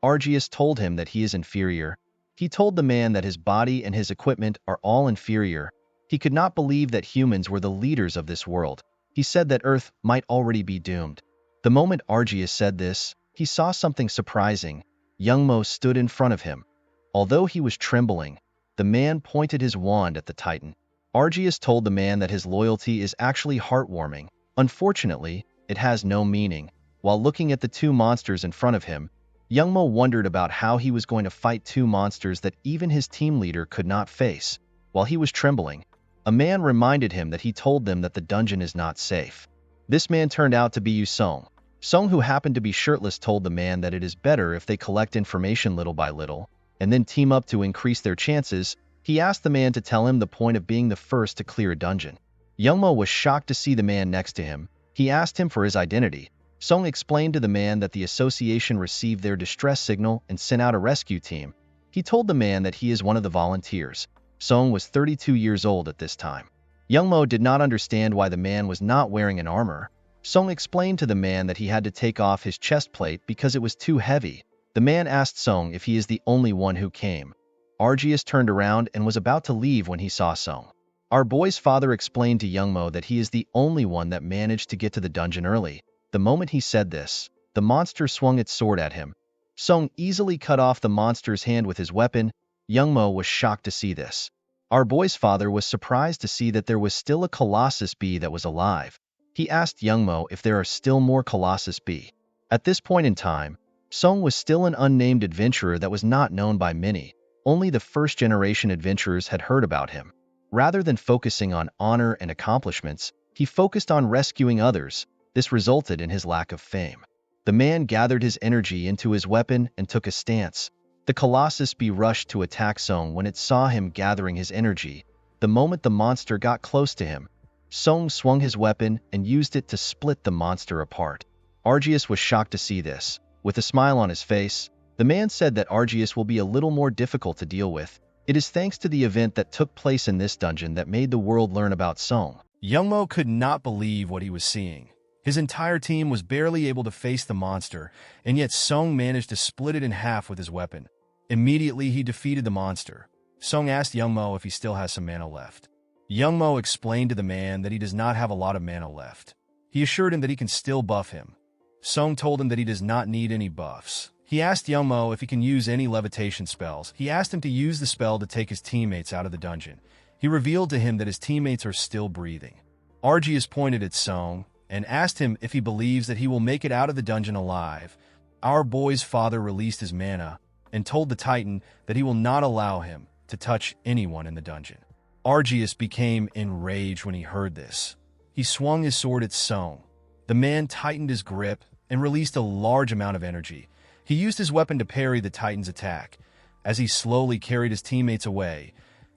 Argeus told him that he is inferior. He told the man that his body and his equipment are all inferior. He could not believe that humans were the leaders of this world. He said that Earth might already be doomed. The moment Argeus said this, he saw something surprising. Youngmo stood in front of him. Although he was trembling, the man pointed his wand at the Titan. Argeus told the man that his loyalty is actually heartwarming. Unfortunately, it has no meaning. While looking at the two monsters in front of him, Youngmo wondered about how he was going to fight two monsters that even his team leader could not face. While he was trembling, a man reminded him that he told them that the dungeon is not safe. This man turned out to be Yoo Jaryong. Song, who happened to be shirtless, told the man that it is better if they collect information little by little, and then team up to increase their chances. He asked the man to tell him the point of being the first to clear a dungeon. Youngmo was shocked to see the man next to him. He asked him for his identity. Song explained to the man that the association received their distress signal and sent out a rescue team. He told the man that he is one of the volunteers. Song was 32 years old at this time. Youngmo did not understand why the man was not wearing an armor. Song explained to the man that he had to take off his chest plate because it was too heavy. The man asked Song if he is the only one who came. Argeus turned around and was about to leave when he saw Song. Our boy's father explained to Youngmo that he is the only one that managed to get to the dungeon early. The moment he said this, the monster swung its sword at him. Song easily cut off the monster's hand with his weapon. Youngmo was shocked to see this. Our boy's father was surprised to see that there was still a Colossus Bee that was alive. He asked Youngmo if there are still more Colossus Bee. At this point in time, Song was still an unnamed adventurer that was not known by many. Only the first-generation adventurers had heard about him. Rather than focusing on honor and accomplishments, he focused on rescuing others. This resulted in his lack of fame. The man gathered his energy into his weapon and took a stance. The Colossus Bee rushed to attack Song when it saw him gathering his energy. The moment the monster got close to him, Song swung his weapon and used it to split the monster apart. Argeus was shocked to see this. With a smile on his face, the man said that Argeus will be a little more difficult to deal with. It is thanks to the event that took place in this dungeon that made the world learn about Song. Youngmo could not believe what he was seeing. His entire team was barely able to face the monster, and yet Song managed to split it in half with his weapon. Immediately, he defeated the monster. Song asked Youngmo if he still has some mana left. Youngmo explained to the man that he does not have a lot of mana left. He assured him that he can still buff him. Song told him that he does not need any buffs. He asked Youngmo if he can use any levitation spells. He asked him to use the spell to take his teammates out of the dungeon. He revealed to him that his teammates are still breathing. Argeus pointed at Song and asked him if he believes that he will make it out of the dungeon alive. Our boy's father released his mana and told the Titan that he will not allow him to touch anyone in the dungeon. Argeus became enraged when he heard this. He swung his sword at Song. The man tightened his grip and released a large amount of energy. He used his weapon to parry the Titan's attack. As he slowly carried his teammates away,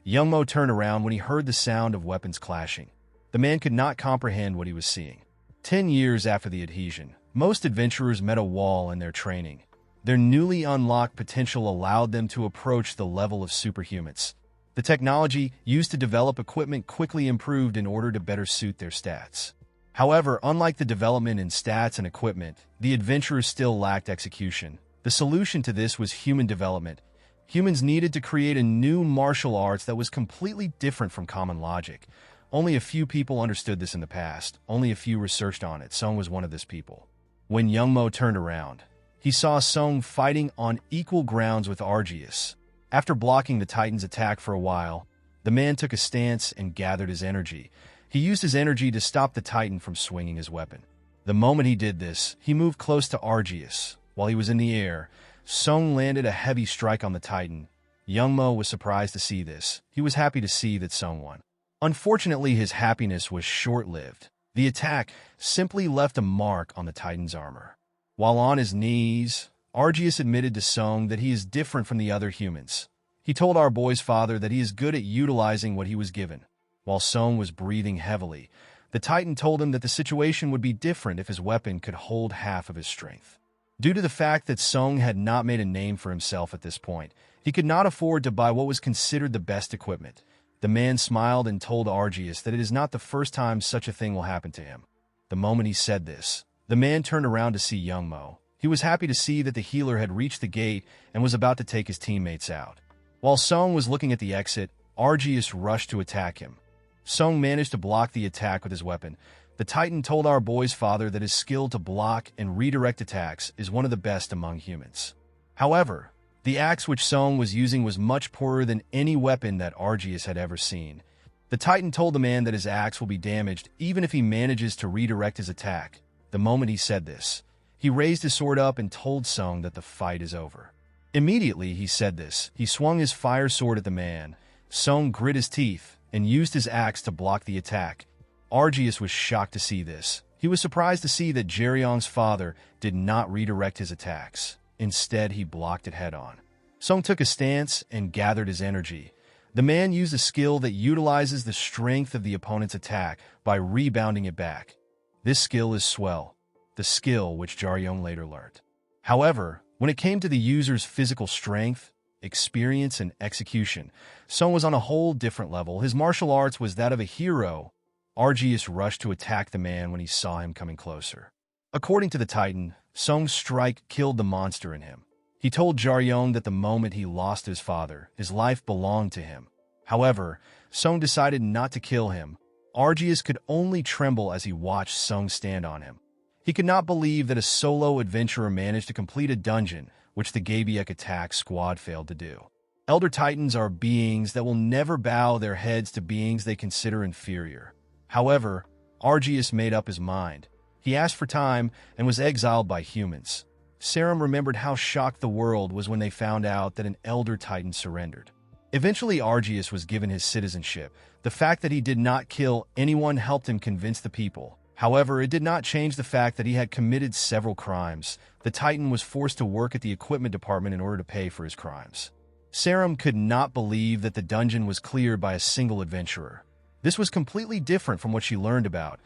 Youngmo turned around when he heard the sound of weapons clashing. The man could not comprehend what he was seeing. 10 years after the adhesion, most adventurers met a wall in their training. Their newly unlocked potential allowed them to approach the level of superhumans. The technology used to develop equipment quickly improved in order to better suit their stats. However, unlike the development in stats and equipment, the adventurers still lacked execution. The solution to this was human development. Humans needed to create a new martial arts that was completely different from common logic. Only a few people understood this in the past. Only a few researched on it. Song was one of these people. When Youngmo turned around, he saw Song fighting on equal grounds with Argius. After blocking the Titan's attack for a while, the man took a stance and gathered his energy. He used his energy to stop the Titan from swinging his weapon. The moment he did this, he moved close to Argius. While he was in the air, Song landed a heavy strike on the Titan. Youngmo was surprised to see this. He was happy to see that Song won. Unfortunately, his happiness was short-lived. The attack simply left a mark on the Titan's armor. While on his knees, Argius admitted to Song that he is different from the other humans. He told our boy's father that he is good at utilizing what he was given. While Song was breathing heavily, the Titan told him that the situation would be different if his weapon could hold half of his strength. Due to the fact that Song had not made a name for himself at this point, he could not afford to buy what was considered the best equipment. The man smiled and told Argius that it is not the first time such a thing will happen to him. The moment he said this, the man turned around to see Youngmo. He was happy to see that the healer had reached the gate and was about to take his teammates out. While Song was looking at the exit, Argius rushed to attack him. Song managed to block the attack with his weapon. The Titan told our boy's father that his skill to block and redirect attacks is one of the best among humans. However, the axe which Song was using was much poorer than any weapon that Argius had ever seen. The Titan told the man that his axe will be damaged even if he manages to redirect his attack. The moment he said this, he raised his sword up and told Song that the fight is over. Immediately he said this, he swung his fire sword at the man. Song grit his teeth and used his axe to block the attack. Argius was shocked to see this. He was surprised to see that Jaryong's father did not redirect his attacks. Instead, he blocked it head-on. Song took a stance and gathered his energy. The man used a skill that utilizes the strength of the opponent's attack by rebounding it back. This skill is Swell, the skill which Jaryong later learned. However, when it came to the user's physical strength, experience, and execution, Song was on a whole different level. His martial arts was that of a hero. Argius rushed to attack the man when he saw him coming closer. According to the Titan, Song's strike killed the monster in him. He told Jaryong that the moment he lost his father, his life belonged to him. However, Song decided not to kill him. Argius could only tremble as he watched Song stand on him. He could not believe that a solo adventurer managed to complete a dungeon, which the Gabiek attack squad failed to do. Elder Titans are beings that will never bow their heads to beings they consider inferior. However, Argius made up his mind. He asked for time and was exiled by humans. Sarum remembered how shocked the world was when they found out that an Elder Titan surrendered. Eventually, Argius was given his citizenship. The fact that he did not kill anyone helped him convince the people. However, it did not change the fact that he had committed several crimes. The Titan was forced to work at the equipment department in order to pay for his crimes. Sarum could not believe that the dungeon was cleared by a single adventurer. This was completely different from what she learned about.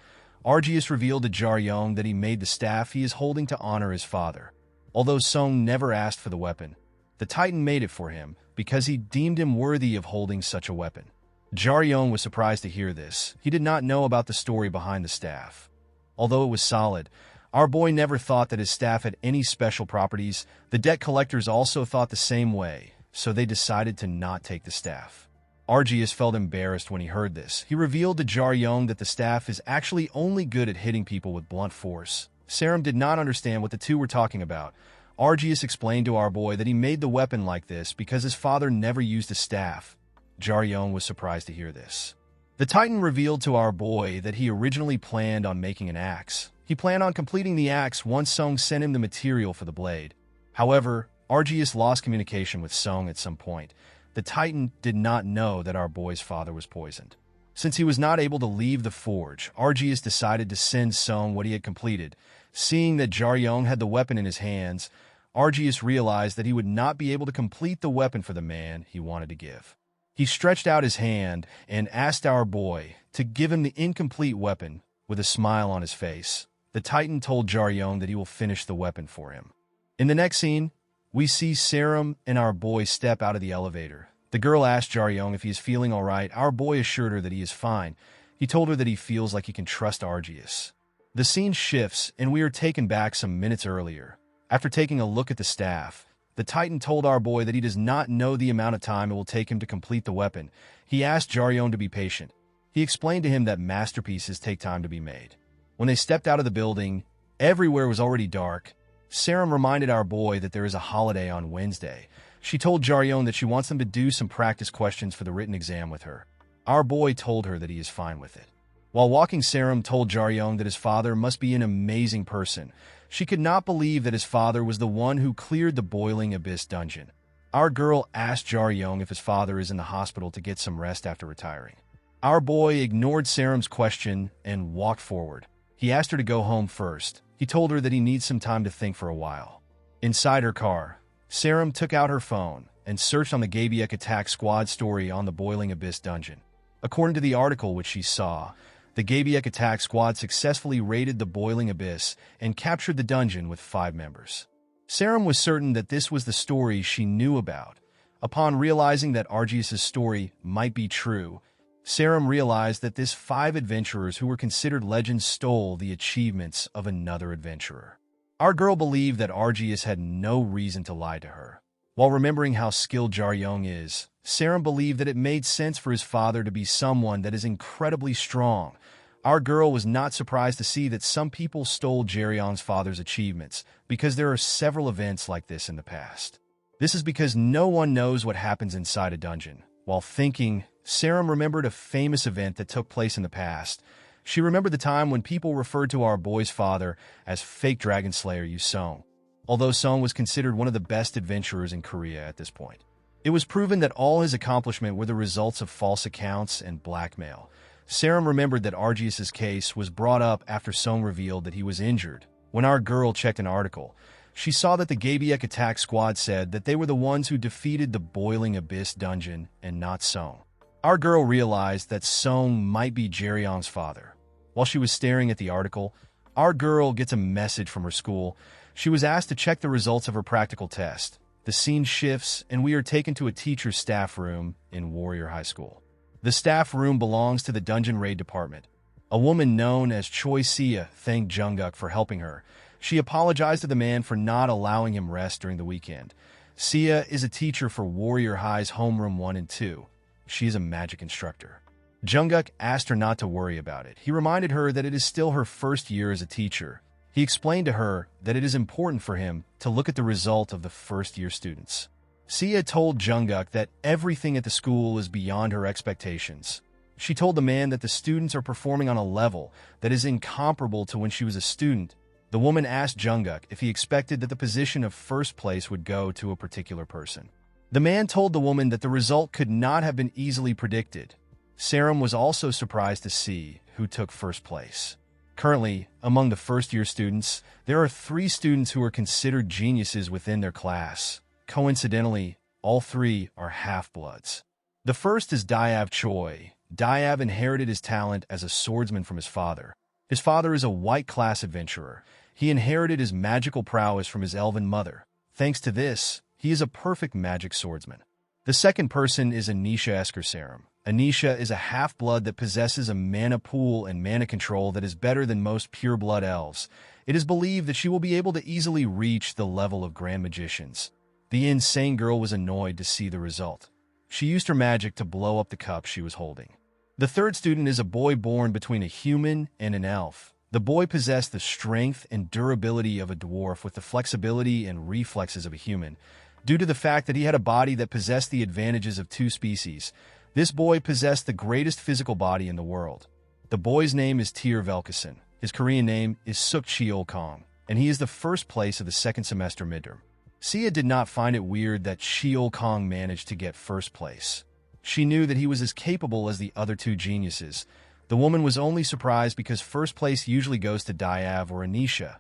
Argius revealed to Jaryong that he made the staff he is holding to honor his father. Although Song never asked for the weapon, the Titan made it for him because he deemed him worthy of holding such a weapon. Jaryong was surprised to hear this. He did not know about the story behind the staff. Although it was solid, our boy never thought that his staff had any special properties. The debt collectors also thought the same way, so they decided to not take the staff. Argius felt embarrassed when he heard this. He revealed to Jaryong that the staff is actually only good at hitting people with blunt force. Sarum did not understand what the two were talking about. Argius explained to our boy that he made the weapon like this because his father never used a staff. Jaryong was surprised to hear this. The Titan revealed to our boy that he originally planned on making an axe. He planned on completing the axe once Song sent him the material for the blade. However, Argius lost communication with Song at some point. The Titan did not know that our boy's father was poisoned. Since he was not able to leave the forge, Argius decided to send Song what he had completed. Seeing that Jaryong had the weapon in his hands, Argius realized that he would not be able to complete the weapon for the man he wanted to give. He stretched out his hand and asked our boy to give him the incomplete weapon with a smile on his face. The Titan told Jaryong that he will finish the weapon for him. In the next scene, we see Sarum and our boy step out of the elevator. The girl asked Jaryong if he is feeling all right. Our boy assured her that he is fine. He told her that he feels like he can trust Argius. The scene shifts, and we are taken back some minutes earlier. After taking a look at the staff, the Titan told our boy that he does not know the amount of time it will take him to complete the weapon. He asked Jaryong to be patient. He explained to him that masterpieces take time to be made. When they stepped out of the building, everywhere was already dark. Sarum reminded our boy that there is a holiday on Wednesday. She told Jaryong that she wants them to do some practice questions for the written exam with her. Our boy told her that he is fine with it. While walking, Sarum told Jaryong that his father must be an amazing person. She could not believe that his father was the one who cleared the boiling abyss dungeon. Our girl asked Jaryong if his father is in the hospital to get some rest after retiring. Our boy ignored Sarum's question and walked forward. He asked her to go home first. He told her that he needs some time to think for a while. Inside her car, Sarum took out her phone and searched on the Gabiek Attack Squad story on the Boiling Abyss dungeon. According to the article which she saw, the Gabiek Attack Squad successfully raided the Boiling Abyss and captured the dungeon with 5 members. Sarum was certain that this was the story she knew about. Upon realizing that Argius' story might be true, Sarum realized that this 5 adventurers who were considered legends stole the achievements of another adventurer. Our girl believed that Argius had no reason to lie to her. While remembering how skilled Jaryong is, Sarum believed that it made sense for his father to be someone that is incredibly strong. Our girl was not surprised to see that some people stole Jaryong's father's achievements, because there are several events like this in the past. This is because no one knows what happens inside a dungeon. While thinking, Sarum remembered a famous event that took place in the past. She remembered the time when people referred to our boy's father as fake dragon slayer Yoo Jaryong. Although Song was considered one of the best adventurers in Korea at this point, it was proven that all his accomplishments were the results of false accounts and blackmail. Sarum remembered that Argius' case was brought up after Song revealed that he was injured. When our girl checked an article, she saw that the Gabiek Attack Squad said that they were the ones who defeated the Boiling Abyss dungeon and not Song. Our girl realized that Song might be Jaryong's father. While she was staring at the article, our girl gets a message from her school. She was asked to check the results of her practical test. The scene shifts, and we are taken to a teacher's staff room in Warrior High School. The staff room belongs to the Dungeon Raid Department. A woman known as Choi Sia thanked Jungkook for helping her. She apologized to the man for not allowing him rest during the weekend. Sia is a teacher for Warrior High's Homeroom 1 and 2. She is a magic instructor. Jungkook asked her not to worry about it. He reminded her that it is still her first year as a teacher. He explained to her that it is important for him to look at the result of the first-year students. Sia told Jungkook that everything at the school is beyond her expectations. She told the man that the students are performing on a level that is incomparable to when she was a student. The woman asked Jungkook if he expected that the position of first place would go to a particular person. The man told the woman that the result could not have been easily predicted. Sarum was also surprised to see who took first place. Currently, among the first-year students, there are 3 students who are considered geniuses within their class. Coincidentally, all 3 are half-bloods. The first is Diav Choi. Diav inherited his talent as a swordsman from his father. His father is a white-class adventurer. He inherited his magical prowess from his elven mother. Thanks to this, he is a perfect magic swordsman. The second person is Anisha Esker Sarum. Anisha is a half-blood that possesses a mana pool and mana control that is better than most pure-blood elves. It is believed that she will be able to easily reach the level of Grand Magicians. The insane girl was annoyed to see the result. She used her magic to blow up the cup she was holding. The third student is a boy born between a human and an elf. The boy possessed the strength and durability of a dwarf with the flexibility and reflexes of a human. Due to the fact that he had a body that possessed the advantages of 2 species, this boy possessed the greatest physical body in the world. The boy's name is Tyr Velkason. His Korean name is Suk Cheol Kong, and he is the first place of the second semester midterm. Sia did not find it weird that Cheol Kong managed to get first place. She knew that he was as capable as the other 2 geniuses. The woman was only surprised because first place usually goes to Diav or Anisha.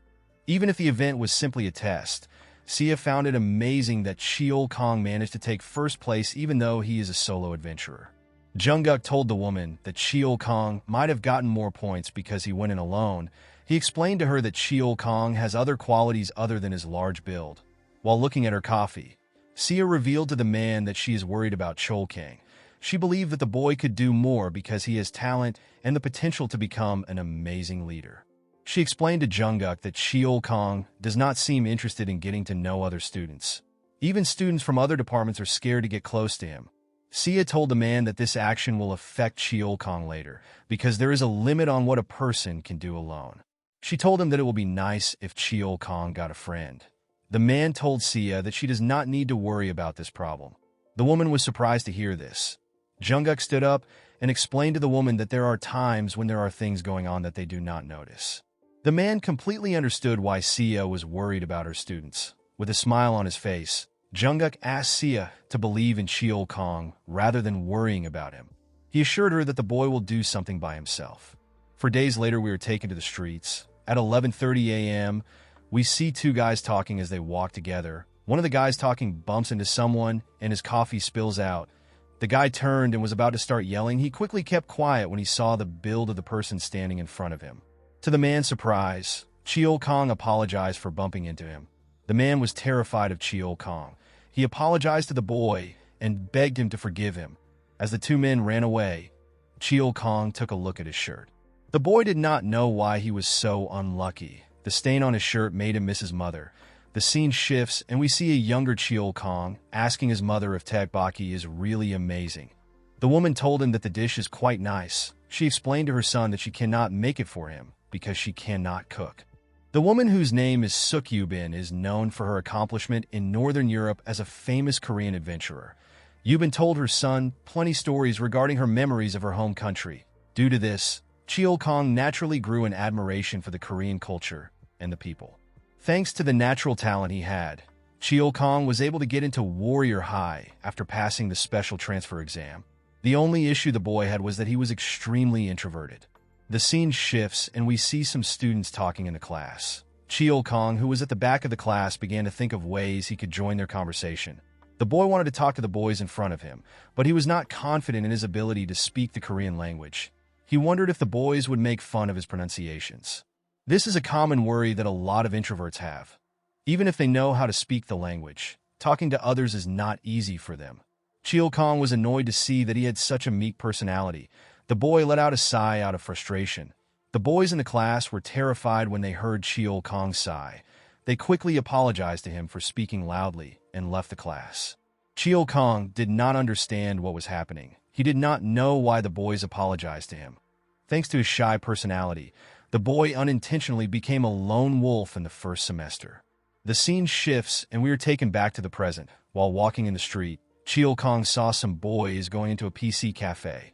Even if the event was simply a test, Sia found it amazing that Cheol Kong managed to take first place even though he is a solo adventurer. Jungkook told the woman that Cheol Kong might have gotten more points because he went in alone. He explained to her that Cheol Kong has other qualities other than his large build. While looking at her coffee, Sia revealed to the man that she is worried about Cheol Kang. She believed that the boy could do more because he has talent and the potential to become an amazing leader. She explained to Jungkook that Cheol Kong does not seem interested in getting to know other students. Even students from other departments are scared to get close to him. Sia told the man that this action will affect Cheol Kong later, because there is a limit on what a person can do alone. She told him that it will be nice if Cheol Kong got a friend. The man told Sia that she does not need to worry about this problem. The woman was surprised to hear this. Jungkook stood up and explained to the woman that there are times when there are things going on that they do not notice. The man completely understood why Sia was worried about her students. With a smile on his face, Jungkook asked Sia to believe in Cheol Kong rather than worrying about him. He assured her that the boy will do something by himself. For days later, we were taken to the streets. At 11:30 a.m., we see two guys talking as they walk together. One of the guys talking bumps into someone and his coffee spills out. The guy turned and was about to start yelling. He quickly kept quiet when he saw the build of the person standing in front of him. To the man's surprise, Cheol Kong apologized for bumping into him. The man was terrified of Cheol Kong. He apologized to the boy and begged him to forgive him. As the two men ran away, Cheol Kong took a look at his shirt. The boy did not know why he was so unlucky. The stain on his shirt made him miss his mother. The scene shifts, and we see a younger Cheol Kong asking his mother if tteokbokki is really amazing. The woman told him that the dish is quite nice. She explained to her son that she cannot make it for him because she cannot cook. The woman, whose name is Suk Yubin, is known for her accomplishment in Northern Europe as a famous Korean adventurer. Yubin told her son plenty stories regarding her memories of her home country. Due to this, Cheol Kong naturally grew an admiration for the Korean culture and the people. Thanks to the natural talent he had, Cheol Kong was able to get into Warrior High after passing the special transfer exam. The only issue the boy had was that he was extremely introverted. The scene shifts, and we see some students talking in the class. Cheol Kong, who was at the back of the class, began to think of ways he could join their conversation. The boy wanted to talk to the boys in front of him, but he was not confident in his ability to speak the Korean language. He wondered if the boys would make fun of his pronunciations. This is a common worry that a lot of introverts have. Even if they know how to speak the language, talking to others is not easy for them. Cheol Kong was annoyed to see that he had such a meek personality. The boy let out a sigh out of frustration. The boys in the class were terrified when they heard Cheol Kong sigh. They quickly apologized to him for speaking loudly and left the class. Cheol Kong did not understand what was happening. He did not know why the boys apologized to him. Thanks to his shy personality, the boy unintentionally became a lone wolf in the first semester. The scene shifts, and we are taken back to the present. While walking in the street, Cheol Kong saw some boys going into a PC cafe.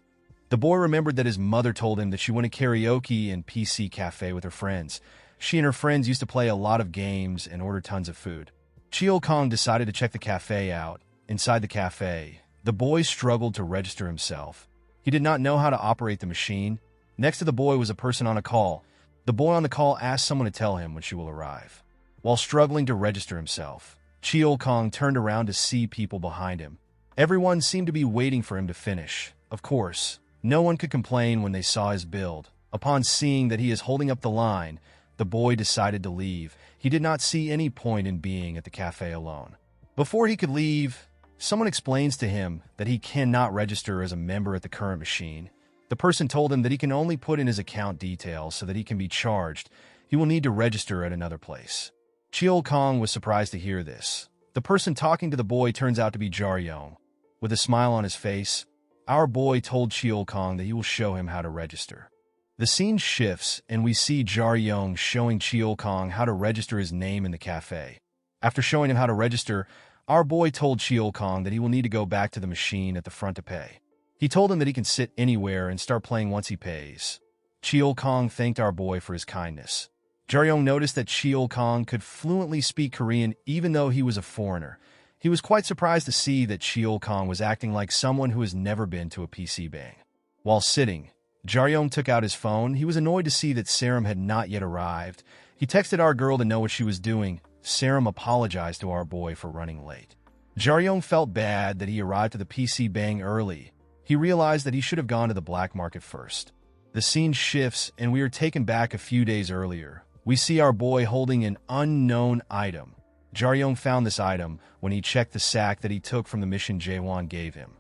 The boy remembered that his mother told him that she went to karaoke and PC cafe with her friends. She and her friends used to play a lot of games and order tons of food. Cheol Kong decided to check the cafe out. Inside the cafe, the boy struggled to register himself. He did not know how to operate the machine. Next to the boy was a person on a call. The boy on the call asked someone to tell him when she will arrive. While struggling to register himself, Cheol Kong turned around to see people behind him. Everyone seemed to be waiting for him to finish. Of course, no one could complain when they saw his build. Upon seeing that he is holding up the line, the boy decided to leave. He did not see any point in being at the cafe alone. Before he could leave, someone explains to him that he cannot register as a member at the current machine. The person told him that he can only put in his account details so that he can be charged. He will need to register at another place. Cheol Kong was surprised to hear this. The person talking to the boy turns out to be Jaryong. With a smile on his face, our boy told Cheol Kong that he will show him how to register. The scene shifts, and we see Jaryong showing Cheol Kong how to register his name in the cafe. After showing him how to register, our boy told Cheol Kong that he will need to go back to the machine at the front to pay. He told him that he can sit anywhere and start playing once he pays. Cheol Kong thanked our boy for his kindness. Jaryong noticed that Cheol Kong could fluently speak Korean even though he was a foreigner. He was quite surprised to see that Cheol Kong was acting like someone who has never been to a PC bang. While sitting, Jaryong took out his phone. He was annoyed to see that Serum had not yet arrived. He texted our girl to know what she was doing. Serum apologized to our boy for running late. Jaryong felt bad that he arrived to the PC Bang early. He realized that he should have gone to the black market first. The scene shifts, and we are taken back a few days earlier. We see our boy holding an unknown item. Jaryong found this item when he checked the sack that he took from the mission Jaewon gave him.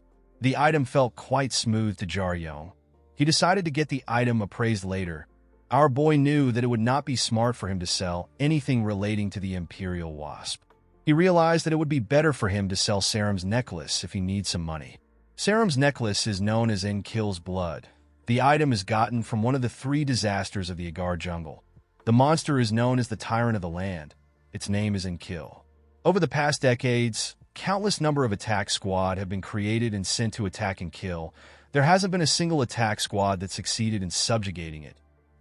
The item felt quite smooth to Jaryong. He decided to get the item appraised later. Our boy knew that it would not be smart for him to sell anything relating to the Imperial Wasp. He realized that it would be better for him to sell Serum's necklace if he needs some money. Serum's necklace is known as Enkill's Blood. The item is gotten from one of the 3 disasters of the Agar jungle. The monster is known as the Tyrant of the Land. Its name is Enkill. Over the past decades, countless number of attack squad have been created and sent to attack and kill. There hasn't been a single attack squad that succeeded in subjugating it.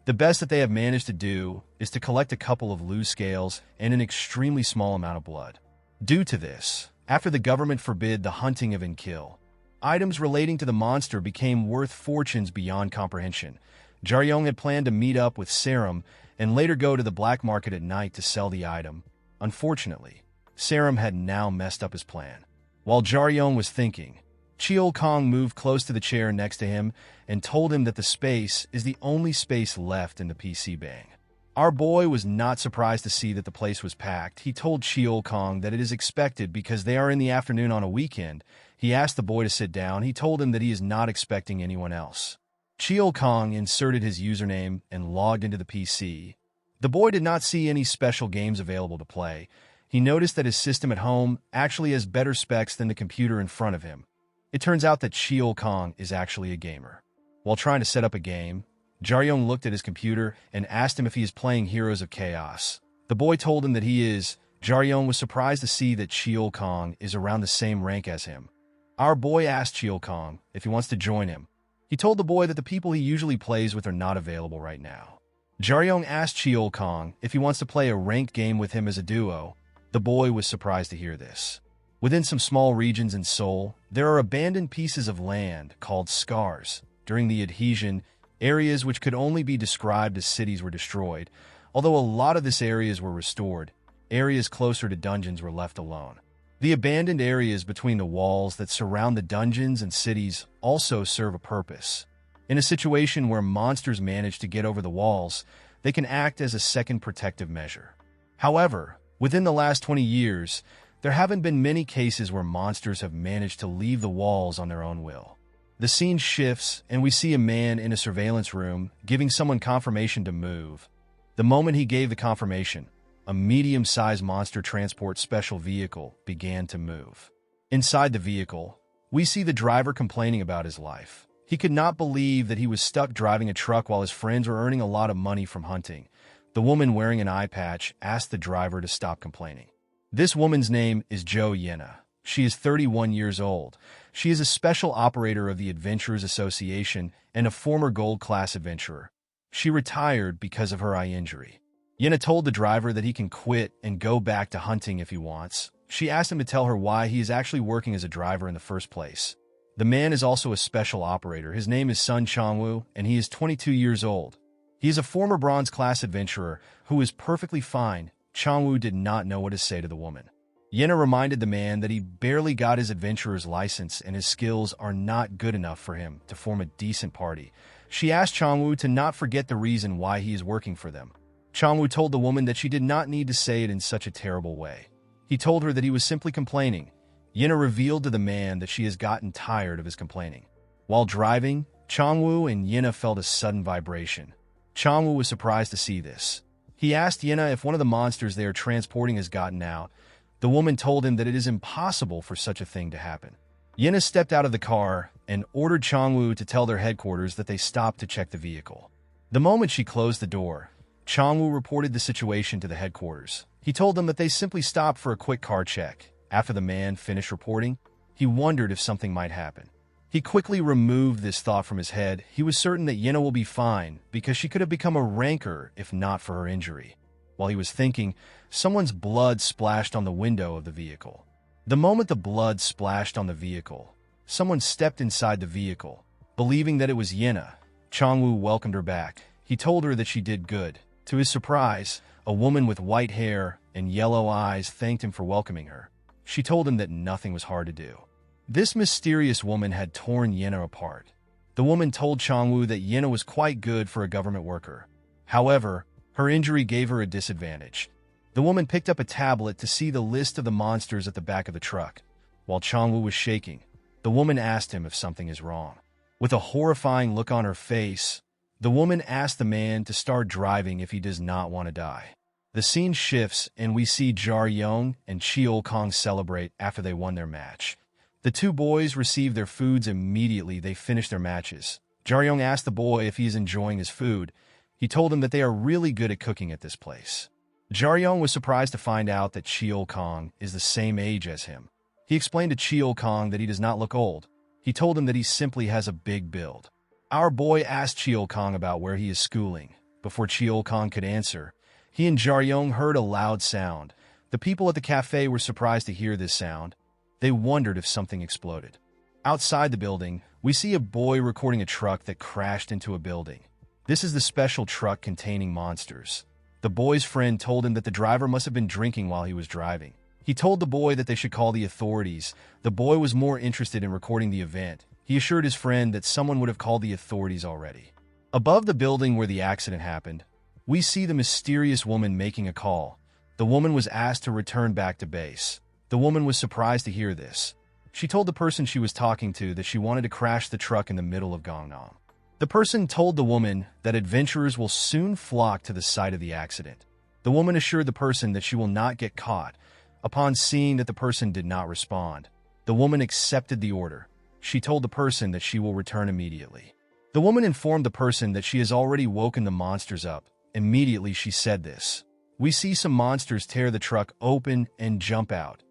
The best that they have managed to do is to collect a couple of loose scales and an extremely small amount of blood. Due to this, after the government forbid the hunting of Enkill, items relating to the monster became worth fortunes beyond comprehension. Jaryong had planned to meet up with Serum and later go to the black market at night to sell the item. Unfortunately, Serum had now messed up his plan. While Jaryong was thinking, Cheol Kong moved close to the chair next to him and told him that the space is the only space left in the PC Bang. Our boy was not surprised to see that the place was packed. He told Cheol Kong that it is expected because they are in the afternoon on a weekend. He asked the boy to sit down. He told him that he is not expecting anyone else. Cheol Kong inserted his username and logged into the PC. The boy did not see any special games available to play. He noticed that his system at home actually has better specs than the computer in front of him. It turns out that Cheol Kong is actually a gamer. While trying to set up a game, Jaryong looked at his computer and asked him if he is playing Heroes of Chaos. The boy told him that he is. Jaryong was surprised to see that Cheol Kong is around the same rank as him. Our boy asked Cheol Kong if he wants to join him. He told the boy that the people he usually plays with are not available right now. Jaryong asked Cheol Kong if he wants to play a ranked game with him as a duo. The boy was surprised to hear this. Within some small regions in Seoul, there are abandoned pieces of land called scars. During the adhesion, areas which could only be described as cities were destroyed. Although a lot of these areas were restored, areas closer to dungeons were left alone. The abandoned areas between the walls that surround the dungeons and cities also serve a purpose. In a situation where monsters manage to get over the walls, they can act as a second protective measure. However, within the last 20 years, there haven't been many cases where monsters have managed to leave the walls on their own will. The scene shifts, and we see a man in a surveillance room giving someone confirmation to move. The moment he gave the confirmation, a medium-sized monster transport special vehicle began to move. Inside the vehicle, we see the driver complaining about his life. He could not believe that he was stuck driving a truck while his friends were earning a lot of money from hunting. The woman wearing an eye patch asked the driver to stop complaining. This woman's name is Jo Yena. She is 31 years old. She is a special operator of the Adventurers Association and a former gold-class adventurer. She retired because of her eye injury. Yena told the driver that he can quit and go back to hunting if he wants. She asked him to tell her why he is actually working as a driver in the first place. The man is also a special operator. His name is Sun Changwoo, and he is 22 years old. He is a former bronze-class adventurer who is perfectly fine. Changwoo did not know what to say to the woman. Yena reminded the man that he barely got his adventurer's license and his skills are not good enough for him to form a decent party. She asked Changwoo to not forget the reason why he is working for them. Changwoo told the woman that she did not need to say it in such a terrible way. He told her that he was simply complaining. Yena revealed to the man that she has gotten tired of his complaining. While driving, Changwoo and Yena felt a sudden vibration. Changwoo was surprised to see this. He asked Yena if one of the monsters they are transporting has gotten out. The woman told him that it is impossible for such a thing to happen. Yena stepped out of the car and ordered Changwoo to tell their headquarters that they stopped to check the vehicle. The moment she closed the door, Changwoo reported the situation to the headquarters. He told them that they simply stopped for a quick car check. After the man finished reporting, he wondered if something might happen. He quickly removed this thought from his head. He was certain that Yena will be fine because she could have become a ranker if not for her injury. While he was thinking, someone's blood splashed on the window of the vehicle. The moment the blood splashed on the vehicle, someone stepped inside the vehicle. Believing that it was Yena, Changwoo welcomed her back. He told her that she did good. To his surprise, a woman with white hair and yellow eyes thanked him for welcoming her. She told him that nothing was hard to do. This mysterious woman had torn Yena apart. The woman told Changwu that Yena was quite good for a government worker. However, her injury gave her a disadvantage. The woman picked up a tablet to see the list of the monsters at the back of the truck. While Changwu was shaking, the woman asked him if something is wrong. With a horrifying look on her face, the woman asked the man to start driving if he does not want to die. The scene shifts and we see Jaryong and Cheol Kong celebrate after they won their match. The two boys receive their foods immediately they finish their matches. Jaryong asked the boy if he is enjoying his food. He told him that they are really good at cooking at this place. Jaryong was surprised to find out that Cheol Kong is the same age as him. He explained to Cheol Kong that he does not look old. He told him that he simply has a big build. Our boy asked Cheol Kong about where he is schooling. Before Cheol Kong could answer, he and Jaryong heard a loud sound. The people at the cafe were surprised to hear this sound. They wondered if something exploded. Outside the building, we see a boy recording a truck that crashed into a building. This is the special truck containing monsters. The boy's friend told him that the driver must have been drinking while he was driving. He told the boy that they should call the authorities. The boy was more interested in recording the event. He assured his friend that someone would have called the authorities already. Above the building where the accident happened, we see the mysterious woman making a call. The woman was asked to return back to base. The woman was surprised to hear this. She told the person she was talking to that she wanted to crash the truck in the middle of Gangnam. The person told the woman that adventurers will soon flock to the site of the accident. The woman assured the person that she will not get caught. Upon seeing that the person did not respond, the woman accepted the order. She told the person that she will return immediately. The woman informed the person that she has already woken the monsters up. Immediately she said this. We see some monsters tear the truck open and jump out.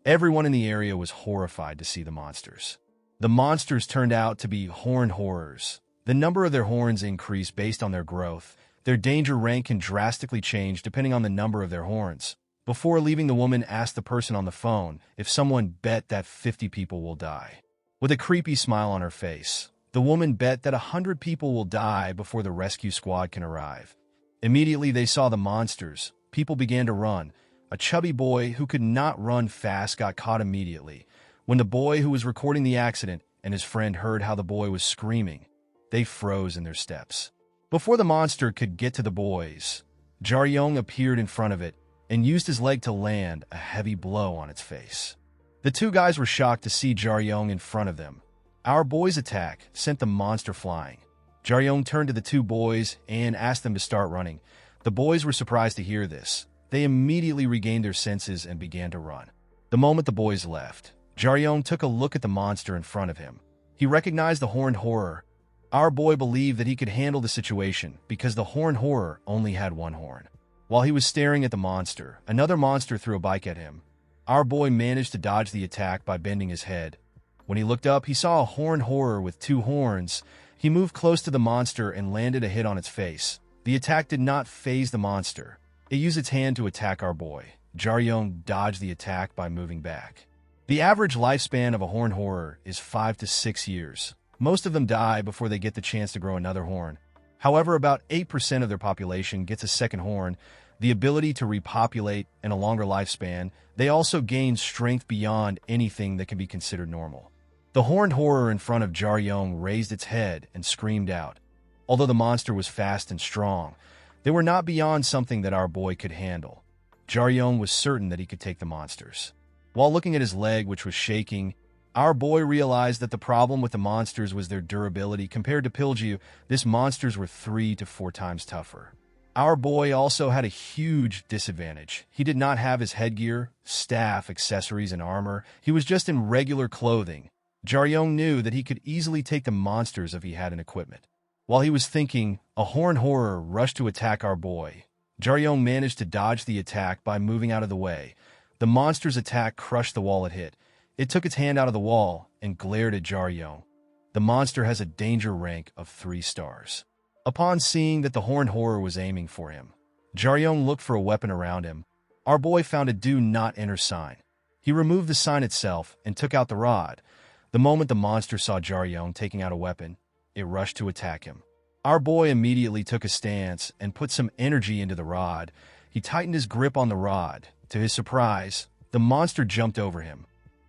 Everyone in the area was horrified to see the monsters. The monsters turned out to be horned horrors. The number of their horns increased based on their growth. Their danger rank can drastically change depending on the number of their horns. Before leaving, the woman asked the person on the phone if someone bet that 50 people will die. With a creepy smile on her face, the woman bet that 100 people will die before the rescue squad can arrive. Immediately they saw the monsters. People began to run. A chubby boy who could not run fast got caught immediately. When the boy who was recording the accident and his friend heard how the boy was screaming, they froze in their steps. Before the monster could get to the boys, Jaryong appeared in front of it and used his leg to land a heavy blow on its face. The two guys were shocked to see Jaryong in front of them. Our boy's attack sent the monster flying. Jaryong turned to the two boys and asked them to start running. The boys were surprised to hear this. They immediately regained their senses and began to run. The moment the boys left, Jaryong took a look at the monster in front of him. He recognized the horned horror. Our boy believed that he could handle the situation because the horned horror only had one horn. While he was staring at the monster, another monster threw a bike at him. Our boy managed to dodge the attack by bending his head. When he looked up, he saw a horned horror with two horns. He moved close to the monster and landed a hit on its face. The attack did not faze the monster. It used its hand to attack our boy. Jaryong dodged the attack by moving back. The average lifespan of a horned horror is 5 to 6 years. Most of them die before they get the chance to grow another horn. However, about 8% of their population gets a second horn, the ability to repopulate, and a longer lifespan. They also gain strength beyond anything that can be considered normal. The horned horror in front of Jaryong raised its head and screamed out. Although the monster was fast and strong, they were not beyond something that our boy could handle. Jaryong was certain that he could take the monsters. While looking at his leg, which was shaking, our boy realized that the problem with the monsters was their durability. Compared to Pilju, these monsters were 3 to 4 times tougher. Our boy also had a huge disadvantage. He did not have his headgear, staff, accessories, and armor. He was just in regular clothing. Jaryong knew that he could easily take the monsters if he had an equipment. While he was thinking, a horned horror rushed to attack our boy. Jaryong managed to dodge the attack by moving out of the way. The monster's attack crushed the wall it hit. It took its hand out of the wall and glared at Jaryong. The monster has a danger rank of 3 stars. Upon seeing that the horned horror was aiming for him, Jaryong looked for a weapon around him. Our boy found a do not enter sign. He removed the sign itself and took out the rod. The moment the monster saw Jaryong taking out a weapon, it rushed to attack him. Our boy immediately took a stance and put some energy into the rod. He tightened his grip on the rod. To his surprise, the monster jumped over him.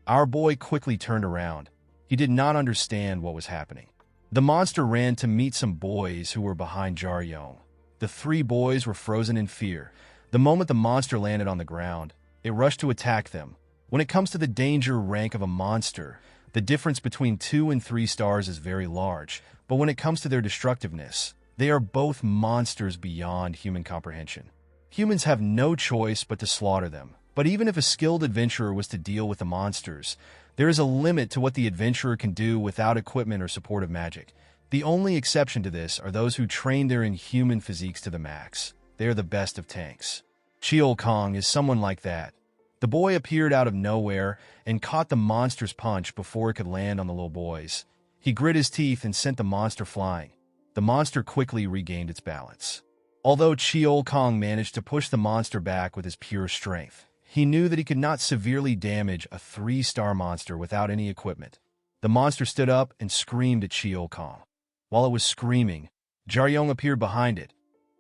Our boy quickly turned around. He did not understand what was happening. The monster ran to meet some boys who were behind Jaryong. The three boys were frozen in fear. The moment the monster landed on the ground, it rushed to attack them. When it comes to the danger rank of a monster, the difference between 2 and 3 stars is very large, but when it comes to their destructiveness, they are both monsters beyond human comprehension. Humans have no choice but to slaughter them, but even if a skilled adventurer was to deal with the monsters, there is a limit to what the adventurer can do without equipment or supportive magic. The only exception to this are those who train their inhuman physiques to the max. They are the best of tanks. Cheol Kong is someone like that. The boy appeared out of nowhere and caught the monster's punch before it could land on the little boys. He grit his teeth and sent the monster flying. The monster quickly regained its balance. Although Cheol Kong managed to push the monster back with his pure strength, he knew that he could not severely damage a 3-star monster without any equipment. The monster stood up and screamed at Cheol Kong. While it was screaming, Jaryong appeared behind it.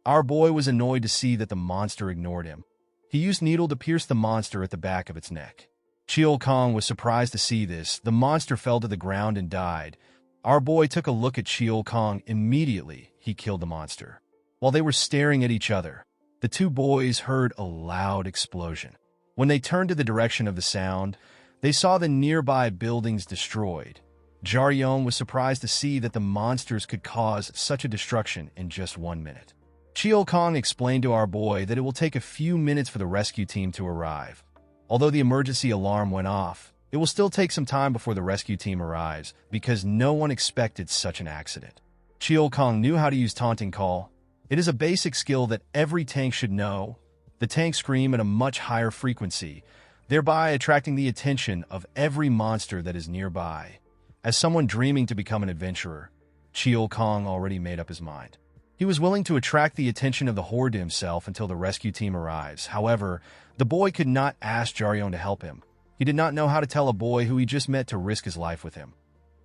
Our boy was annoyed to see that the monster ignored him. He used needle to pierce the monster at the back of its neck. Cheol Kong was surprised to see this. The monster fell to the ground and died. Our boy took a look at Cheol Kong. Immediately, he killed the monster. While they were staring at each other, the two boys heard a loud explosion. When they turned to the direction of the sound, they saw the nearby buildings destroyed. Jaryong was surprised to see that the monsters could cause such a destruction in just 1 minute. Cheol Kong explained to our boy that it will take a few minutes for the rescue team to arrive. Although the emergency alarm went off, it will still take some time before the rescue team arrives because no one expected such an accident. Cheol Kong knew how to use taunting call. It is a basic skill that every tank should know. The tanks scream at a much higher frequency, thereby attracting the attention of every monster that is nearby. As someone dreaming to become an adventurer, Cheol Kong already made up his mind. He was willing to attract the attention of the horde to himself until the rescue team arrives. However, the boy could not ask Jaryong to help him. He did not know how to tell a boy who he just met to risk his life with him.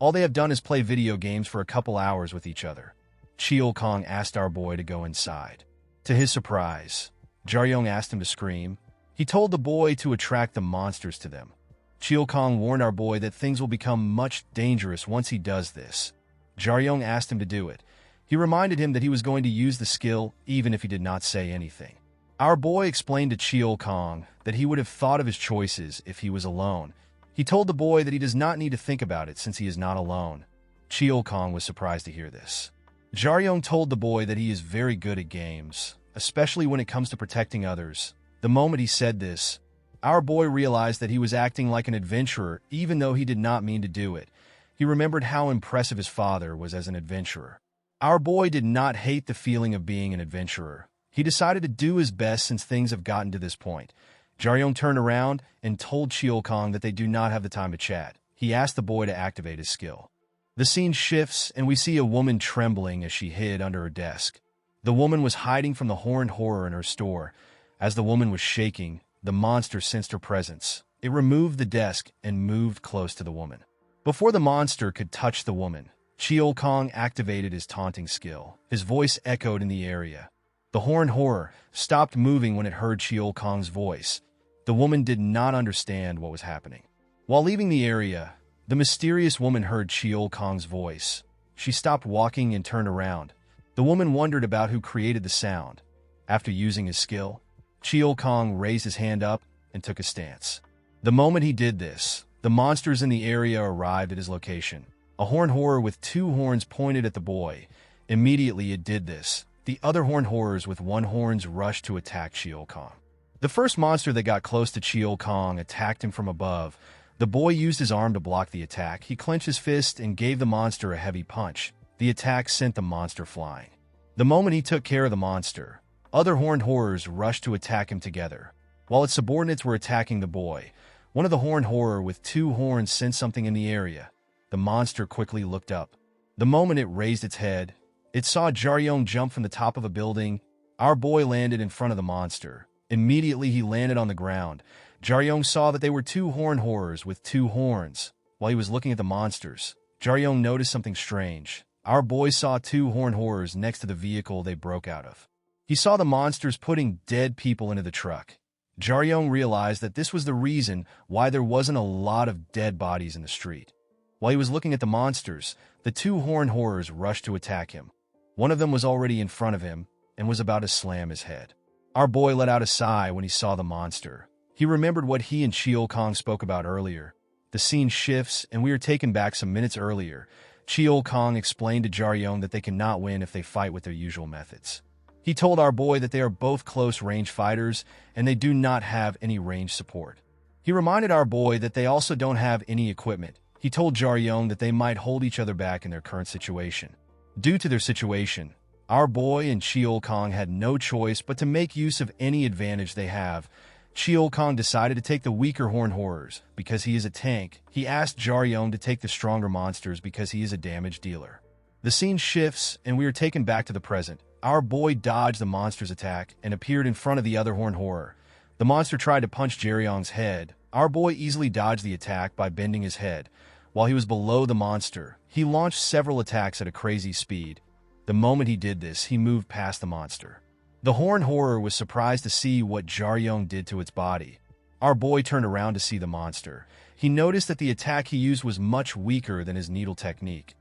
All they have done is play video games for a couple hours with each other. Cheol Kong asked our boy to go inside. To his surprise, Jaryong asked him to scream. He told the boy to attract the monsters to them. Cheol Kong warned our boy that things will become much dangerous once he does this. Jaryong asked him to do it. He reminded him that he was going to use the skill even if he did not say anything. Our boy explained to Cheol Kong that he would have thought of his choices if he was alone. He told the boy that he does not need to think about it since he is not alone. Cheol Kong was surprised to hear this. Jaryong told the boy that he is very good at games, especially when it comes to protecting others. The moment he said this, our boy realized that he was acting like an adventurer even though he did not mean to do it. He remembered how impressive his father was as an adventurer. Our boy did not hate the feeling of being an adventurer. He decided to do his best since things have gotten to this point. Jaryong turned around and told Cheol Kong that they do not have the time to chat. He asked the boy to activate his skill. The scene shifts and we see a woman trembling as she hid under her desk. The woman was hiding from the horned horror in her store. As the woman was shaking, the monster sensed her presence. It removed the desk and moved close to the woman. Before the monster could touch the woman, Cheol Kong activated his taunting skill. His voice echoed in the area. The horned horror stopped moving when it heard Cheol Kong's voice. The woman did not understand what was happening. While leaving the area, the mysterious woman heard Cheol Kong's voice. She stopped walking and turned around. The woman wondered about who created the sound. After using his skill, Cheol Kong raised his hand up and took a stance. The moment he did this, the monsters in the area arrived at his location. A horned horror with 2 horns pointed at the boy. Immediately it did this. The other horned horrors with 1 horns rushed to attack Cheol Kong. The first monster that got close to Cheol Kong attacked him from above. The boy used his arm to block the attack. He clenched his fist and gave the monster a heavy punch. The attack sent the monster flying. The moment he took care of the monster, other horned horrors rushed to attack him together. While its subordinates were attacking the boy, one of the horned horror with 2 horns sensed something in the area. The monster quickly looked up. The moment it raised its head, it saw Jaryong jump from the top of a building. Our boy landed in front of the monster. Immediately he landed on the ground. Jaryong saw that they were 2 horned horrors with 2 horns. While he was looking at the monsters, Jaryong noticed something strange. Our boy saw 2 horned horrors next to the vehicle they broke out of. He saw the monsters putting dead people into the truck. Jaryong realized that this was the reason why there wasn't a lot of dead bodies in the street. While he was looking at the monsters, the two horned horrors rushed to attack him. One of them was already in front of him and was about to slam his head. Our boy let out a sigh when he saw the monster. He remembered what he and Cheol Kong spoke about earlier. The scene shifts, and we are taken back some minutes earlier. Cheol Kong explained to Jaryong that they cannot win if they fight with their usual methods. He told our boy that they are both close-range fighters, and they do not have any range support. He reminded our boy that they also don't have any equipment. He told Jaryong that they might hold each other back in their current situation. Due to their situation, our boy and Cheol Kong had no choice but to make use of any advantage they have. Cheol Kong decided to take the weaker horned horrors because he is a tank. He asked Jaryong to take the stronger monsters because he is a damage dealer. The scene shifts, and we are taken back to the present. Our boy dodged the monster's attack and appeared in front of the other horned horror. The monster tried to punch Jaryong's head. Our boy easily dodged the attack by bending his head. While he was below the monster, he launched several attacks at a crazy speed. The moment he did this, he moved past the monster. The horned horror was surprised to see what Jaryong did to its body. Our boy turned around to see the monster. He noticed that the attack he used was much weaker than his needle technique.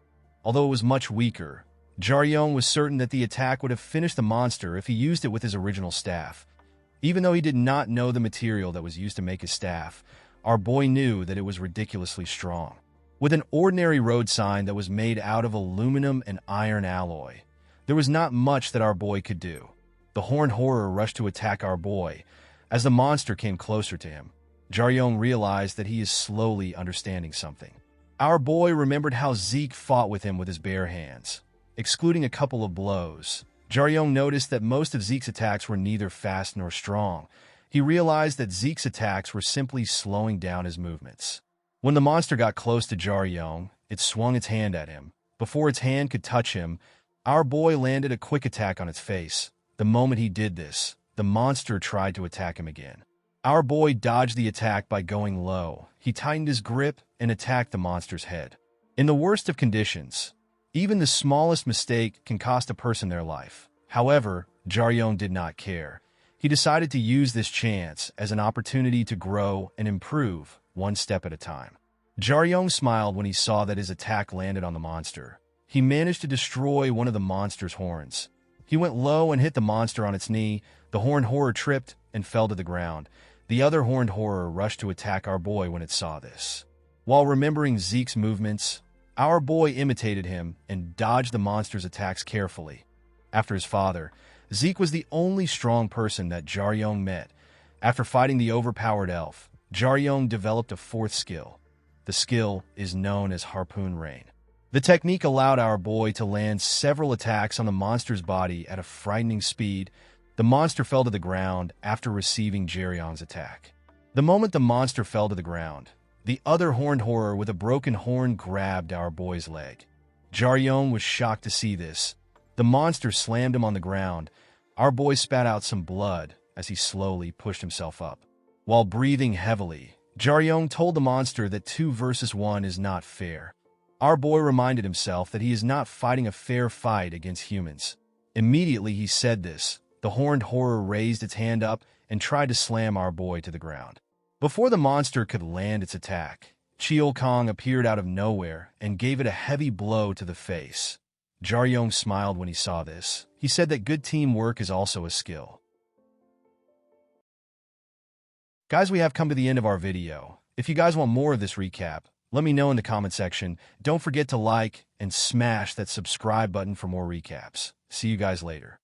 Although it was much weaker, Jaryong was certain that the attack would have finished the monster if he used it with his original staff. Even though he did not know the material that was used to make his staff, our boy knew that it was ridiculously strong. With an ordinary road sign that was made out of aluminum and iron alloy, there was not much that our boy could do. The horned horror rushed to attack our boy. As the monster came closer to him, Jaryong realized that he is slowly understanding something. Our boy remembered how Zeke fought with him with his bare hands. Excluding a couple of blows, Jaryong noticed that most of Zeke's attacks were neither fast nor strong. He realized that Zeke's attacks were simply slowing down his movements. When the monster got close to Jaryong, it swung its hand at him. Before its hand could touch him, our boy landed a quick attack on its face. The moment he did this, the monster tried to attack him again. Our boy dodged the attack by going low. He tightened his grip and attacked the monster's head. In the worst of conditions, even the smallest mistake can cost a person their life. However, Jaryong did not care. He decided to use this chance as an opportunity to grow and improve, one step at a time. Jaryong smiled when he saw that his attack landed on the monster. He managed to destroy one of the monster's horns. He went low and hit the monster on its knee. The horned horror tripped and fell to the ground. The other horned horror rushed to attack our boy when it saw this. While remembering Zeke's movements, our boy imitated him and dodged the monster's attacks carefully. After his father, Zeke was the only strong person that Jaryong met. After fighting the overpowered elf, Jaryong developed a fourth skill. The skill is known as Harpoon Rain. The technique allowed our boy to land several attacks on the monster's body at a frightening speed. The monster fell to the ground after receiving Jaryong's attack. The moment the monster fell to the ground, the other horned horror with a broken horn grabbed our boy's leg. Jaryong was shocked to see this. The monster slammed him on the ground. Our boy spat out some blood as he slowly pushed himself up. While breathing heavily, Jaryong told the monster that 2 versus 1 is not fair. Our boy reminded himself that he is not fighting a fair fight against humans. Immediately he said this, the horned horror raised its hand up and tried to slam our boy to the ground. Before the monster could land its attack, Cheol Kong appeared out of nowhere and gave it a heavy blow to the face. Jaryong smiled when he saw this. He said that good teamwork is also a skill. Guys, we have come to the end of our video. If you guys want more of this recap, let me know in the comment section. Don't forget to like and smash that subscribe button for more recaps. See you guys later.